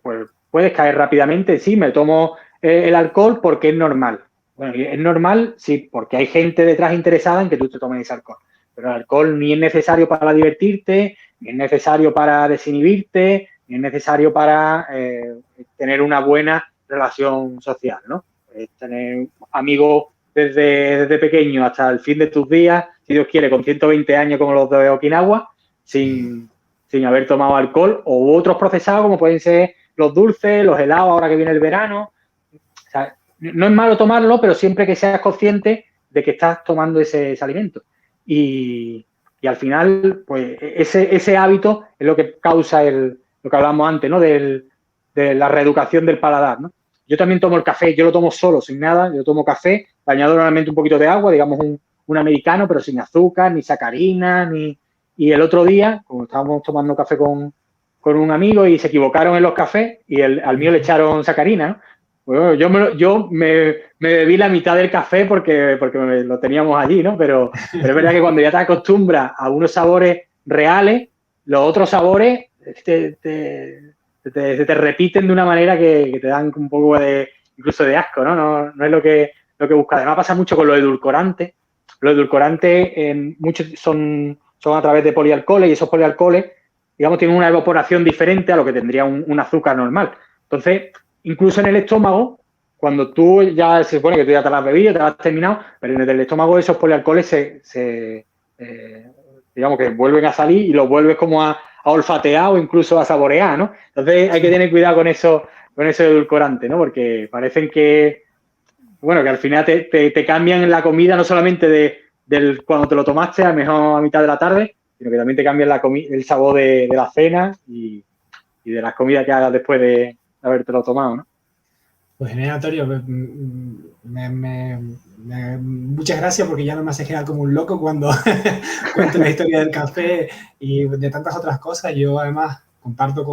puedes caer rápidamente. Sí, me tomo el alcohol porque es normal. Bueno, es normal, sí, porque hay gente detrás interesada en que tú te tomes ese alcohol. Pero el alcohol ni es necesario para divertirte, ni es necesario para desinhibirte, ni es necesario para tener una buena relación social, ¿no? Tener amigos desde pequeño hasta el fin de tus días, si Dios quiere, con 120 años como los de Okinawa, sin haber tomado alcohol, o otros procesados como pueden ser los dulces, los helados ahora que viene el verano. O sea, no es malo tomarlo, pero siempre que seas consciente de que estás tomando ese alimento. Y al final, pues ese hábito es lo que causa lo que hablamos antes, ¿no? De la reeducación del paladar, ¿no? Yo también tomo el café, yo lo tomo solo, sin nada, yo tomo café, le añado normalmente un poquito de agua, digamos un americano, pero sin azúcar, ni sacarina, Y el otro día, como estábamos tomando café con un amigo y se equivocaron en los cafés y al mío le echaron sacarina, ¿no? Bueno, yo me bebí la mitad del café porque lo teníamos allí, ¿no? Pero es verdad que cuando ya te acostumbras a unos sabores reales, los otros sabores se te repiten de una manera que te dan un poco incluso de asco, ¿no? No es lo que buscas. Además pasa mucho con los edulcorantes. Los edulcorantes muchos son a través de polialcoholes y esos polialcoholes, digamos, tienen una evaporación diferente a lo que tendría un azúcar normal. Entonces, incluso en el estómago, cuando tú ya se supone que tú ya te lo has bebido, te lo has terminado, pero en el estómago esos polialcoholes digamos que vuelven a salir y los vuelves como a olfatear o incluso a saborear, ¿no? Entonces hay que tener cuidado con eso edulcorante, ¿no? Porque parecen que al final te cambian la comida no solamente cuando te lo tomaste, a lo mejor a mitad de la tarde, sino que también te cambian el sabor de la cena y de las comidas que hagas después de habértelo tomado, ¿no? Pues genial, Antonio. Muchas gracias porque ya no me hace quedar como un loco cuando cuento la historia del café y de tantas otras cosas. Yo además comparto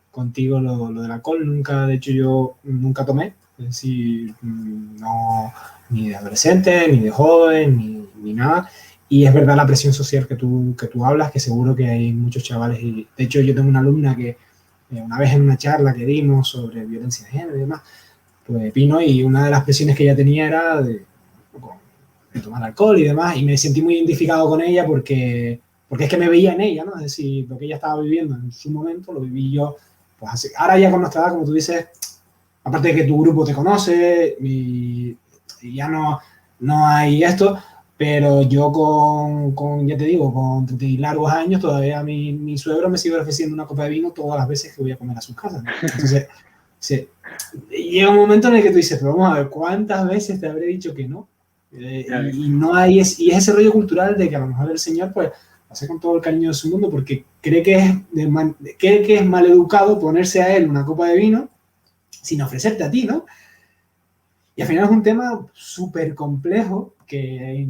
contigo lo del alcohol. De hecho yo nunca tomé. Es decir, no, ni de adolescente, ni de joven, ni nada. Y es verdad la presión social que tú hablas, que seguro que hay muchos chavales. Y de hecho yo tengo una alumna que una vez en una charla que dimos sobre violencia de género y demás, pues vino y una de las presiones que ella tenía era de tomar alcohol y demás, y me sentí muy identificado con ella porque es que me veía en ella, ¿no? Es decir, lo que ella estaba viviendo en su momento lo viví yo, pues así. Ahora ya con nuestra edad, como tú dices, aparte de que tu grupo te conoce y ya no hay esto, pero yo ya te digo, con 30 y largos años, todavía mi suegro me sigue ofreciendo una copa de vino todas las veces que voy a comer a sus casas, ¿no? Entonces, sí, llega un momento en el que tú dices, pero vamos a ver, ¿cuántas veces te habré dicho que no? Y no hay, y es ese rollo cultural de que a lo mejor el señor, pues, lo hace con todo el cariño de su mundo porque cree que es maleducado ponerse a él una copa de vino sin ofrecerte a ti, ¿no? Y al final es un tema súper complejo que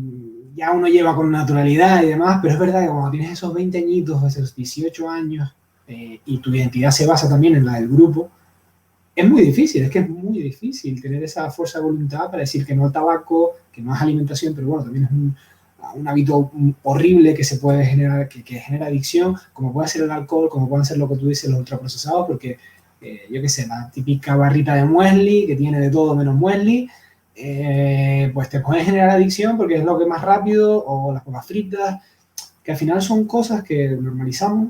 ya uno lleva con naturalidad y demás, pero es verdad que cuando tienes esos 20 añitos, esos 18 años, y tu identidad se basa también en la del grupo, es muy difícil tener esa fuerza de voluntad para decir que no al tabaco, que no es alimentación, pero bueno, también es un hábito horrible que se puede generar, que genera adicción, como puede ser el alcohol, como pueden ser lo que tú dices, los ultraprocesados, porque yo qué sé, la típica barrita de muesli, que tiene de todo menos muesli, pues te puede generar adicción porque es lo que más rápido, o las papas fritas, que al final son cosas que normalizamos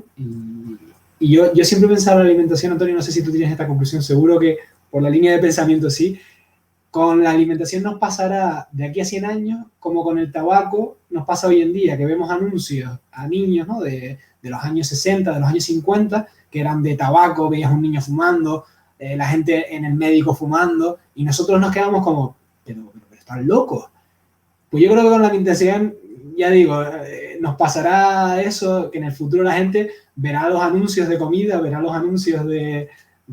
y yo siempre he pensado en la alimentación, Antonio, no sé si tú tienes esta conclusión, seguro que por la línea de pensamiento sí, con la alimentación nos pasará de aquí a 100 años, como con el tabaco nos pasa hoy en día, que vemos anuncios a niños, ¿no? de los años 60, de los años 50, que eran de tabaco, veías a un niño fumando, la gente en el médico fumando, y nosotros nos quedamos como, pero están locos. Pues yo creo que con la alimentación, ya digo, nos pasará eso, que en el futuro la gente verá los anuncios de comida, verá los anuncios de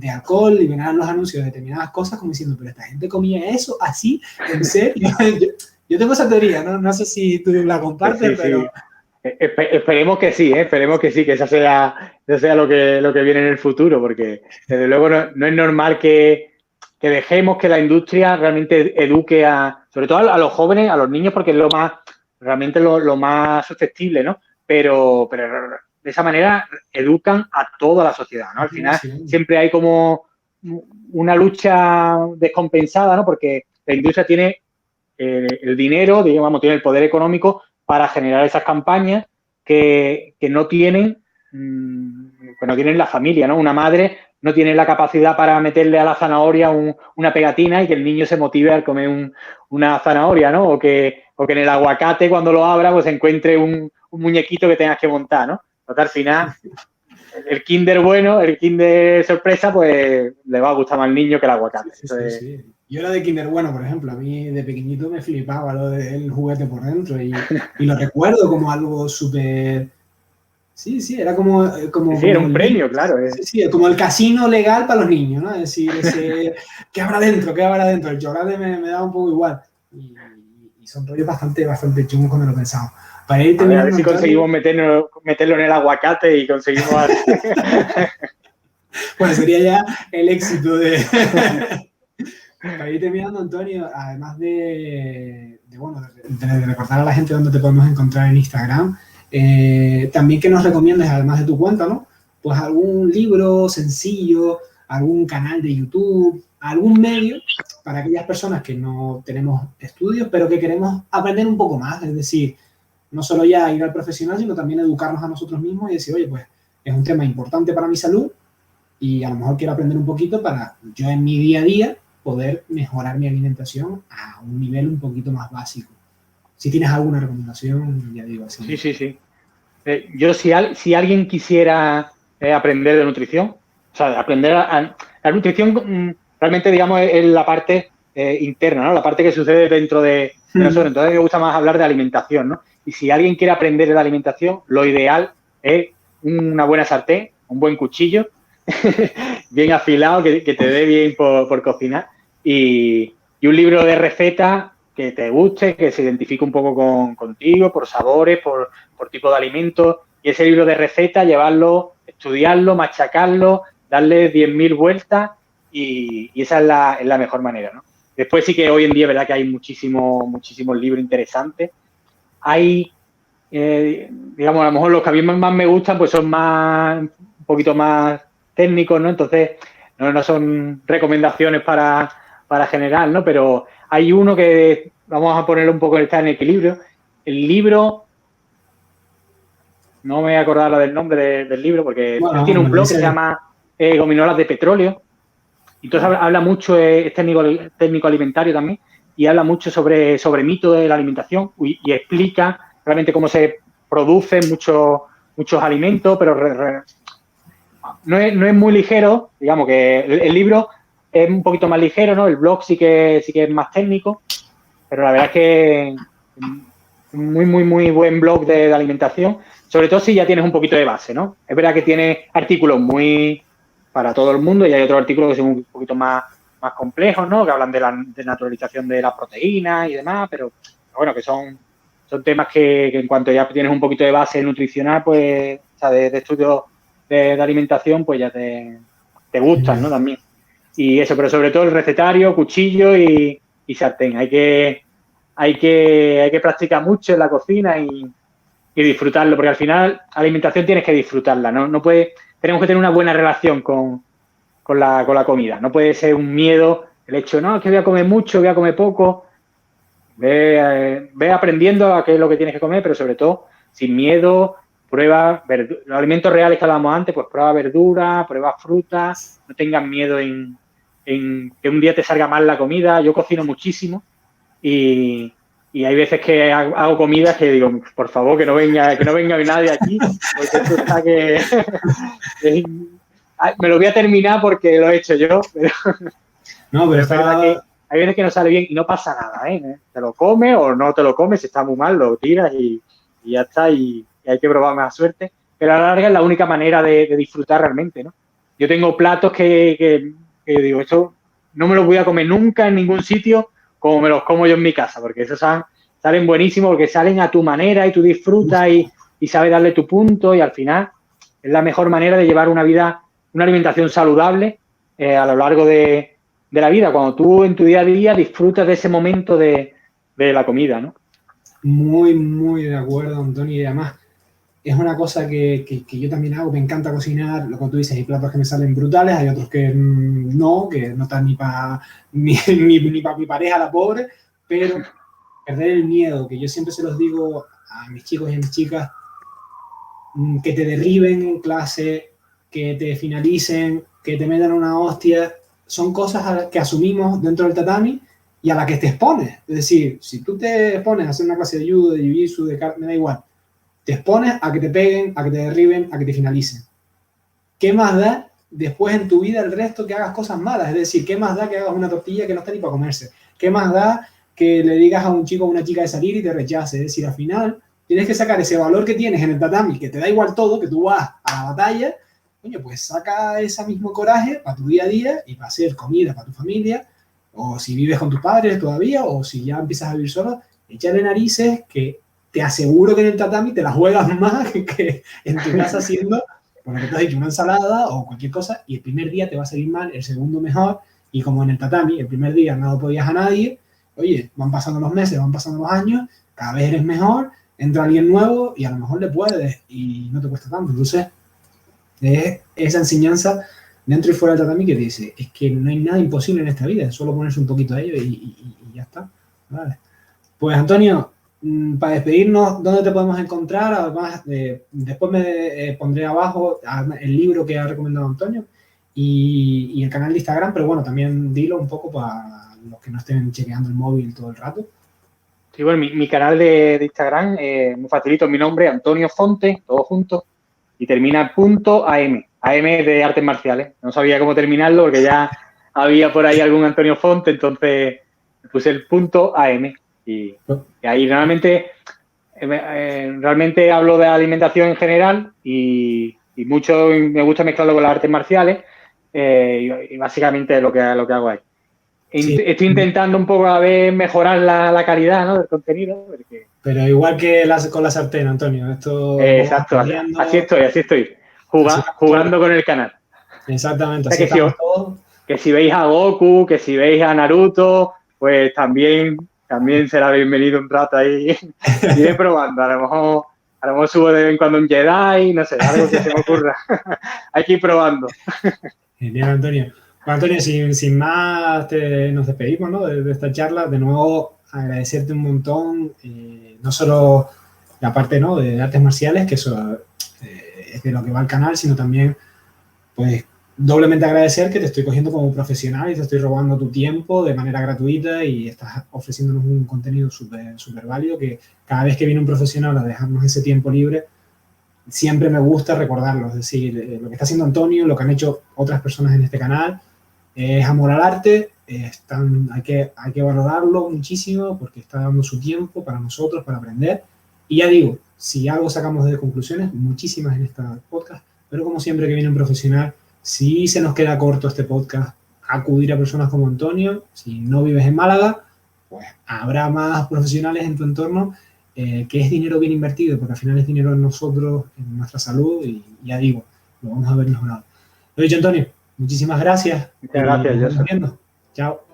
alcohol y verá los anuncios de determinadas cosas como diciendo, pero esta gente comía eso así, en serio. Yo tengo esa teoría, no sé si tú la compartes, sí, pero... Sí. Esperemos que sí, que esa sea lo que viene en el futuro, porque desde luego no es normal que dejemos que la industria realmente eduque sobre todo a los jóvenes, a los niños, porque es realmente lo más susceptible, ¿no? Pero de esa manera educan a toda la sociedad, ¿no? Al final siempre hay como una lucha descompensada, ¿no? Porque la industria tiene el dinero, digamos, tiene el poder económico para generar esas campañas que no tienen la familia, ¿no? Una madre no tiene la capacidad para meterle a la zanahoria una pegatina y que el niño se motive al comer una zanahoria, ¿no? O que en el aguacate, cuando lo abra, pues encuentre un muñequito que tengas que montar, ¿no? Porque al final, el Kinder bueno, el Kinder sorpresa, pues le va a gustar más al niño que el aguacate. Sí. Yo era de Kinder Bueno, por ejemplo, a mí de pequeñito me flipaba lo del juguete por dentro y lo recuerdo como algo súper... Sí, era como era un premio, claro. Sí, como el casino legal para los niños, ¿no? Es decir, ¿qué habrá dentro? El chocolate me da un poco igual. Y son rollos bastante chungos cuando lo pensamos. Para ir a ver si conseguimos meterlo en el aguacate y conseguimos... Bueno, sería ya el éxito de... Para ir terminando, Antonio, además de recordar a la gente dónde te podemos encontrar en Instagram, también que nos recomiendes, además de tu cuenta, ¿no? Pues algún libro sencillo, algún canal de YouTube, algún medio para aquellas personas que no tenemos estudios, pero que queremos aprender un poco más. Es decir, no solo ya ir al profesional, sino también educarnos a nosotros mismos y decir, oye, pues es un tema importante para mi salud y a lo mejor quiero aprender un poquito para yo en mi día a día poder mejorar mi alimentación a un nivel un poquito más básico. Si tienes alguna recomendación, ya digo así. Sí. Yo, si alguien quisiera aprender de nutrición, o sea, aprender la nutrición realmente, digamos, es la parte interna, ¿no? La parte que sucede dentro de nosotros. Entonces, me gusta más hablar de alimentación, ¿no? Y si alguien quiere aprender de alimentación, lo ideal es una buena sartén, un buen cuchillo, bien afilado, que te dé bien por cocinar, y un libro de recetas que te guste, que se identifique un poco contigo, por sabores, por tipo de alimentos, y ese libro de recetas, llevarlo, estudiarlo, machacarlo, darle 10.000 vueltas, y esa es la mejor manera, ¿no? Después sí que hoy en día, verdad que hay muchísimos libros interesantes. Hay, digamos, a lo mejor los que a mí más me gustan, pues son un poquito más técnicos, ¿no? Entonces, no son recomendaciones para general, ¿no? Pero hay uno que vamos a ponerlo un poco en equilibrio. El libro, no me voy a acordar del nombre del libro, porque él tiene un blog que se llama Gominolas de Petróleo. Entonces habla mucho, es técnico alimentario también, y habla mucho sobre mitos de la alimentación y explica realmente cómo se producen muchos alimentos, pero no es muy ligero, digamos que el libro es un poquito más ligero, ¿no? El blog sí que es más técnico, pero la verdad es que muy buen blog de alimentación, sobre todo si ya tienes un poquito de base, ¿no? Es verdad que tiene artículos muy para todo el mundo y hay otros artículos que son un poquito más complejos, ¿no? Que hablan de la naturalización de las proteínas y demás, pero bueno, que son temas que en cuanto ya tienes un poquito de base nutricional, pues, o sea, de estudio de alimentación, pues ya te gustan, ¿no? También. Y eso, pero sobre todo el recetario, cuchillo y sartén. Hay que practicar mucho en la cocina y disfrutarlo, porque al final alimentación tienes que disfrutarla, ¿no? Tenemos que tener una buena relación con la comida. No puede ser un miedo el hecho, no, es que voy a comer mucho, voy a comer poco. Ve aprendiendo a qué es lo que tienes que comer, pero sobre todo sin miedo. Prueba los alimentos reales que hablábamos antes, pues prueba verduras, prueba frutas, no tengas miedo en que un día te salga mal la comida. Yo cocino muchísimo y hay veces que hago comidas que digo, por favor, que no venga nadie aquí, porque esto está que me lo voy a terminar porque lo he hecho yo, pero, No, pero es verdad que hay veces que no sale bien y no pasa nada, ¿eh? Te lo comes o no te lo comes, si está muy mal, lo tiras y ya está, y hay que probar más suerte. Pero a la larga es la única manera de disfrutar realmente, ¿no? Yo tengo platos que digo, esto no me los voy a comer nunca en ningún sitio como me los como yo en mi casa, porque esos salen buenísimos, porque salen a tu manera y tú disfrutas y sabes darle tu punto, y al final es la mejor manera de llevar una vida, una alimentación saludable a lo largo de la vida, cuando tú en tu día a día disfrutas de ese momento de la comida, ¿no? muy, muy de acuerdo, Antonio, y además es una cosa que yo también hago, me encanta cocinar, lo que tú dices, hay platos que me salen brutales, hay otros que no están ni para ni pa mi pareja, la pobre, pero perder el miedo, que yo siempre se los digo a mis chicos y a mis chicas, que te derriben en clase, que te finalicen, que te metan una hostia, son cosas que asumimos dentro del tatami y a las que te expones. Es decir, si tú te expones a hacer una clase de judo, de jiu-jitsu, me da igual, te expones a que te peguen, a que te derriben, a que te finalicen. ¿Qué más da después en tu vida el resto que hagas cosas malas? Es decir, ¿qué más da que hagas una tortilla que no está ni para comerse? ¿Qué más da que le digas a un chico o una chica de salir y te rechace? Es decir, al final tienes que sacar ese valor que tienes en el tatami, que te da igual todo, que tú vas a la batalla, coño, pues saca ese mismo coraje para tu día a día y para hacer comida para tu familia, o si vives con tus padres todavía, o si ya empiezas a vivir solo, échale narices, que te aseguro que en el tatami te la juegas más que en tu casa haciendo, por lo que te has dicho, una ensalada o cualquier cosa, y el primer día te va a salir mal, el segundo mejor, y como en el tatami el primer día no podías a nadie, oye, van pasando los meses, van pasando los años, cada vez eres mejor, entra alguien nuevo y a lo mejor le puedes y no te cuesta tanto. Entonces, es esa enseñanza dentro y fuera del tatami que te dice, es que no hay nada imposible en esta vida, es solo ponerse un poquito a ello y ya está. Vale. Pues Antonio, para despedirnos, ¿dónde te podemos encontrar? Además, después me pondré abajo el libro que ha recomendado Antonio y el canal de Instagram, pero bueno, también dilo un poco para los que no estén chequeando el móvil todo el rato. Sí, bueno, mi canal de Instagram, muy facilito, mi nombre, Antonio Fonte, todo junto, y termina .am, AM de artes marciales. No sabía cómo terminarlo porque ya había por ahí algún Antonio Fonte, entonces puse el .am y ahí realmente hablo de alimentación en general y mucho me gusta mezclarlo con las artes marciales y básicamente es lo que hago ahí. Sí. Estoy intentando un poco a ver mejorar la calidad, ¿no?, del contenido. Porque... Pero igual que con la sartén, Antonio. Esto exacto, así estoy. Jugando con el canal. Exactamente, así estamos todos. Que si veis a Goku, que si veis a Naruto, pues también será bienvenido un rato ahí. Iré probando, a lo mejor subo de vez en cuando un Jedi, no sé, algo que se me ocurra. Hay que ir probando. Genial, Antonio. Bueno, Antonio, sin más nos despedimos, ¿no?, de esta charla. De nuevo, agradecerte un montón, no solo la parte, ¿no?, de artes marciales, que eso es de lo que va el canal, sino también, pues, doblemente agradecer que te estoy cogiendo como profesional y te estoy robando tu tiempo de manera gratuita y estás ofreciéndonos un contenido súper válido, que cada vez que viene un profesional a dejarnos ese tiempo libre, siempre me gusta recordarlo. Es decir, lo que está haciendo Antonio, lo que han hecho otras personas en este canal, es amor al arte. Hay que valorarlo muchísimo porque está dando su tiempo para nosotros, para aprender. Y ya digo, si algo sacamos de conclusiones, muchísimas en esta podcast, pero como siempre que viene un profesional, si se nos queda corto este podcast, acudir a personas como Antonio. Si no vives en Málaga, pues habrá más profesionales en tu entorno, que es dinero bien invertido, porque al final es dinero en nosotros, en nuestra salud, y ya digo, lo vamos a ver mejorado. Lo dicho, Antonio, muchísimas gracias. Muchas gracias, Nos vemos viendo. Chao.